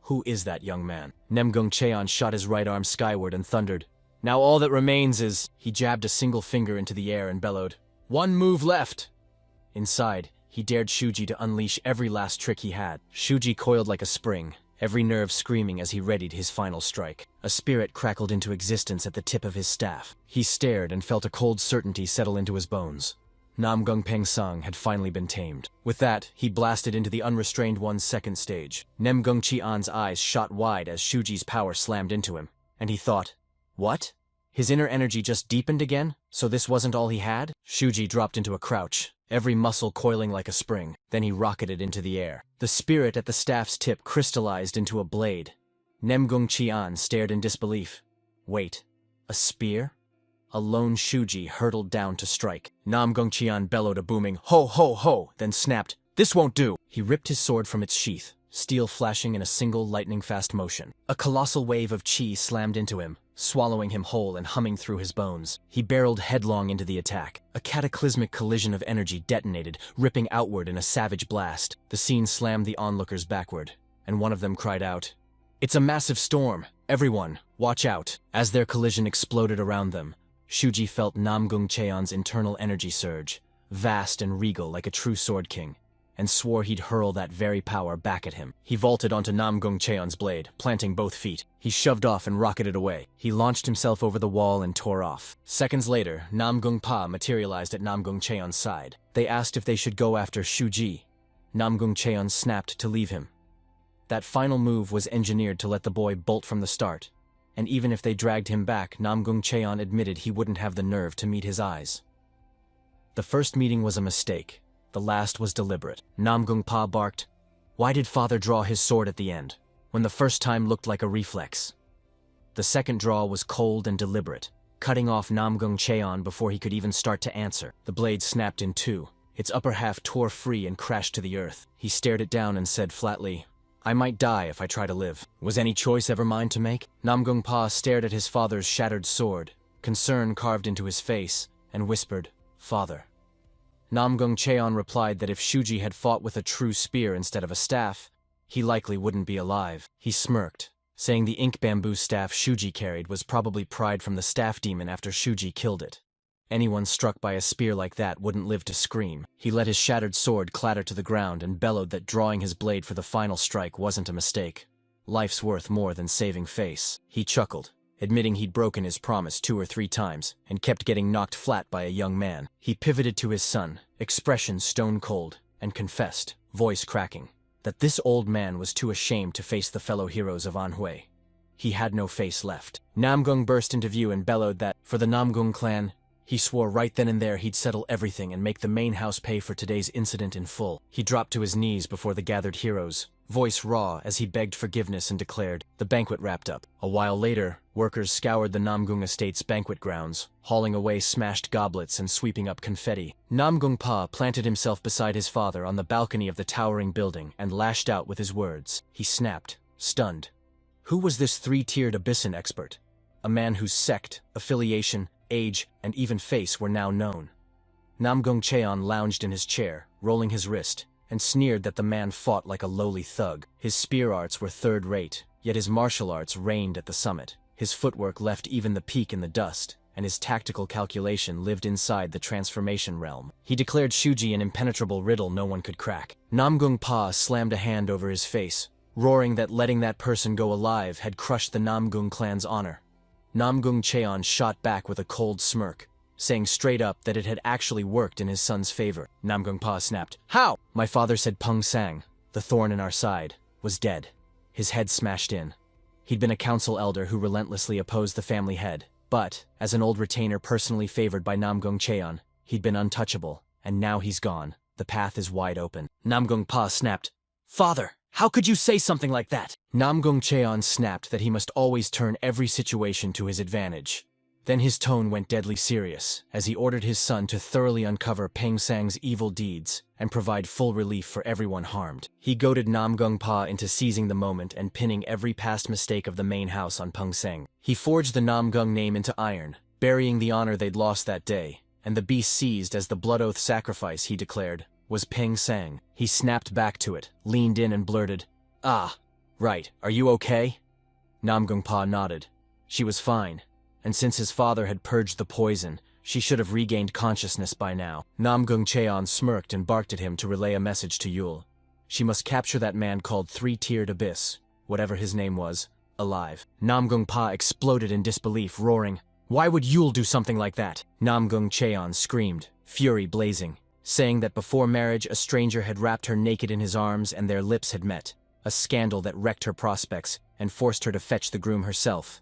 Who is that young man? Nem Gung Cheon shot his right arm skyward and thundered, "Now all that remains is—" He jabbed a single finger into the air and bellowed, "1 move left!" Inside, he dared Shuji to unleash every last trick he had. Shuji coiled like a spring, every nerve screaming as he readied his final strike. A spirit crackled into existence at the tip of his staff. He stared and felt a cold certainty settle into his bones. Nam Gung Peng Sang had finally been tamed. With that, he blasted into the unrestrained one's second stage. Nem Gung Cheon's eyes shot wide as Shuji's power slammed into him, and he thought, what? His inner energy just deepened again? So this wasn't all he had? Shuji dropped into a crouch, every muscle coiling like a spring. Then he rocketed into the air. The spirit at the staff's tip crystallized into a blade. Nem Gung Cheon stared in disbelief. Wait, a spear? A lone Shuji hurtled down to strike. Nam Gung Cheon bellowed a booming "Ho ho ho!" then snapped, "This won't do!" He ripped his sword from its sheath, steel flashing in a single lightning-fast motion. A colossal wave of chi slammed into him, swallowing him whole and humming through his bones. He barreled headlong into the attack. A cataclysmic collision of energy detonated, ripping outward in a savage blast. The scene slammed the onlookers backward, and one of them cried out, "It's a massive storm! Everyone, watch out!" As their collision exploded around them, Shuji felt Nam Gung Cheon's internal energy surge, vast and regal like a true Sword King, and swore he'd hurl that very power back at him. He vaulted onto Nam Gung Cheon's blade, planting both feet. He shoved off and rocketed away. He launched himself over the wall and tore off. Seconds later, Nam Gung Pa materialized at Nam Gung Cheon's side. They asked if they should go after Shuji. Nam Gung Cheon snapped to leave him. That final move was engineered to let the boy bolt from the start, and even if they dragged him back, Nam Gung Cheon admitted he wouldn't have the nerve to meet his eyes. The first meeting was a mistake. The last was deliberate. Nam Gung Pa barked, "Why did father draw his sword at the end, when the first time looked like a reflex?" The second draw was cold and deliberate, cutting off Nam Gung Cheon before he could even start to answer. The blade snapped in two. Its upper half tore free and crashed to the earth. He stared it down and said flatly, "I might die if I try to live." Was any choice ever mine to make? Nam Gung Pa stared at his father's shattered sword, concern carved into his face, and whispered, "Father." Namgung Cheon replied that if Shuji had fought with a true spear instead of a staff, he likely wouldn't be alive. He smirked, saying the ink bamboo staff Shuji carried was probably pried from the staff demon after Shuji killed it. Anyone struck by a spear like that wouldn't live to scream. He let his shattered sword clatter to the ground and bellowed that drawing his blade for the final strike wasn't a mistake. Life's worth more than saving face. He chuckled, admitting he'd broken his promise 2 or 3 times and kept getting knocked flat by a young man. He pivoted to his son, expression stone cold, and confessed, voice cracking, that this old man was too ashamed to face the fellow heroes of Anhui. He had no face left. Namgung burst into view and bellowed that, for the Namgung clan, he swore right then and there he'd settle everything and make the main house pay for today's incident in full. He dropped to his knees before the gathered heroes, voice raw as he begged forgiveness and declared, the banquet wrapped up. A while later, workers scoured the Namgung estate's banquet grounds, hauling away smashed goblets and sweeping up confetti. Namgung Pa planted himself beside his father on the balcony of the towering building and lashed out with his words. He snapped, stunned. Who was this 3-tiered Abyssin expert? A man whose sect, affiliation, age, and even face were now known. Namgung Cheon lounged in his chair, rolling his wrist, and sneered that the man fought like a lowly thug. His spear arts were third-rate, yet his martial arts reigned at the summit. His footwork left even the peak in the dust, and his tactical calculation lived inside the transformation realm. He declared Shuji an impenetrable riddle no one could crack. Namgung Pa slammed a hand over his face, roaring that letting that person go alive had crushed the Namgung clan's honor. Namgung Cheon shot back with a cold smirk, saying straight up that it had actually worked in his son's favor. Namgung Pa snapped, "How?" My father said Peng Sang, the thorn in our side, was dead, his head smashed in. He'd been a council elder who relentlessly opposed the family head, but, as an old retainer personally favored by Namgung Cheon, he'd been untouchable, and now he's gone. The path is wide open. Namgung Pa snapped, "Father! How could you say something like that?" Namgung Cheon snapped that he must always turn every situation to his advantage. Then his tone went deadly serious, as he ordered his son to thoroughly uncover Peng Sang's evil deeds and provide full relief for everyone harmed. He goaded Namgung Pa into seizing the moment and pinning every past mistake of the main house on Peng Sang. He forged the Namgung name into iron, burying the honor they'd lost that day, and the beast seized as the blood oath sacrifice, he declared, was Peng Sang. He snapped back to it, leaned in and blurted, "Ah, right, are you okay?" Namgung Pa nodded. She was fine, and since his father had purged the poison, she should have regained consciousness by now. Namgung Cheon smirked and barked at him to relay a message to Yul. She must capture that man called 3-tiered Abyss, whatever his name was, alive. Namgung Pa exploded in disbelief, roaring, "Why would Yul do something like that?" Namgung Cheon screamed, fury blazing, saying that before marriage a stranger had wrapped her naked in his arms and their lips had met, a scandal that wrecked her prospects and forced her to fetch the groom herself.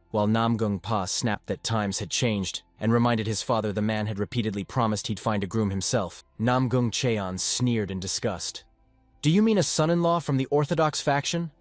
While Namgung Pa snapped that times had changed and reminded his father the man had repeatedly promised he'd find a groom himself, Namgung Cheon sneered in disgust. "Do you mean a son-in-law from the Orthodox faction?"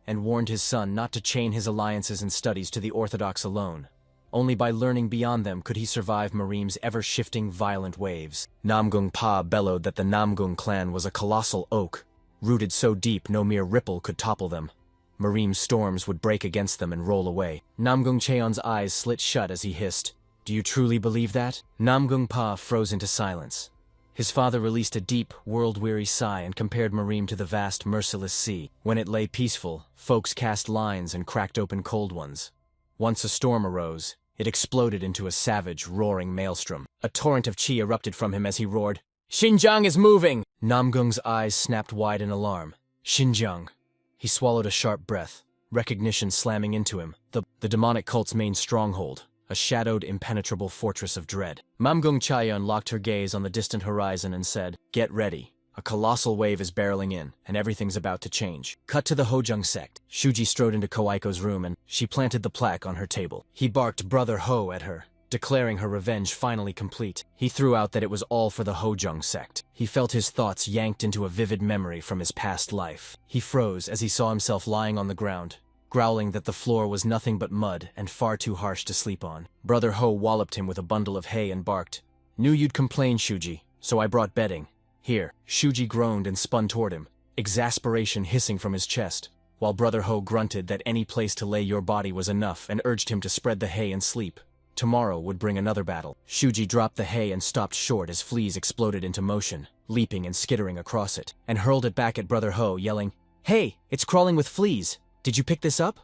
And warned his son not to chain his alliances and studies to the Orthodox alone. Only by learning beyond them could he survive Mareem's ever-shifting, violent waves. Namgung Pa bellowed that the Namgung clan was a colossal oak, rooted so deep no mere ripple could topple them. Mareem's storms would break against them and roll away. Namgung Cheon's eyes slit shut as he hissed, "Do you truly believe that?" Namgung Pa froze into silence. His father released a deep, world-weary sigh and compared Mareem to the vast, merciless sea. When it lay peaceful, folks cast lines and cracked open cold ones. Once a storm arose, it exploded into a savage, roaring maelstrom. A torrent of chi erupted from him as he roared, "Xinjiang is moving!" Namgung's eyes snapped wide in alarm. Xinjiang. He swallowed a sharp breath, recognition slamming into him. The demonic cult's main stronghold, a shadowed, impenetrable fortress of dread. Namgung Cheon locked her gaze on the distant horizon and said, "Get ready. A colossal wave is barreling in, and everything's about to change." Cut to the Hojung sect. Shuji strode into Koaiko's room and she planted the plaque on her table. He barked Brother Ho at her, declaring her revenge finally complete. He threw out that it was all for the Hojung sect. He felt his thoughts yanked into a vivid memory from his past life. He froze as he saw himself lying on the ground, growling that the floor was nothing but mud and far too harsh to sleep on. Brother Ho walloped him with a bundle of hay and barked, "Knew you'd complain, Shuji, so I brought bedding. Here." Shuji groaned and spun toward him, exasperation hissing from his chest, while Brother Ho grunted that any place to lay your body was enough and urged him to spread the hay and sleep. Tomorrow would bring another battle. Shuji dropped the hay and stopped short as fleas exploded into motion, leaping and skittering across it, and hurled it back at Brother Ho, yelling, "Hey, it's crawling with fleas! Did you pick this up?"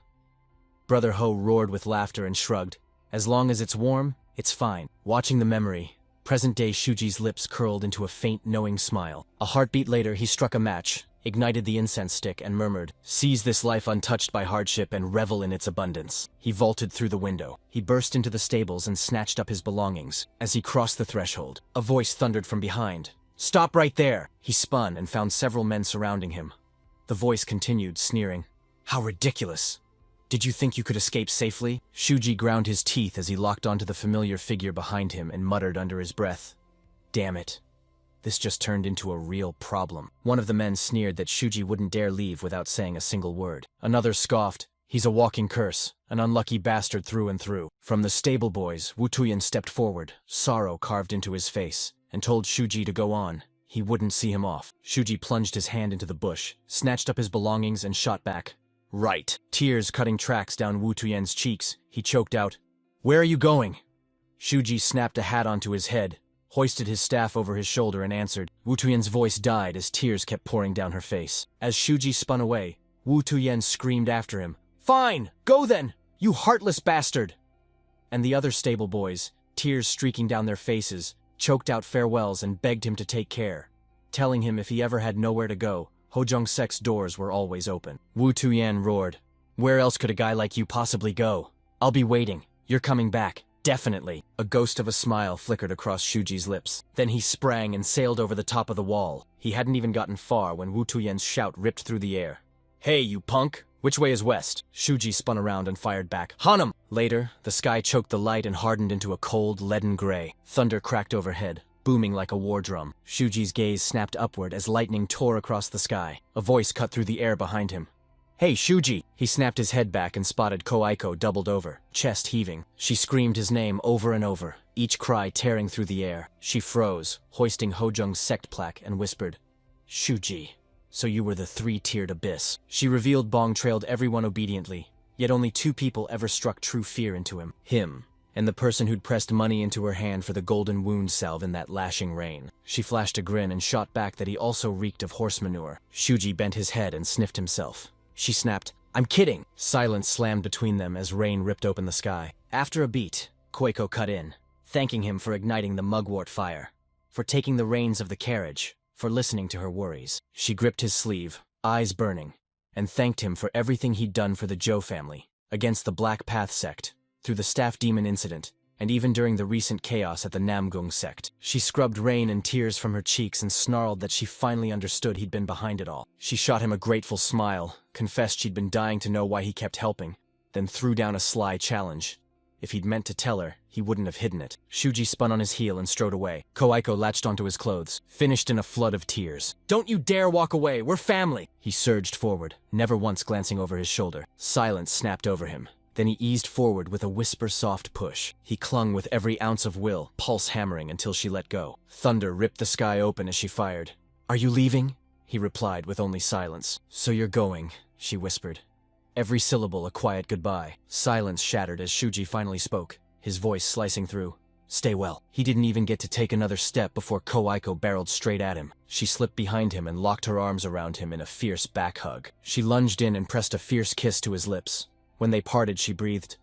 Brother Ho roared with laughter and shrugged. "As long as it's warm, it's fine." Watching the memory, present-day Shuji's lips curled into a faint, knowing smile. A heartbeat later, he struck a match, ignited the incense stick, and murmured, "Seize this life untouched by hardship and revel in its abundance." He vaulted through the window. He burst into the stables and snatched up his belongings. As he crossed the threshold, a voice thundered from behind. "Stop right there!" He spun and found several men surrounding him. The voice continued, sneering, "How ridiculous! Did you think you could escape safely?" Shuji ground his teeth as he locked onto the familiar figure behind him and muttered under his breath, "Damn it. This just turned into a real problem." One of the men sneered that Shuji wouldn't dare leave without saying a single word. Another scoffed, "He's a walking curse, an unlucky bastard through and through." From the stable boys, Wu Tuyen stepped forward, sorrow carved into his face, and told Shuji to go on. He wouldn't see him off. Shuji plunged his hand into the bush, snatched up his belongings, and shot back. "Right." Tears cutting tracks down Wu Tuyen's cheeks, he choked out, "Where are you going?" Shuji snapped a hat onto his head, hoisted his staff over his shoulder, and answered. Wu Tuyen's voice died as tears kept pouring down her face. As Shuji spun away, Wu Tuyen screamed after him, "Fine, go then, you heartless bastard!" And the other stable boys, tears streaking down their faces, choked out farewells and begged him to take care, telling him if he ever had nowhere to go, Hojong Sek's doors were always open. Wu Tuyen roared, "Where else could a guy like you possibly go? I'll be waiting. You're coming back. Definitely." A ghost of a smile flickered across Shuji's lips. Then he sprang and sailed over the top of the wall. He hadn't even gotten far when Wu Tuyen's shout ripped through the air. "Hey, you punk! Which way is west?" Shuji spun around and fired back. "Hanum!" Later, the sky choked the light and hardened into a cold, leaden gray. Thunder cracked overhead, booming like a war drum. Shuji's gaze snapped upward as lightning tore across the sky. A voice cut through the air behind him. "Hey, Shuji!" He snapped his head back and spotted Koaiko doubled over, chest heaving. She screamed his name over and over, each cry tearing through the air. She froze, hoisting Hojung's sect plaque, and whispered, "Shuji, so you were the three-tiered abyss." She revealed Bong trailed everyone obediently, yet only two people ever struck true fear into him. Him, and the person who'd pressed money into her hand for the golden wound salve in that lashing rain. She flashed a grin and shot back that he also reeked of horse manure. Shuji bent his head and sniffed himself. She snapped, "I'm kidding!" Silence slammed between them as rain ripped open the sky. After a beat, Koiko cut in, thanking him for igniting the mugwort fire, for taking the reins of the carriage, for listening to her worries. She gripped his sleeve, eyes burning, and thanked him for everything he'd done for the Jiao family, against the Black Path sect, through the staff demon incident, and even during the recent chaos at the Namgung sect. She scrubbed rain and tears from her cheeks and snarled that she finally understood he'd been behind it all. She shot him a grateful smile, confessed she'd been dying to know why he kept helping, then threw down a sly challenge. If he'd meant to tell her, he wouldn't have hidden it. Shuji spun on his heel and strode away. Koaiko latched onto his clothes, finished in a flood of tears. "Don't you dare walk away, we're family!" He surged forward, never once glancing over his shoulder. Silence snapped over him. Then he eased forward with a whisper-soft push. He clung with every ounce of will, pulse hammering until she let go. Thunder ripped the sky open as she fired. "Are you leaving?" He replied with only silence. "So you're going," she whispered. Every syllable a quiet goodbye. Silence shattered as Shuji finally spoke, his voice slicing through. "Stay well." He didn't even get to take another step before Koaiko barreled straight at him. She slipped behind him and locked her arms around him in a fierce back hug. She lunged in and pressed a fierce kiss to his lips. When they parted, she breathed,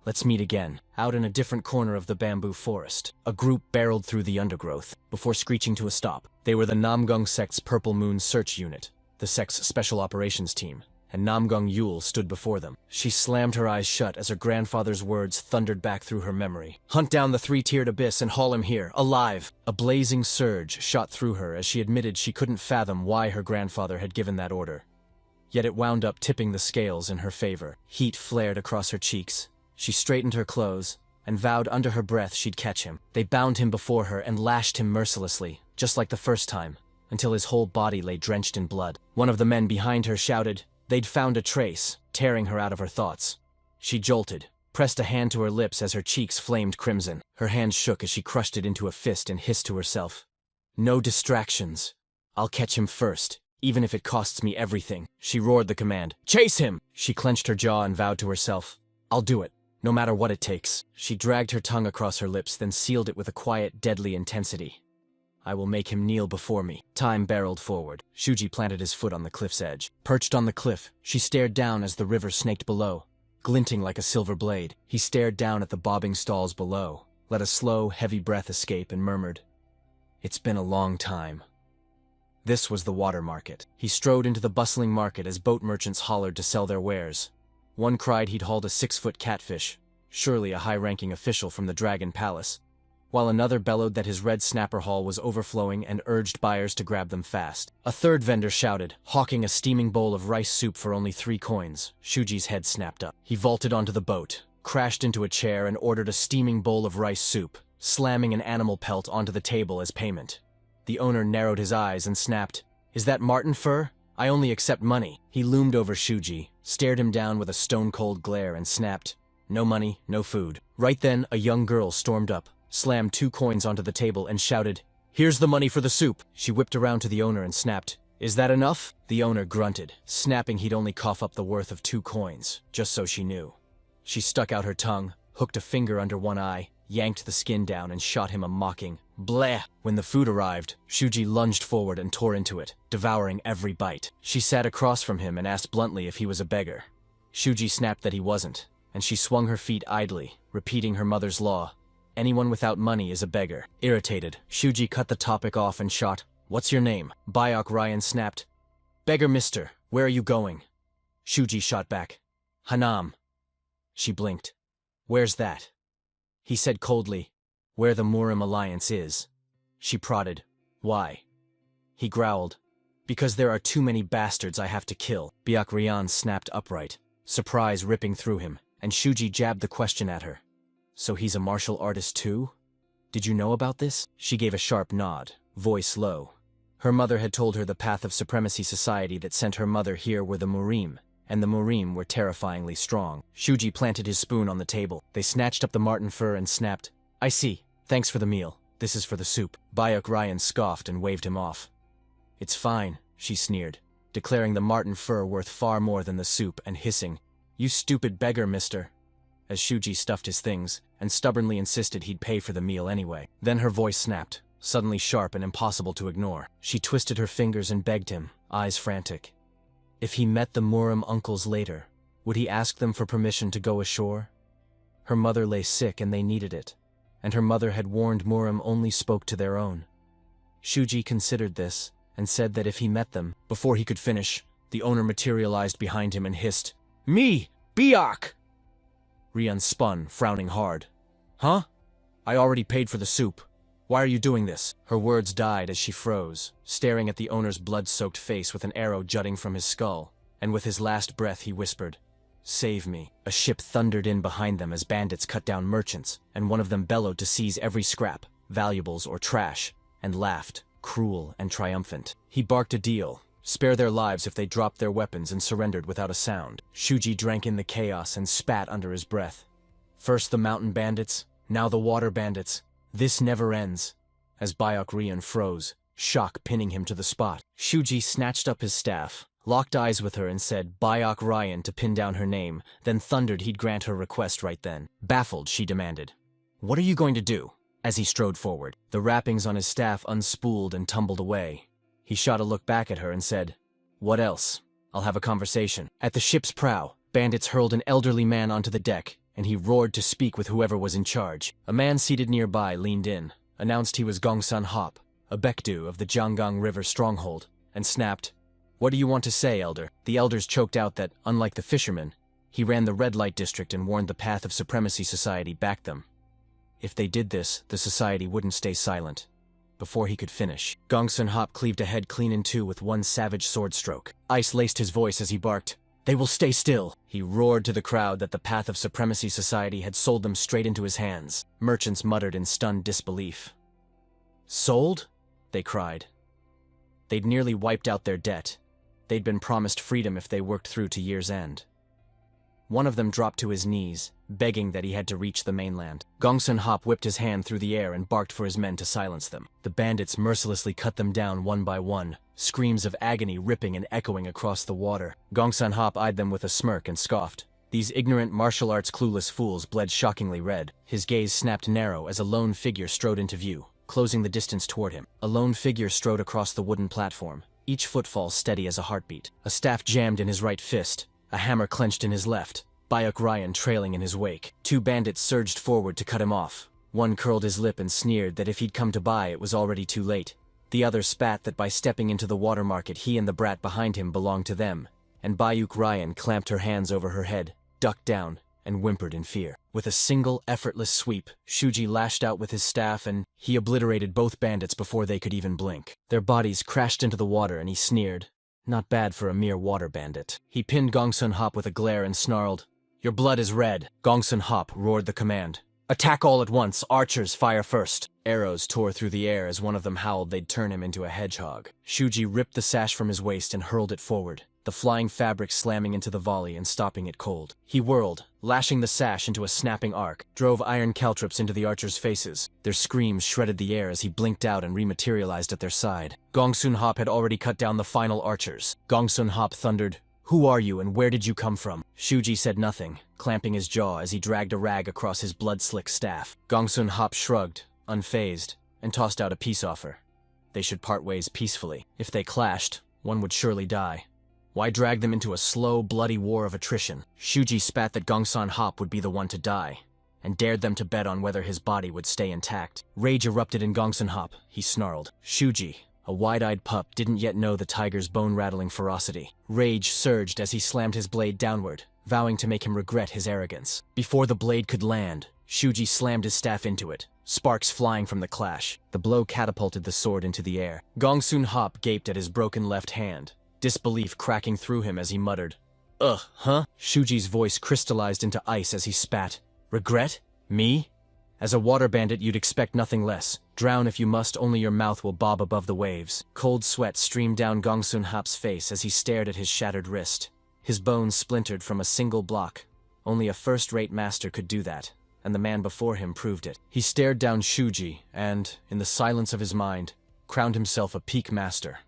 "Let's meet again." Out in a different corner of the bamboo forest, a group barreled through the undergrowth, before screeching to a stop. They were the Namgung sect's Purple Moon Search Unit, the sect's special operations team, and Namgung Yule stood before them. She slammed her eyes shut as her grandfather's words thundered back through her memory. "Hunt down the three-tiered abyss and haul him here, alive!" A blazing surge shot through her as she admitted she couldn't fathom why her grandfather had given that order. Yet it wound up tipping the scales in her favor. Heat flared across her cheeks. She straightened her clothes, and vowed under her breath she'd catch him. They bound him before her and lashed him mercilessly, just like the first time, until his whole body lay drenched in blood. One of the men behind her shouted they'd found a trace, tearing her out of her thoughts. She jolted, pressed a hand to her lips as her cheeks flamed crimson. Her hand shook as she crushed it into a fist and hissed to herself, "No distractions. I'll catch him first, even if it costs me everything." She roared the command, "Chase him!" She clenched her jaw and vowed to herself, "I'll do it. No matter what it takes. She dragged her tongue across her lips, then sealed it with a quiet, deadly intensity. I will make him kneel before me. Time barreled forward. Shuji planted his foot on the cliff's edge. Perched on the cliff, she stared down as the river snaked below, glinting like a silver blade. He stared down at the bobbing stalls below, let a slow, heavy breath escape, and murmured, "It's been a long time." This was the water market. He strode into the bustling market as boat merchants hollered to sell their wares. One cried he'd hauled a 6-foot catfish, surely a high-ranking official from the Dragon Palace, while another bellowed that his red snapper haul was overflowing and urged buyers to grab them fast. A third vendor shouted, hawking a steaming bowl of rice soup for only 3 coins. Shuji's head snapped up. He vaulted onto the boat, crashed into a chair, and ordered a steaming bowl of rice soup, slamming an animal pelt onto the table as payment. The owner narrowed his eyes and snapped, "Is that marten fur? I only accept money." He loomed over Shuji, stared him down with a stone-cold glare, and snapped, "No money, no food." Right then, a young girl stormed up, slammed 2 coins onto the table, and shouted, "Here's the money for the soup." She whipped around to the owner and snapped, "Is that enough?" The owner grunted, snapping he'd only cough up the worth of 2 coins, just so she knew. She stuck out her tongue, hooked a finger under one eye, yanked the skin down, and shot him a mocking bleh. When the food arrived, Shuji lunged forward and tore into it, devouring every bite. She sat across from him and asked bluntly if he was a beggar. Shuji snapped that he wasn't, and she swung her feet idly, repeating her mother's law. Anyone without money is a beggar. Irritated, Shuji cut the topic off and shot, "What's your name?" Bayok Ryan snapped, "Beggar mister, where are you going?" Shuji shot back, "Hanam." She blinked. "Where's that?" He said coldly, "Where the Murim Alliance is." She prodded, "Why?" He growled, "Because there are too many bastards I have to kill." Bayok Ryan snapped upright, surprise ripping through him, and Shuji jabbed the question at her. "So he's a martial artist too? Did you know about this?" She gave a sharp nod, voice low. Her mother had told her the path of supremacy society that sent her mother here were the Murim, and the Murim were terrifyingly strong. Shuji planted his spoon on the table. They snatched up the marten fur and snapped, "I see. Thanks for the meal. This is for the soup." Bayok Ryan scoffed and waved him off. "It's fine," she sneered, declaring the marten fur worth far more than the soup, and hissing, "You stupid beggar, mister," as Shuji stuffed his things, and stubbornly insisted he'd pay for the meal anyway. Then her voice snapped, suddenly sharp and impossible to ignore. She twisted her fingers and begged him, eyes frantic. If he met the Murim uncles later, would he ask them for permission to go ashore? Her mother lay sick and they needed it, and her mother had warned Murim only spoke to their own. Shuji considered this, and said that if he met them, before he could finish, the owner materialized behind him and hissed, "Me! Bayok!" Rian spun, frowning hard. "Huh? I already paid for the soup. Why are you doing this?" Her words died as she froze, staring at the owner's blood-soaked face with an arrow jutting from his skull, and with his last breath he whispered, "Save me." A ship thundered in behind them as bandits cut down merchants, and one of them bellowed to seize every scrap, valuables or trash, and laughed, cruel and triumphant. He barked a deal, spare their lives if they dropped their weapons, and surrendered without a sound. Shuji drank in the chaos and spat under his breath. First the mountain bandits, now the water bandits. This never ends. As Bayok Ryan froze, shock pinning him to the spot. Shuji snatched up his staff, locked eyes with her, and said Bayok Ryan to pin down her name, then thundered he'd grant her request right then. Baffled, she demanded, "What are you going to do?" As he strode forward, the wrappings on his staff unspooled and tumbled away. He shot a look back at her and said, "What else? I'll have a conversation." At the ship's prow, bandits hurled an elderly man onto the deck, and he roared to speak with whoever was in charge. A man seated nearby leaned in, announced he was Gongsun Hop, a Baekdu of the Jianggang River stronghold, and snapped, "What do you want to say, elder?" The elders choked out that, unlike the fishermen, he ran the red light district and warned the path of supremacy society backed them. If they did this, the society wouldn't stay silent. Before he could finish, Gongsun Hop cleaved a head clean in two with one savage sword stroke. Ice laced his voice as he barked, "They will stay still." He roared to the crowd that the path of supremacy society had sold them straight into his hands. Merchants muttered in stunned disbelief. "Sold?" they cried. They'd nearly wiped out their debt. They'd been promised freedom if they worked through to year's end. One of them dropped to his knees, begging that he had to reach the mainland. Gongsun Hop whipped his hand through the air and barked for his men to silence them. The bandits mercilessly cut them down one by one, screams of agony ripping and echoing across the water. Gongsun Hop eyed them with a smirk and scoffed, These ignorant martial arts clueless fools bled shockingly red. His gaze snapped narrow as a lone figure strode into view, closing the distance toward him. A lone figure strode across the wooden platform, each footfall steady as a heartbeat. A staff jammed in his right fist, a hammer clenched in his left, Bayuk Ryan trailing in his wake. Two bandits surged forward to cut him off. One curled his lip and sneered that if he'd come to buy it was already too late. The other spat that by stepping into the water market he and the brat behind him belonged to them, and Bayuk Ryan clamped her hands over her head, ducked down, and whimpered in fear. With a single, effortless sweep, Shuji lashed out with his staff and he obliterated both bandits before they could even blink. Their bodies crashed into the water and he sneered. Not bad for a mere water bandit. He pinned Gongsun Hop with a glare and snarled, "Your blood is red." Gongsun Hop roared the command. "Attack all at once, archers fire first." Arrows tore through the air as one of them howled they'd turn him into a hedgehog. Shuji ripped the sash from his waist and hurled it forward, the flying fabric slamming into the volley and stopping it cold. He whirled, lashing the sash into a snapping arc, drove iron caltrops into the archers' faces. Their screams shredded the air as he blinked out and rematerialized at their side. Gongsun Hop had already cut down the final archers. Gongsun Hop thundered, "Who are you and where did you come from?" Shuji said nothing, clamping his jaw as he dragged a rag across his blood-slick staff. Gongsun Hop shrugged, unfazed, and tossed out a peace offer. They should part ways peacefully. If they clashed, one would surely die. Why drag them into a slow, bloody war of attrition? Shuji spat that Gongsun Hop would be the one to die, and dared them to bet on whether his body would stay intact. Rage erupted in Gongsun Hop. He snarled. Shuji, a wide-eyed pup, didn't yet know the tiger's bone-rattling ferocity. Rage surged as he slammed his blade downward, vowing to make him regret his arrogance. Before the blade could land, Shuji slammed his staff into it, sparks flying from the clash. The blow catapulted the sword into the air. Gongsun Hop gaped at his broken left hand, disbelief cracking through him as he muttered, "Ugh, huh?" Shuji's voice crystallized into ice as he spat. "Regret? Me? As a water bandit you'd expect nothing less. Drown if you must, only your mouth will bob above the waves." Cold sweat streamed down Gongsun Hop's face as he stared at his shattered wrist. His bones splintered from a single block. Only a first-rate master could do that, and the man before him proved it. He stared down Shuji and, in the silence of his mind, crowned himself a peak master.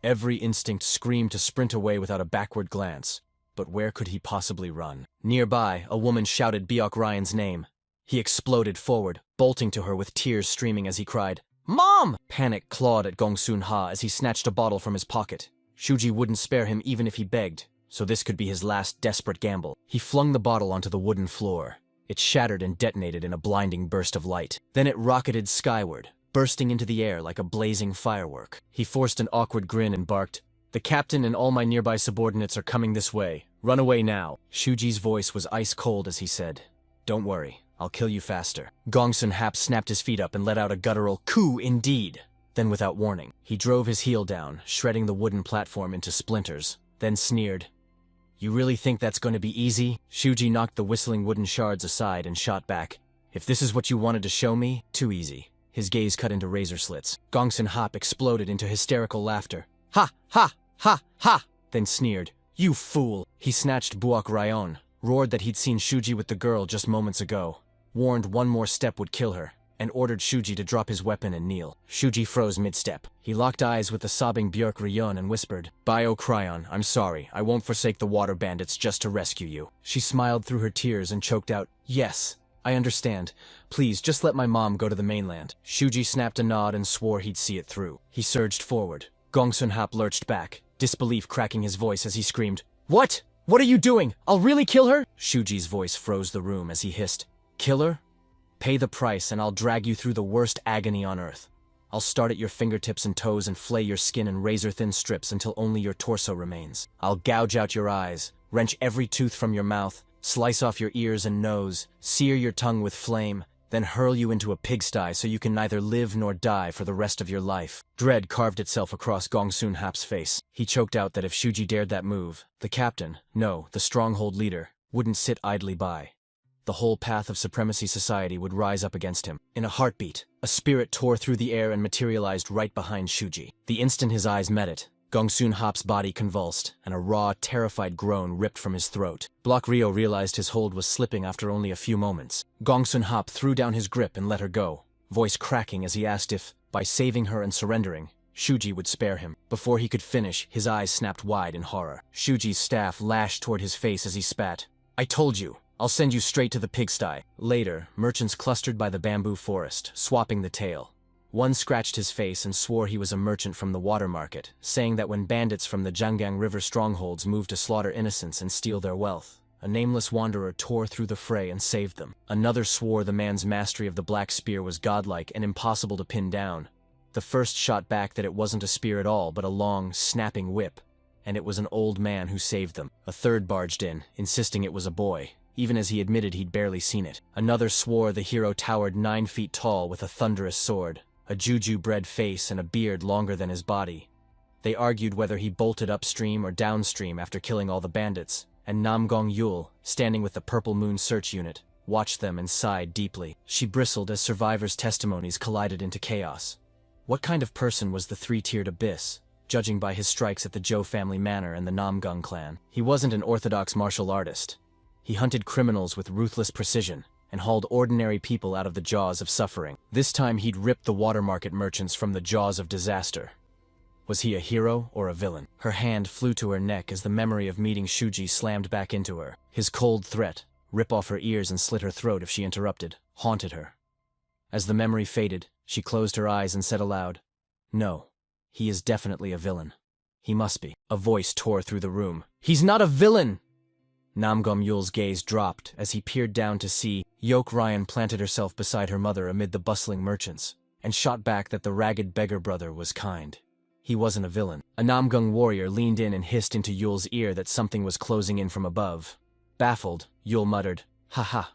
Every instinct screamed to sprint away without a backward glance, but where could he possibly run? Nearby, a woman shouted Bayuk Ryan's name. He exploded forward, bolting to her with tears streaming as he cried, "Mom!" Panic clawed at Gongsun Ha as he snatched a bottle from his pocket. Shuji wouldn't spare him even if he begged, so this could be his last desperate gamble. He flung the bottle onto the wooden floor. It shattered and detonated in a blinding burst of light. Then it rocketed skyward, bursting into the air like a blazing firework. He forced an awkward grin and barked, "The captain and all my nearby subordinates are coming this way. Run away now." Shuji's voice was ice cold as he said, "Don't worry, I'll kill you faster." Gongsun Hap snapped his feet up and let out a guttural "Coo indeed." Then without warning, he drove his heel down, shredding the wooden platform into splinters, then sneered, "You really think that's going to be easy?" Shuji knocked the whistling wooden shards aside and shot back, "If this is what you wanted to show me, too easy." His gaze cut into razor slits. Gongsun Hop exploded into hysterical laughter. "Ha, ha, ha, ha!" Then sneered, "You fool!" He snatched Bayuk Ryan, roared that he'd seen Shuji with the girl just moments ago, warned one more step would kill her, and ordered Shuji to drop his weapon and kneel. Shuji froze mid-step. He locked eyes with the sobbing Bayuk Ryan and whispered, "Bayuk Ryan, I'm sorry. I won't forsake the water bandits just to rescue you." She smiled through her tears and choked out, "Yes, I understand. Please, just let my mom go to the mainland." Shuji snapped a nod and swore he'd see it through. He surged forward. Gongsun Hap lurched back, disbelief cracking his voice as he screamed, "What? What are you doing? I'll really kill her?" Shuji's voice froze the room as he hissed, "Kill her? Pay the price and I'll drag you through the worst agony on earth. I'll start at your fingertips and toes and flay your skin in razor-thin strips until only your torso remains. I'll gouge out your eyes, wrench every tooth from your mouth, slice off your ears and nose, sear your tongue with flame, then hurl you into a pigsty so you can neither live nor die for the rest of your life." Dread carved itself across Gongsun Hap's face. He choked out that if Shuji dared that move, the captain, no, the stronghold leader, wouldn't sit idly by. The whole path of supremacy society would rise up against him. In a heartbeat, a spirit tore through the air and materialized right behind Shuji. The instant his eyes met it, Gongsun Hop's body convulsed, and a raw, terrified groan ripped from his throat. Block Rio realized his hold was slipping after only a few moments. Gongsun Hop threw down his grip and let her go, voice cracking as he asked if, by saving her and surrendering, Shuji would spare him. Before he could finish, his eyes snapped wide in horror. Shuji's staff lashed toward his face as he spat, I told you, I'll send you straight to the pigsty. Later, merchants clustered by the bamboo forest, swapping the tale. One scratched his face and swore he was a merchant from the water market, saying that when bandits from the Jianggang River strongholds moved to slaughter innocents and steal their wealth, a nameless wanderer tore through the fray and saved them. Another swore the man's mastery of the black spear was godlike and impossible to pin down. The first shot back that it wasn't a spear at all but a long, snapping whip, and it was an old man who saved them. A third barged in, insisting it was a boy, even as he admitted he'd barely seen it. Another swore the hero towered 9 feet tall with a thunderous sword, a juju-bred face and a beard longer than his body. They argued whether he bolted upstream or downstream after killing all the bandits, and Namgong Yul, standing with the Purple Moon search unit, watched them and sighed deeply. She bristled as survivors' testimonies collided into chaos. What kind of person was the three-tiered abyss, judging by his strikes at the Zhou family manor and the Namgung clan? He wasn't an orthodox martial artist. He hunted criminals with ruthless precision, and hauled ordinary people out of the jaws of suffering. This time he'd ripped the water market merchants from the jaws of disaster. Was he a hero or a villain? Her hand flew to her neck as the memory of meeting Shuji slammed back into her. His cold threat, rip off her ears and slit her throat if she interrupted, haunted her. As the memory faded, she closed her eyes and said aloud, "No, he is definitely a villain. He must be." A voice tore through the room. "He's not a villain!" Namgom Yul's gaze dropped as he peered down to see Yok Ryan planted herself beside her mother amid the bustling merchants, and shot back that the ragged beggar brother was kind. He wasn't a villain. A Namgung warrior leaned in and hissed into Yul's ear that something was closing in from above. Baffled, Yul muttered, "Ha ha,"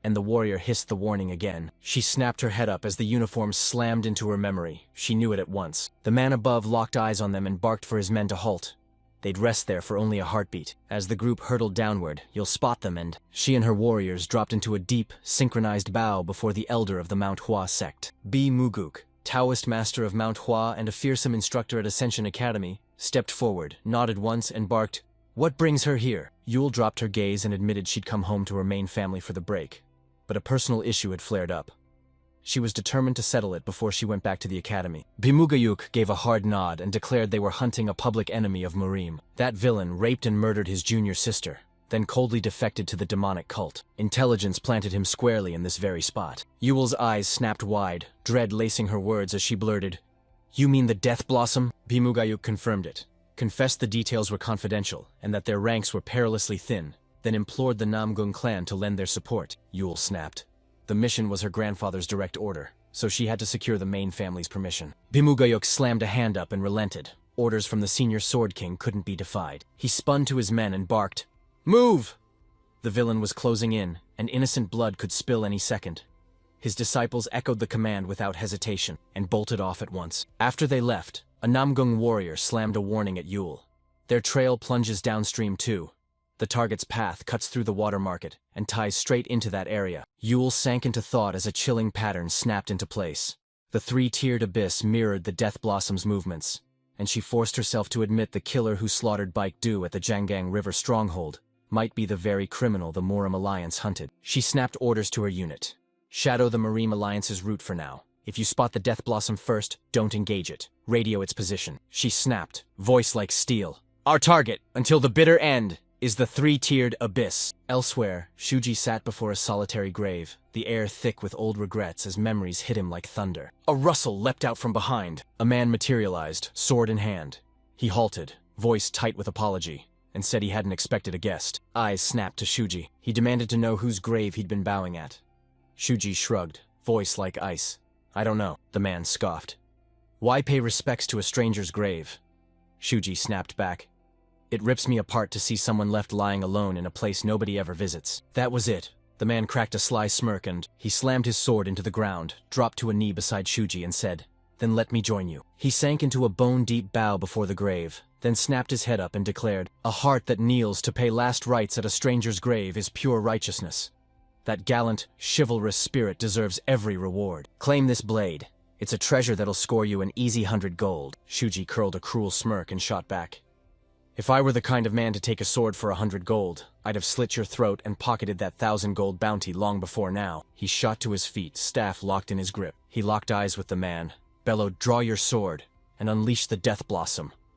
and the warrior hissed the warning again. She snapped her head up as the uniform slammed into her memory. She knew it at once. The man above locked eyes on them and barked for his men to halt. They'd rest there for only a heartbeat. As the group hurtled downward, you'll spot them, and she and her warriors dropped into a deep, synchronized bow before the elder of the Mount Hua sect. B. Muguk, Taoist master of Mount Hua and a fearsome instructor at Ascension Academy, stepped forward, nodded once, and barked, "What brings her here?" Yul dropped her gaze and admitted she'd come home to her main family for the break. But a personal issue had flared up. She was determined to settle it before she went back to the academy. Bimugayuk gave a hard nod and declared they were hunting a public enemy of Murim. That villain raped and murdered his junior sister, then coldly defected to the demonic cult. Intelligence planted him squarely in this very spot. Yul's eyes snapped wide, dread lacing her words as she blurted, "You mean the Death Blossom?" Bimugayuk confirmed it, confessed the details were confidential and that their ranks were perilously thin, then implored the Namgung clan to lend their support. Yul snapped. The mission was her grandfather's direct order, so she had to secure the main family's permission. Bimugayuk slammed a hand up and relented. Orders from the senior Sword King couldn't be defied. He spun to his men and barked, "Move!" The villain was closing in, and innocent blood could spill any second. His disciples echoed the command without hesitation, and bolted off at once. After they left, a Namgung warrior slammed a warning at Yul. Their trail plunges downstream too. The target's path cuts through the water market and ties straight into that area. Yul sank into thought as a chilling pattern snapped into place. The three-tiered abyss mirrored the Death Blossom's movements, and she forced herself to admit the killer who slaughtered Baek Du at the Jianggang River stronghold might be the very criminal the Murim Alliance hunted. She snapped orders to her unit. "Shadow the Murim Alliance's route for now. If you spot the Death Blossom first, don't engage it. Radio its position." She snapped, voice like steel. "Our target, until the bitter end, is the three-tiered abyss." Elsewhere, Shuji sat before a solitary grave, the air thick with old regrets as memories hit him like thunder. A rustle leapt out from behind. A man materialized, sword in hand. He halted, voice tight with apology, and said he hadn't expected a guest. Eyes snapped to Shuji. He demanded to know whose grave he'd been bowing at. Shuji shrugged, voice like ice. "I don't know," the man scoffed. "Why pay respects to a stranger's grave?" Shuji snapped back. "It rips me apart to see someone left lying alone in a place nobody ever visits." That was it. The man cracked a sly smirk and he slammed his sword into the ground, dropped to a knee beside Shuji and said, "Then let me join you." He sank into a bone-deep bow before the grave, then snapped his head up and declared, "A heart that kneels to pay last rites at a stranger's grave is pure righteousness. That gallant, chivalrous spirit deserves every reward. Claim this blade. It's a treasure that'll score you an easy 100 gold." Shuji curled a cruel smirk and shot back. "If I were the kind of man to take a sword for 100 gold, I'd have slit your throat and pocketed that 1,000 gold bounty long before now." He shot to his feet, staff locked in his grip. He locked eyes with the man, bellowed, "Draw your sword, and unleash the Death Blossom."